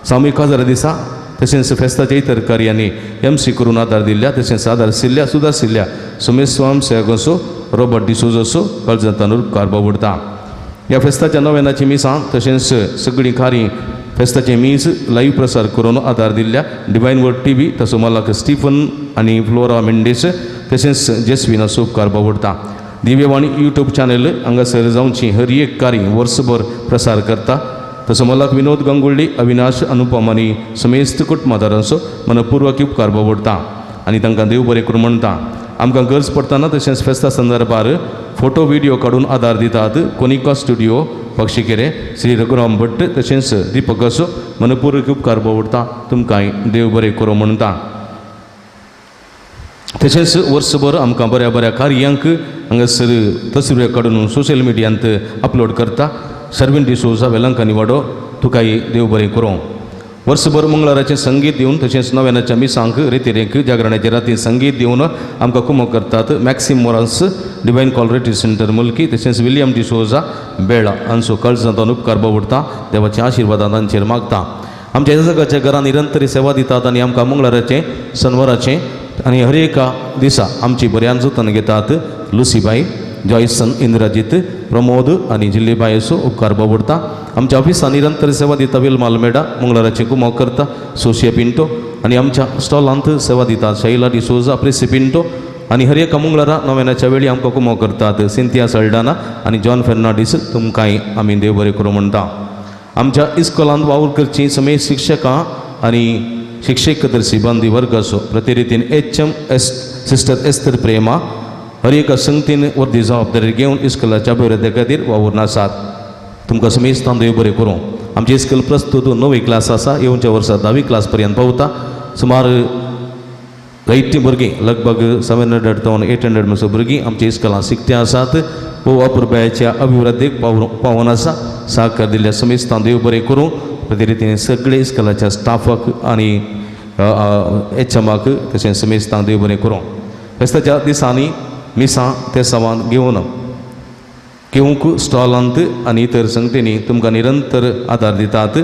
सामूहिक काजार दिसा तशेंच फेस्ताच्या इतर कार्यांनी MC करून आदार दिल्ल्या तशेंच आदार सुदारसिल्ल्या सुमेश स्वाम सेगोसो रॉबर्ट डिसोजाचो कळजांतल्यान उपकार बावडटा. ह्या फेस्ताच्या नव्यानाची मिसां तशेंच सगळीं कार्य फेस्ताचे मीस लाईव्ह प्रसार करून आदार दिल्ल्या डिवायन वर्ड TV तसो मालक स्टीफन आनी फ्लोरा मेंडेस तशेंच जेस्विनाचो उपकार बावडटा. दिव्यवाणी YouTube चॅनल हांगासर जावची हर एक कार्य वर्सभर प्रसार करता. तसो मालक विनोद गंगुळ्ळी, अविनाश, अनुपम आनी समेस्त कुटुंबादारांचो मनपूर्वक उपकार बावडटा आनी तांकां देव बरें करूं म्हणटा. आमकां गरज पडटना तशेंच फेस्ता संदर्भार फोटो व्हिडिओ काडून आदार दितात कोनिका स्टुडिओ पक्षिकेरे, श्री रघुराम भट्ट तशेंच दीपकाचो मनपूर्वक उपकार बावडटा. तुमकांय देव बरें करूं म्हणटा. तशेंच वर्सभर आमकां बऱ्या बऱ्या कार्यांक हांगासर तस्वीर काडून सोशल मिडियांत अपलोड करता. शर्विन डिसोजा वेलंकानी वाडो तुकाय देव बरें करूं. वर्सभर मंगळाराचें संगीत दिवन तशेंच नव्यानाच्या मिसांक रितीरेक जागरणाच्या राती संगीत दिवन आमकां कुमक करतात मॅक्सिम मोरान्स, डिवायन कॉल रिट्रीट सेंटर मुल्की तशेंच विलियम डिसोजा बेळा हांचो कळजांतल्यान उपकार बावडटा. देवाच्या आशिर्वादान तांचेर मागता. आमच्या जगाच्या घरांत निरंतर सेवा दितात आनी आमकां मंगळाराचें शनवाराचें आनी हर एका दिसा आमची बऱ्यान जतन घेतात. लुसीबाई, जॉयसन, इंद्रजीत, प्रमोद आनी जिल्लीबायेचो उपकार बावडटा. आमच्या ऑफिसांत निरंतर सेवा दिता विल्मा अल्मेडा मंगळाराचें कुमक करता सोशिया पिंटो आनी आमच्या स्टॉलांत सेवा दितात शैला डिसोजा, प्रिसी पिंटो आनी हर एका मंगळारा नव्यानाच्या वेळी आमकां कुमक करतात सिंथिया सल्डाना आनी जॉन फेर्नांडीस. तुमकांय आमी देव बरें करूं म्हणटा. आमच्या इस्कॉलांत वावर करची समेत शिक्षकां आनी शिक्षकेतर सिबांदी वर्गाचो प्रति रितीन HMS सिस्टर एस्तर प्रेमा हर एका संगतीन वर्दी जबाबदारी घेवन इस्कॉलाच्या अभिवृद्धी खातीर वावूरन आसात. तुमकां समेस्तान देव बरें करूं. आमची इस्कॉल प्रस्तुत 9वी क्लास आसा. येवच्या वर्सा 10वी क्लास पर्यंत पावता. सुमार 80 भुरगीं लगभग 700 to 800 म्हणसर भुरगीं आमच्या इस्कॉलांत शिकते आसात. वो अपुरबायेच्या अभिवृद्धीक पावून आसा. सहकार दिल्ल्या समेस्तान देव बरें करूं. प्रति रितीन सगळे इस्कॉलाच्या स्टाफाक आनी HMाक तशेंच समेस्तान देव बरें करूं. फेस्ताच्या दिसांनी मिसां ते सावन घेवंक स्टॉलांत आनी इतर संगतींनी तुमकां निरंतर आदार दितात.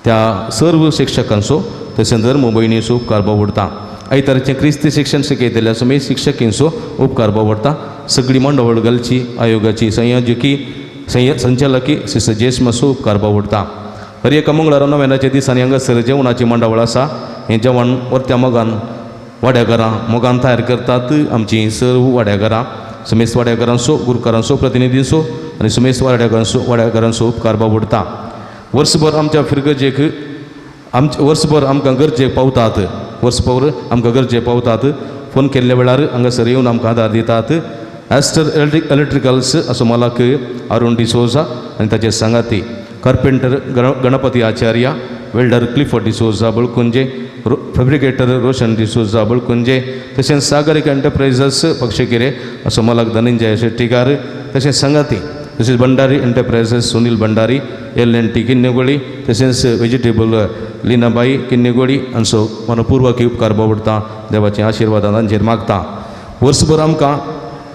त्या सर्व शिक्षकांचो तशेंच धर्म भयणीचो उपकार बावडटा. आयतारचें क्रिस्ती शिक्षण शिकयतल्या समेत शिक्षकींचो उपकार बावडटा. सगळी मांडावळ घालची आयोगाची संचालकी सिस्टर जेस्माचो उपकार बावडटा. हर एका मंगळारा नव्यानाच्या दिसांनी हांगासर जेवणाची मांडावळ आसा. हें जेवण वर्त्या वाड्याघरां मोगान तयार करतात. आमची सर्व वाड्याघरां समेस्त वाड्याघरांचो गुरकारांचो प्रतिनिधींचो आनी समेस्त वाड्याघरांचो उपकार बावडटा. वर्सभर आमच्या फिरगजेक वर्सभर आमकां गरजेक पावतात. वर्सभर आमकां गरजेक पावतात. फोन केल्ल्या वेळार हांगासर येवन आमकां आदार दितात. ॲस्टर इलेक्ट्रिकल्स असो मालक अरुण डिसोजा आनी ताचे सांगाती carpenter Ganapati Acharya, welder Clifford D'Souza Balkunje, fabricator Roshan D'Souza Balkunje तशेंच सागरिक एंटरप्रायझस पक्षिकेरे असो मालक धनंजय शेट्टीकार तशेंच सांगाती तसेच भंडारी एंटरप्राइजेस सुनील भंडारी L&T किन्नेगोळी तसेच व्हेजिटेबल लिनाबाई किन्नेगोळी हांचो मनपूर्वक उपकार बावडटा देवाचे आशिर्वाद तांचेर मागता वर्सभर आमकां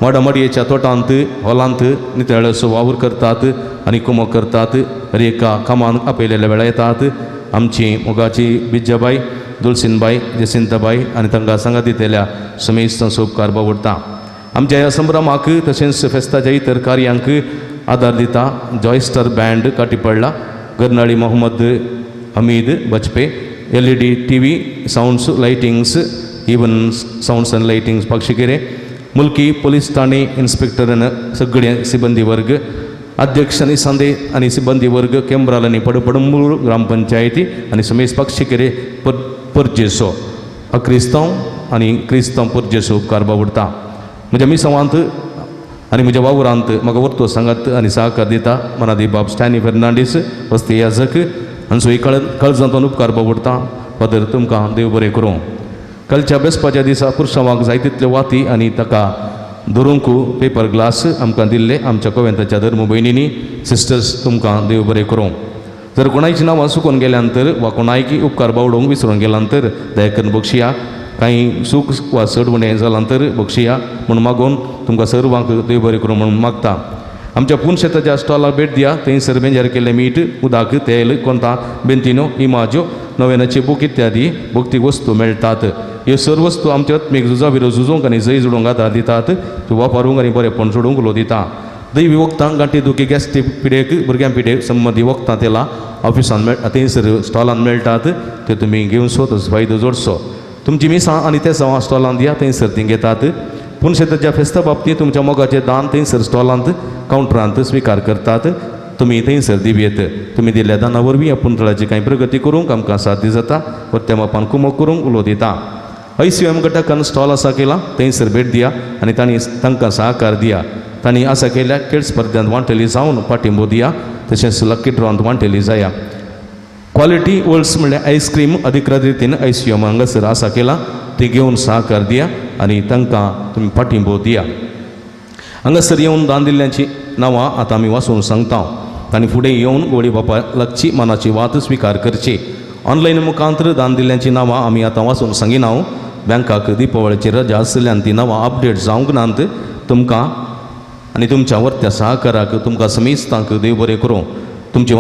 मोडामडयेच्या तोटांत हॉलांत नितळसो वावर करतात आनी कुमक करतात हर एका कामान आपयलेल्या वेळा येतात आमची मोगाची बिज्जाबाई दुलसिनबाई जसिंताबाई आनी तांकां सांगात दितेल्या समेस्त तांचो उपकार बावडटा आमच्या ह्या संभ्रमाक तशेंच फेस्ताच्या इतर कार्यांक आदार दिता Joyster band Katipalla Garnal Mohammed Hameed Bajpe LED TV sounds lightings Evan sounds आनी lightings Pakshikere Mulki police Thane inspector सगळे सिबंदी वर्ग अध्यक्ष आनी सांदे आनी सिबंदी वर्ग केंब्राल आनी पडपडंबूर ग्रामपंचायती आनी समेस पक्षिकेरे परजेसो अक्रिस्तांव आनी क्रिस्तांव परजेसो उपकार बावडटा म्हज्या मिसावांत आनी म्हज्या वावरांत म्हाका वर्तो सांगात आनी सहकार दिता मनादी बाब स्टॅनी फेर्नांडीस वस्ती याजक हांचो एक काळजांतून उपकार बावडटा फादर तुमकां देव बरें करूं कालच्या बेसपाच्या दिसा पुरसांवाक जाय तितल्यो वाती आनी ताका धरूंक पेपर ग्लास आमकां दिल्ले आमच्या कॉवेंताच्या धर्म भयणींनी सिस्टर्स तुमकां देव बरें करूं जर कोणाची नांवां चुकून गेल्यानंतर वा कोणायकी उपकार बावडोवंक विसरून गेल्यानंतर दया करून बक्षिया काही सूख वा चडवणे जाल्यानंतर बक्षिया म्हूण मागून तुमकां सर्वांक देव बरें करूं म्हणून मागता आमच्या पुन शेताच्या स्टॉलाक भेट दिया थंयसर बेंजार केल्लें मीठ उदक तेल कोंता बेंतिनो इमाज्यो नव्यानाचे बूक इत्यादी भौतीक वस्तू मेळटात ह्यो सर्व वस्तू आमच्या आत्मीक झुजा विरो झुजोवंक आनी जय जोडूंक आदार दितात त्यो वापरूंक आनी बरेपण सोडूंक उलो दिता दैवी वखदां गांठी दुखी गॅस्ट्रीक पिडेक भुरग्यां पिडेक संबंदी वखदां तेला ऑफिसान थंयसर स्टॉलान मेळटात त्यो तुमी घेवनसो तसो फायदो जोडचो तुमची मिसां आनी ते सवां स्टॉलान दिया थंयसर तीं घेतात पूण शेताच्या फेस्ता बाबतींत तुमच्या मोगाचें दान थंयसर स्टॉलांत कावंटरांत स्विकार करतात तुमी थंयसर दिवेत तुमी दिल्ल्या दाना वरवीं ह्या पुंतळाची कांय प्रगती करूंक आमकां साध्य जाता त्या मापान कुमक करूंक उलो दिता ICM गटाकान स्टॉल आसा केला थंयसर भेट दिया आनी तांकां सहकार दिया तांणी आसा केल्या खेळ स्पर्धांत वांटेली जावन पाठिंबो दिया तशेंच लकी ड्रॉंत वांटेली जाया क्वॉलिटी वर्ल्ड्स म्हणल्यार आयस्क्रीम अधिकृत रितीन ICM हांगासर आसा केला ती घेवन सहकार दिया आनी तांकां तुमी पाठिंबो दिया हांगासर येवन दान दिल्ल्यांची नांवां आतां आमी वाचून सांगता तांणी फुडें येवन गोडी बापा लागची मनाची वात स्विकार करची ऑनलायन मुखांतर दान दिल्ल्यांची नांवां आमी आतां वाचून सांगिना बँकाक दिपावळीची रजा आशिल्ल्यान ती नांवां अपडेट जावंक नात तुमकां आनी तुमच्या वर्त्या सहकाराक तुमकां समेस्तांक देव बरें करूं तुमची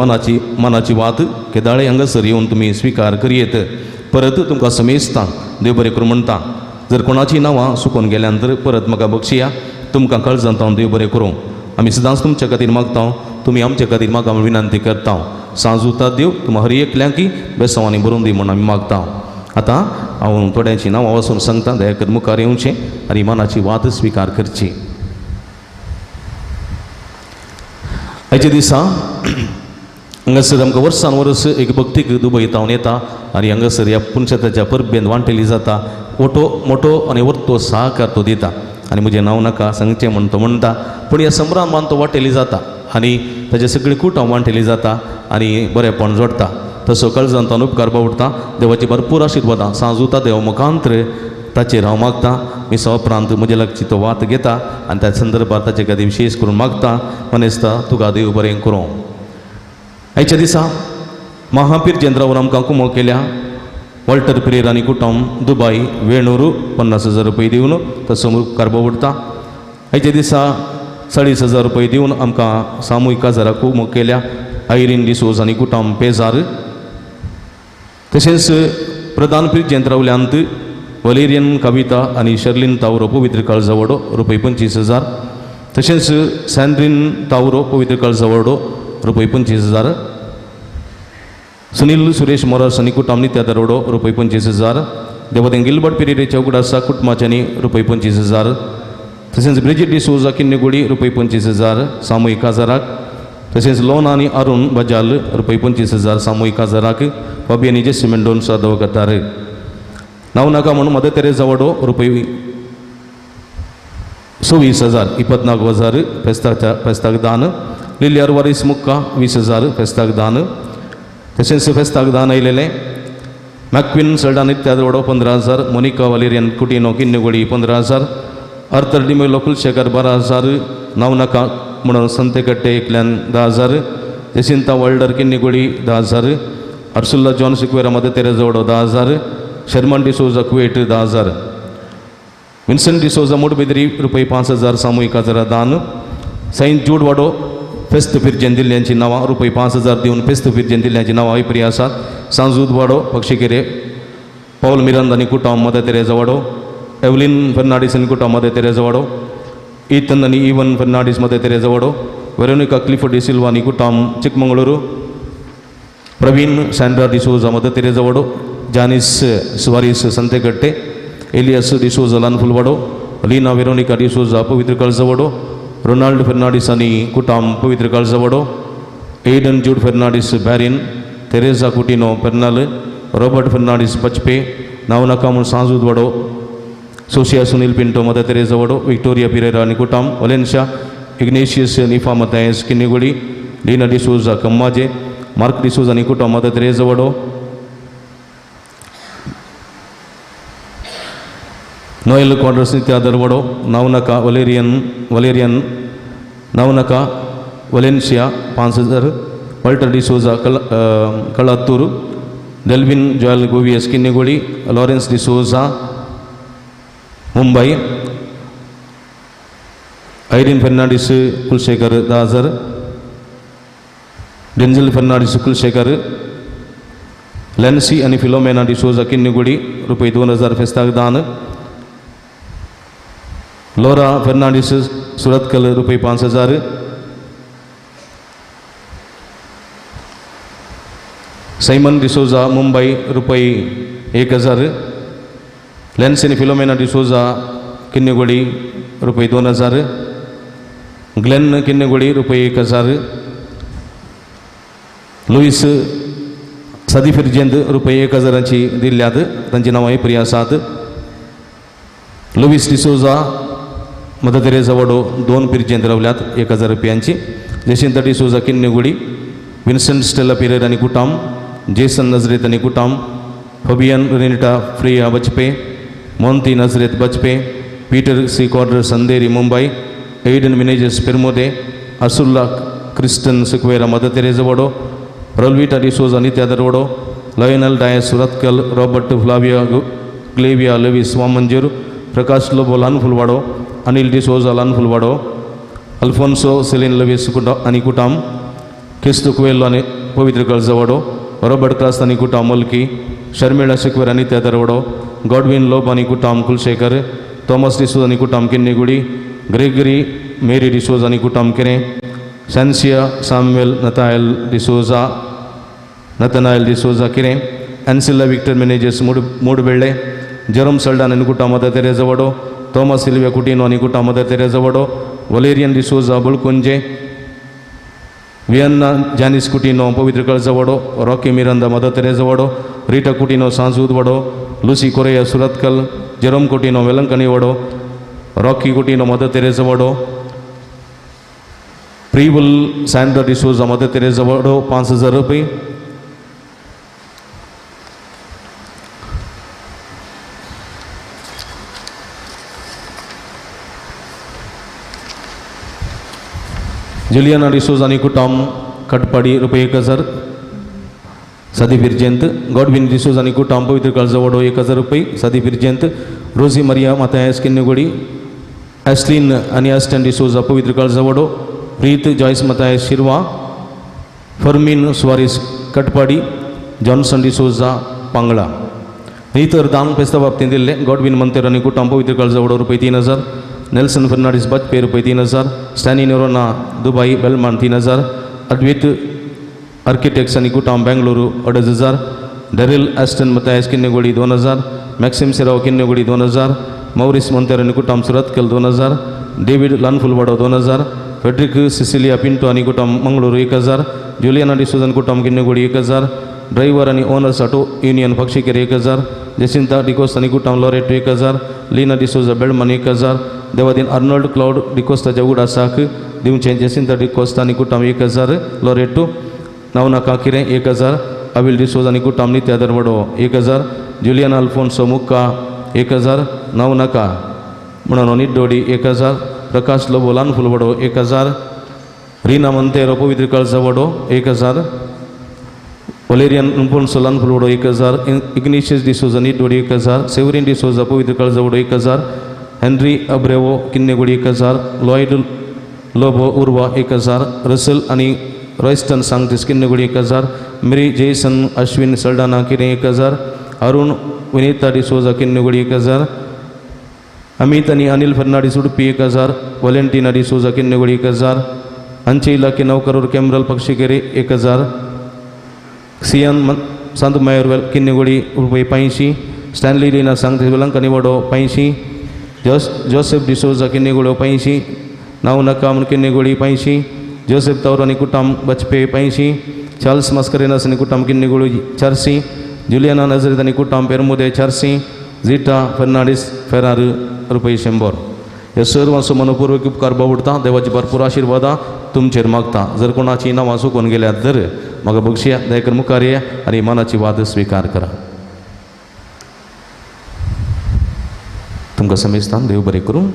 मनाची वात केदाळे हांगासर येवन तुमी स्विकार करयेत परत तुमकां समेस्तांक देव बरें करूं म्हणटा जर कोणाची नांवां चुकून गेल्यानंतर परत म्हाका बक्षिया तुमकां कळजांत देव बरें करूं आमी सदांच तुमचे खातीर मागता तुमी आमचे खातीर म्हाका विनंती करता सांज उता देव तुमी हर एकल्यांकी बेसांवांनी बरोवन दी म्हूण आमी मागता आतां हांव थोड्यांची नांवां वचून सांगता दया करून मुखार येवचें आनी मनाची वात स्विकार करची आयच्या दिसा हांगासर आमकां वर्सान वर्स एक भक्तीक दुबयतावन येता आनी हांगासर ह्या पुनशेताच्या परबेंत वांटेली जाता मोठो आनी वर्तो सहकार तो दिता आनी म्हजें नांव नाका सांगचें म्हूण तो म्हणटा पूण ह्या संभ्रमान तो वांटेली जाता आनी ताजे सगळी कुटां वांटेली जाता आनी बरेंपण जोडटा तसो कळजांतान उपकार बावडटा देवाची भरपूर आशिर्वादां सांज उता देव मुखांतर ताचेर हांव मागता मिसा उपरांत म्हजे लागची तो वात घेता आनी त्या संदर्भांत ताचे खातीर विशेश करून मागता मनेस्ता तुका देव बरें करूं आयच्या दिसा महापीर केंद्रावर आमकां कुमक केल्या वॉल्टर पिरेर आनी कुटुंब दुबय वेणूर 50,000 रुपये दिवन तसो उपकार बावडटा आयच्या दिसा 40,000 रुपये दिवन आमकां सामुहीक काजाराक कुमक केल्या आयरीन डिसोज आनी कुटुंब पेजार तशेंच प्रधान पीर केंद्रावल्यांत वलेरियन कविता आनी शर्लिन तावरो पवित्र काळजावडो रुपये 25,000 तशेंच सॅन्ड्रीन तावरो पवित्र काळजावडो रुपये 25,000 सुनील सुरेश मोरास आनी कुटुंब नित्या दरोडो रुपये 25,000 देवतें गिल्बर्ट पेरेरेच्या उगडासा कुटुंबाच्यांनी रुपये 25,000 तशेंच ब्रिजिट डिसोजा किन्नेगुडी रुपये 25,000 सामुहीक काजाराक तशेंच लोन आनी अरुण बजाल रुपये 25,000 सामुहीक काजाराक फाबियानी जेसी मेंडोन्सा दवकतार नांव नाका म्हणून मदर तेरेसा वडो रुपये 26,000 24,000 फेस्ताक दान लिली अरवारीस मुक्का 20,000 फेस्ताक दान तशेंच फेस्ताक दान आयलेलें मॅक्विन सल्डा नित्या वडो 15,000 Monica Valerian Coutinho Kinnigoli 15,000 Arthur D'Mello Kulshekar 12,000 नांव नाका म्हणून संतेकट्टे एकल्यान 10,000 जसिंता वर्ल्डर Kinnigoli 10,000 Ursula John Sequeira Mother तेरेजवडो 10,000 Sherman D'Souza Kuwait 10,000 Vincent D'Souza Moodbidri रुपये 5,000 सामूहिक आजारा दान सेंट जूड वाडो फेस्त फिरजेन दिल्ल्यांची नावां रुपये 5,000 दिवन फेस्त फिरजेन दिल्ल्यांची नावां ऐपरी आसात सांजूद वाडो पक्षिकेरे पौल मिरांद आनी कुटाम मदर तेरेजा वाडो एवलिन फर्नांडीस आनी कुटाम मदर तेरेजा वाडो ईतन आनी इवन फर्नांडीस मदर तेरेजा वाडो वेरोनिका क्लिफोर्ड डी सिल्वा आनी कुटाम Chikmagalur Praveen Sandra D'Souza Mother Teresa वाडो Janis Suares Santhekatte Elias D'Souza लानफुलवाडो लीना वेरोनिका डिसोजा पवित्र कळजवाडो रोनाल्ड फर्नांडीस आनी कुटाम पवित्र कळजवाडो एडन जूड फर्नांडीस बॅरिन Teresa Coutinho Pernal Robert Fernandes Bajpe नावनाका म्हूण सांजूद वाडो Sosia Sunil Pinto mother Teresa वाडो विक्टोरिया पिरेरा आनी कुटाम वलेन्शा इग्नेशियस निफा Mathias Kinnigoli Leena D'Souza Kammaje Mark D'Souza आनी कुटाम मदर तेरेजा वाडो नोएल क्वाड्रस नित्यादर वडो नवनका वलेरियन नवनका Valencia 5,000 Walter D'Souza Kalathur Delwin Joel Goveas Kinnigoli Lawrence D'Souza Mumbai Irene Fernandes Kulshekar 10,000 Denzil Fernandes Kulshekar Lancy आणि फिलोमेना डिसोजा किन्नीगुडी रुपये 2,000 फेस्ताक दान लोरा फर्नांडीस सुरतकल रुपये 5,000 सैमन डिसोजा मुंबई रुपये 1,000 लेन्सी आणि फिलोमेना डिसोजा किन्नीगुडी रुपये 2,000 ग्लेन किन्नीगुडी रुपये 1,000 लुईस सदी फिरजेंद रुपये 1,000ची दिल्ल्यात तांची नांवां ऐपरी आसात लुईस डिसोजा मदर तेरेजा वाडो 2 पिरजेंद रावल्यात 1,000 रुपयांची जसिंता डिसोजा किन्नीगुडी विन्सेंट स्टेला पिरेर आनी कुटाम जेसन नजरेत आनी कुटाम फबियन रेनिटा फ्रिया बचपे मोंती Nazareth Bajpe Peter C Quadros संदेरी Mumbai Aiden Menezes Permude Ursula Kristen Sequeira Mother Teresa वाडो रोल्विटा डिसोजा नित्यादर वाडो Lionel Dias Surathkal Robert Flavia Glavia Lewis Vamanjoor Prakash Lobo लानफुलवाडो अनिल डिसोजा लानफुलवाडो अल्फोन्सो सेलिन लविस आनी कुटाम क्रिस्तु कुवेलो आनी पवित्र कळजवाडो रॉबर्ट क्रास्त आनी कुटाम मल्की शर्मिळा सिक्वेर आनी त्यादरवाडो गॉडविन लोब आनी कुटाम कुलशेखर थॉमस डिसोजा आनी कुटाम किन्नीगुडी ग्रेगरी मेरी डिसोजा आनी कुटाम केरे सॅन्सिया सामुएल नतनायल डिसोजा किरे एन्सिला विक्टर मेनेजेस मूडबेळे जरोम सल्डान आनी कुटाम मदर तेरेजा वाडो थॉमस सिल्विया कुटिनो आनी कुटाम मदर तेरेजा वाडो वलेरियन डिसोजा बुळकुंजे वियन्ना जानिस कुटिनो पवित्र कळजा वाडो रॉकी मिरांदा मदर तेरेजा वाडो रीटा कुटिनो सांजूद वाडो लुसी कोरेया सुरतकल जेरोम कुटिनो वेलंकनी वाडो रॉकी कुटिनो मदर तेरेजा वाडो प्रीबुल सैंड्रा डिसोजा मदर तेरेजा वाडो 5,000 रुपये जुलियाना डिसोजा आनी कुटाम कटपाडी रुपये 1,000 सदी फिरजेंत गॉडविन डिसोजा आनी कुटाम पवित्र कळजा वाडो 1,000 रुपये सदी फिरजेंत रोजी मरिया मातायस किन्नीगुडी एस्लिन आनी एस्टन डिसोजा पवित्र कळजा वाडो प्रीत Joyce Mathias शिरवा Fermin सुवारिस Katpadi Johnson D'Souza पांगळा इतर दान पेस्ता बाबतींत दिल्ले गॉडविन मंतेर आनी कुटाम पवित्र कळजा वाडो रुपये 3,000 नेल्सन फर्नांडीस बचपे रुपये 3,000 Stany Noronha Dubai Belman 3,000 Advait architects आनी कुटाम Bengaluru 2,500 Darryl Aston Mathias Kinnigoli 2,000 Maxim Serrao Kinnigoli 2,000 Maurice Monteiro आनी कुटाम सुरतकल 2,000 डेविड लानफुलवाडो 2,000 फेड्रिक सिसिलिया पिंटो आनी कुटाम मंगळूरू 1,000 जुलियाना डिसोजा कुटाम किन्नीगुडी 1,000 ड्रायव्हर आनी owners auto union Pakshikere 1,000 Jacinta D'Costa आनी कुटाम लॉरेटो 1,000 लीना डिसोजा बेळमान 1,000 देवादीन आर्नोल्ड क्लाउड डिकोस्ताच्या उडासाक दिवचे जेसिंता डिकोस्ता आनी कुटाम 1,000 लॉरेटो नवनाका किरे 1,000 अविल डिसोजा आनी कुटाम नित्यादर वाडो 1,000 जुलियाना अल्फोन्सो मुक्का 1,000 नवनाका म्हणून निड्डोडी 1,000 प्रकाश लोबो लानफुलवाडो 1,000 रीना मंतेरो पवित्र काळजा वडो 1000, वलेरियन उन्फोन्सो लानफुलवडो 1000, इग्निशियस डिसोजा नीटवडी 1000, सेवरिन डिसोजा पवित्र काळजा वडो 1000, Henry Abreo Kinnigoli 1000, Lloyd Lobo Urwa 1000, Russell आणि रॉयस्टन सांगतीस किन्नेगुडी 1000, मेरी जेसन अश्विन सल्डाना किने 1000, अरुण विनीता डिसोजा किन्नेगुडी 1000, अमित आणि अनिल फर्नाडिस उडुपी 1000, वॉलेंटिना डिसोजा किन्नेगुडी 1000, अंचे इलाके नौकरवर कॅमरल पक्षिकेरे 1000, सियन सांत मायरवेल किन्नेगुडी रुपये 85, स्टॅनली लीना सांगतीस वेलंकनी वडो 85, जोसेफ डिसोजा किन्नेगुडो 85, नाव नकामन किन्नेगुडी 85, जोसेफ तौरानी कुटाम बचपे 85, चार्ल्स मस्करेनस आणि कुटाम किन्नेगुडी 400, जुलियाना नजरेत आणि कुटाम पेरमुदे 400, झिटा फर्नांडिस फेरार रुपये 100. हे सर्वांचो मनपूर्वक उपकार बावडता. देवाची भरपूर आशीर्वादा तुमचेर मागता. जर कोणाची नांवां चुकून गेल्यात जर म्हाका बक्षिया दयकर मुखार या आनी मनाची वाद स्वीकार करा. तुमकां समेस्तान देव बरें करूं.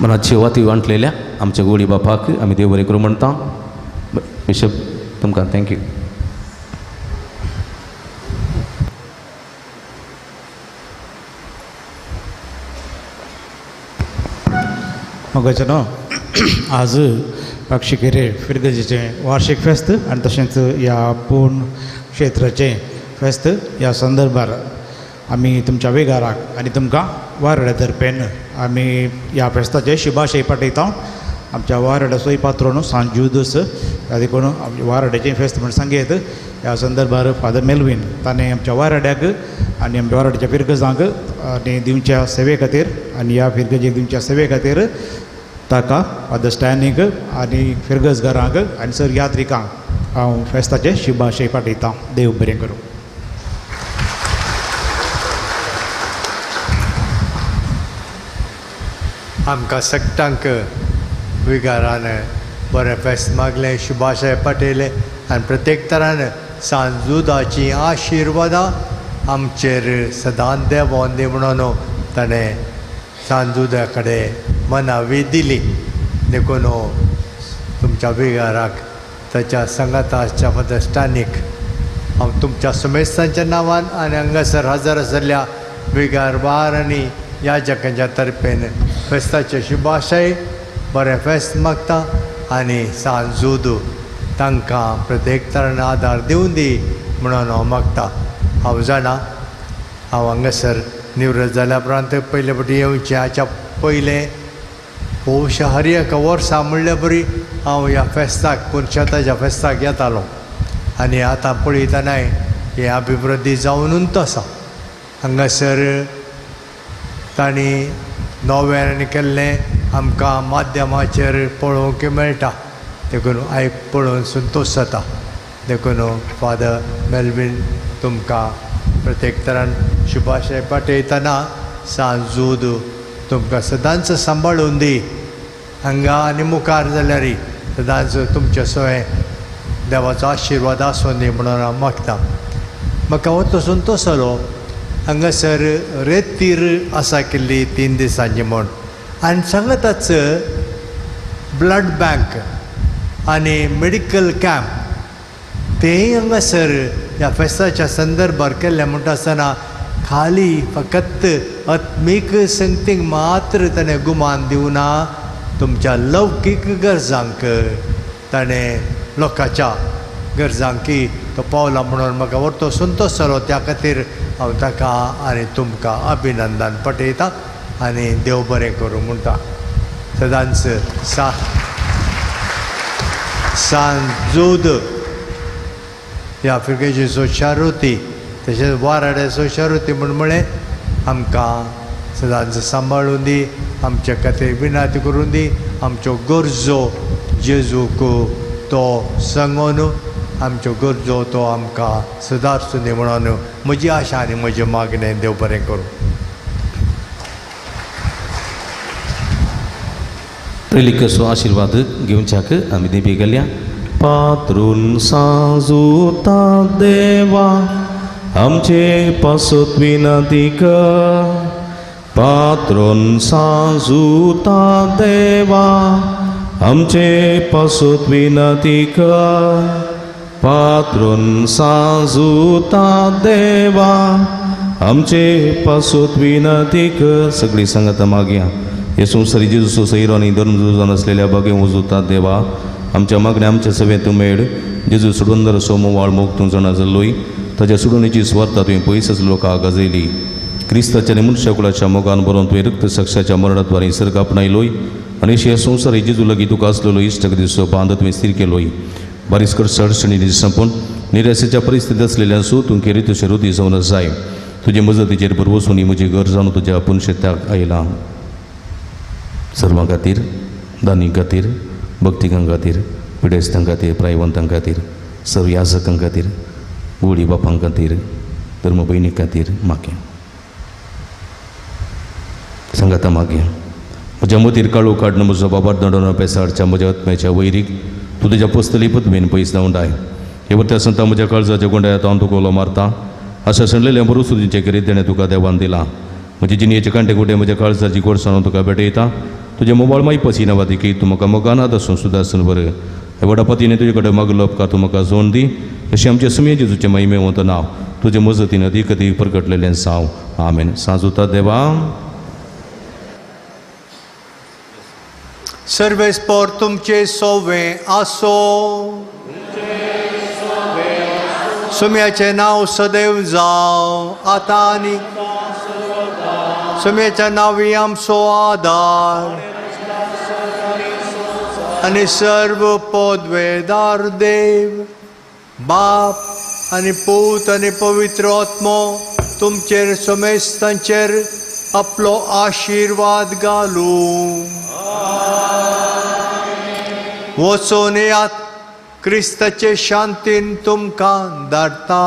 मनाची वाती वांटलेल्या आमच्या गोडी बापाक आमी देव बरें करूं म्हणटा. बिशप तुमकां थँक्यू. मोगाचनो आज पक्षिकेरे फिरगजेचें वार्षिक फेस्त आनी तशेंच ह्या पूर्ण क्षेत्राचें फेस्त ह्या संदर्भार आमी तुमच्या वेगाराक आनी तुमकां वारड्या तर्फेन आमी ह्या फेस्ताचे शुभाशय पाठयता. आमच्या वारड्या सोय पात्रोन सांत जुदस ह्या देखून वारड्याचें फेस्त म्हण सांगयत. ह्या संदर्भार फादर मेल्वीन ताणें आमच्या वारड्याक आनी आमच्या वारड्याच्या फिरगजांक आनी दिवच्या सेवे खातीर आनी ह्या फिरगजेक दिवच्या सेवे खातीर ताका फादर स्टॅनीक आनी फिरगजगारांक आनी सर यात्रिकांक हांव फेस्ताचे शुभाशय पाठयतां. देव बरें करूं. आमकां सगळ्यांक विगारान बरें फेस्त मागलें, शुभाशय पाठयले आनी प्रत्येक तरान सांजुदाची आशिर्वादां आमचेर सदांच देंवोन दी म्हणून ताणें सांजुदा कडेन मनावी दिली. देखून तुमच्या विगाराक ताच्या संगाताच्या फादर स्टॅनीक हांव तुमच्या समेस्तांच्या नांवान आनी हांगासर हजर आशिल्ल्या विगारवार आनी याजकांच्या तर्फेन फेस्ताचे शुभाशय बरें फेस्त मागता आनी सांजूद तांकां प्रत्येक तरान आदार दिवन दी म्हणून हांव मागता. हांव जाणा हांव हांगासर निवृत्त जाल्या उपरांत पयले फावटी येवचें. हाच्या पयलें भोवशा हर एका वर्सा म्हणल्या बरी हांव ह्या फेस्ताक पुरुषाताच्या फेस्ताक येतालो आनी आतां पळयतनाय हें अभिवृद्धी जावनूच आसा. हांगासर तांणी नव्यान केल्लें आमकां माध्यमाचेर पळोवंक मेळटा. देखून पळोवन संतोश जाता. देखून फादर मेल्वीन तुमकां प्रत्येक तरान शुभाशय पाठयतना सांजूद तुमकां सदांच सांबाळून दी. हांगा आनी मुखार जाल्यार सदांच तुमचे सोय देवाचो आशिर्वाद आसूं दी म्हणून हांव मागतां. म्हाका हो तो संतोश जालो. हांगासर रेतीर आसा केल्ली 3 दिसांची म्हण आनी सांगताच ब्लड बँक आनी मेडिकल कॅम्प तेंय हांगासर ह्या फेस्ताच्या संदर्भार केल्ले म्हणटा आसतना खाली फकत आत्मीक संगतीक मात्र ताणें गुमान दिवना, तुमच्या लौकीक गरजांक ताणें लोकांच्या गरजांकी तो पावला म्हणून म्हाका व्हरतो संतोश जालो. त्या खातीर हांव ताका आनी तुमकां अभिनंदन पठयतां आनी देव बरें करूं म्हणटा. सदांच सांजूद ह्या फिरगेची सोशारुती तशेंच वाराड्याचो शारुती म्हळें आमकां सदांच सांबाळून दी. आमचे खातीर विनंती करून दी. आमच्यो गरजो जेजूक तो सांगून आमच्यो गरजो तो आमकां सुदारसूं दी म्हणून म्हजी आशा आनी म्हजें मागणें देव बरें करूं. रिलिकसो आशीर्वाद घेवच्याक आमी देवी गेल्या. पात्रून सांजुता देवा आमचे पासत विनंती कर. पात्रून सांजुता देवा आमचे पासूत विनती कर. पात्रून सांजुता देवा आमचे पासूत विनती कर. सगळी सांगता मागया. हे संवसारी जेजू सैरो आनी धर्म असलेल्या बागे उजूता देवा आमच्या मागण्या आमच्या सवे तूं मेळ. जेजू सोडून सोमवार मोग तूं जाणा जाल्लोय ताच्या सोडूनीची स्वार्था तुवें पयसच लोकांक गाजयली. क्रिस्ताच्या आनी मनशाकुलाच्या मोगान बरोवन तुवें रक्त साक्षाच्या मरणाद्वारे सर्ग आपणायलोय आनी हे संवसार जेजू लागीं तुका आसलेलो इश्टक दिसो बांद तुवें स्थिर केलोय. बारीसकर अडचणी संपून निराशेच्या परिस्थितीत असलेल्यांसू तूं केरी तुझे हृदय जावन जाय. तुजे मजतीचेर बरवसून ही म्हजी घर जावन तुज्या पुनशत्याक आयलां. सर्वां खातीर, दानी खातीर, भक्तिकां खातीर, पिडेस्तां खातीर, प्रायवंतां खातीर, सर्व याजकां खातीर, व्हडी बापां खातीर, धर्म भयणी खातीर मागया. सांगाता मागया. म्हज्या मतीर काळू काडून म्हजो बाबा दंडोना पेसाडच्या म्हज्या आत्म्याच्या वैरीक तूं तुज्या पस्तली पद्मेन पयस धांवडाय. हे वर्ता संता म्हज्या काळजाच्या गोंड्यात हांव तुका ओलो मारता. अशा सणलेल्या बरो सुदीचे कितें तेणें तुका देवान दिलां. म्हजे जिणेचे कांटे कुटे म्हज्या काळजाची गोडसाण हांव तुका भेटयता. तुजे मोबाळ माई पसीना वादी की तूं म्हाका मोगानात आसूं सुदासन बरें. हे व्हडा पतीने तुजे कडेन मागलो उपकार तूं म्हाका जोड दी. अशें आमचे सुमे जेजूचे महिमे वत नांव तुजे मजतीन अदीक अदीक प्रगटलेलें साव. आमेन. सांजुता देवा. सर्वेस्पर तुमचे सोवे आसो. सुम्याचे नाव सदैव जाव आतां आनी सुम्याच्या नावी आमचो आदार आनी सर्व पदवेदार देव बाप आनी पूत आनी पवित्र आत्मो तुमचेर समेस्तांचेर आपलो आशिर्वाद घालूं. वचून येयात. क्रिस्ताचे शांतीन तुमकां धाडटा.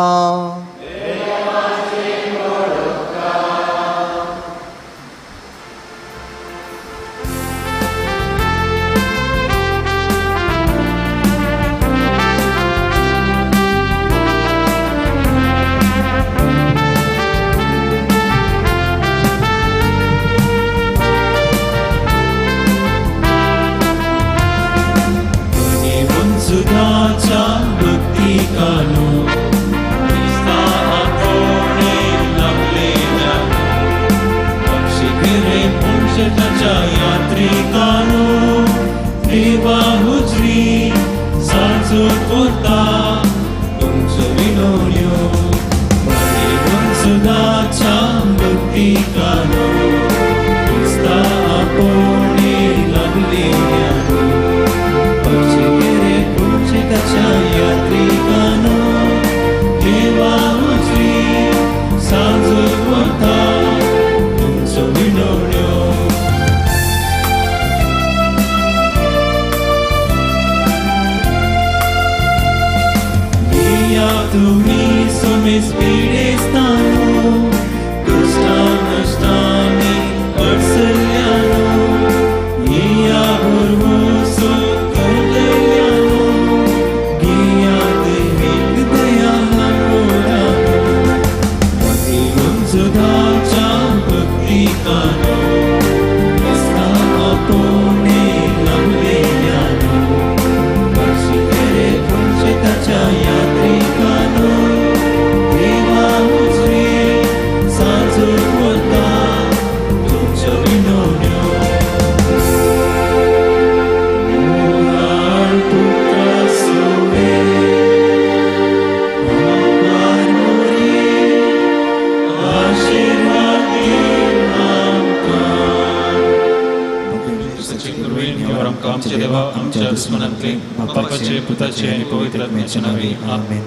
सुधाच्या भक्ती कानो क्रिस्ता आपोणे लागलेल्या शिखरे पुंजताच्या यात्रिकानो देवा हुजरी साजो करता तुमचो विनोड्यो. सुधाच्या भक्ती कानो क्रिस्ता आपोणे लागलेल्या यात्रिकानो देवा हुजरी साजो करता तुमचो विनोड्यो. येया तुमी समेस पिडेस्तानो कष्टा नश्टांनी अडसरल्यानो येया बरवसो सुधाच्या भक्ती कानो क्रिस्ता आपोणे लागलेल्यानो शिखरे पुंजताच्या यात्रिकानो देवा हुजरी साजो करता तुमचो विनोड्यो. तुका सोवे आमच्या देवा आमच्या दुश्मनांतले बापाचे पुताचे आणि पवित्र आत्म्याचे नावे आमेन.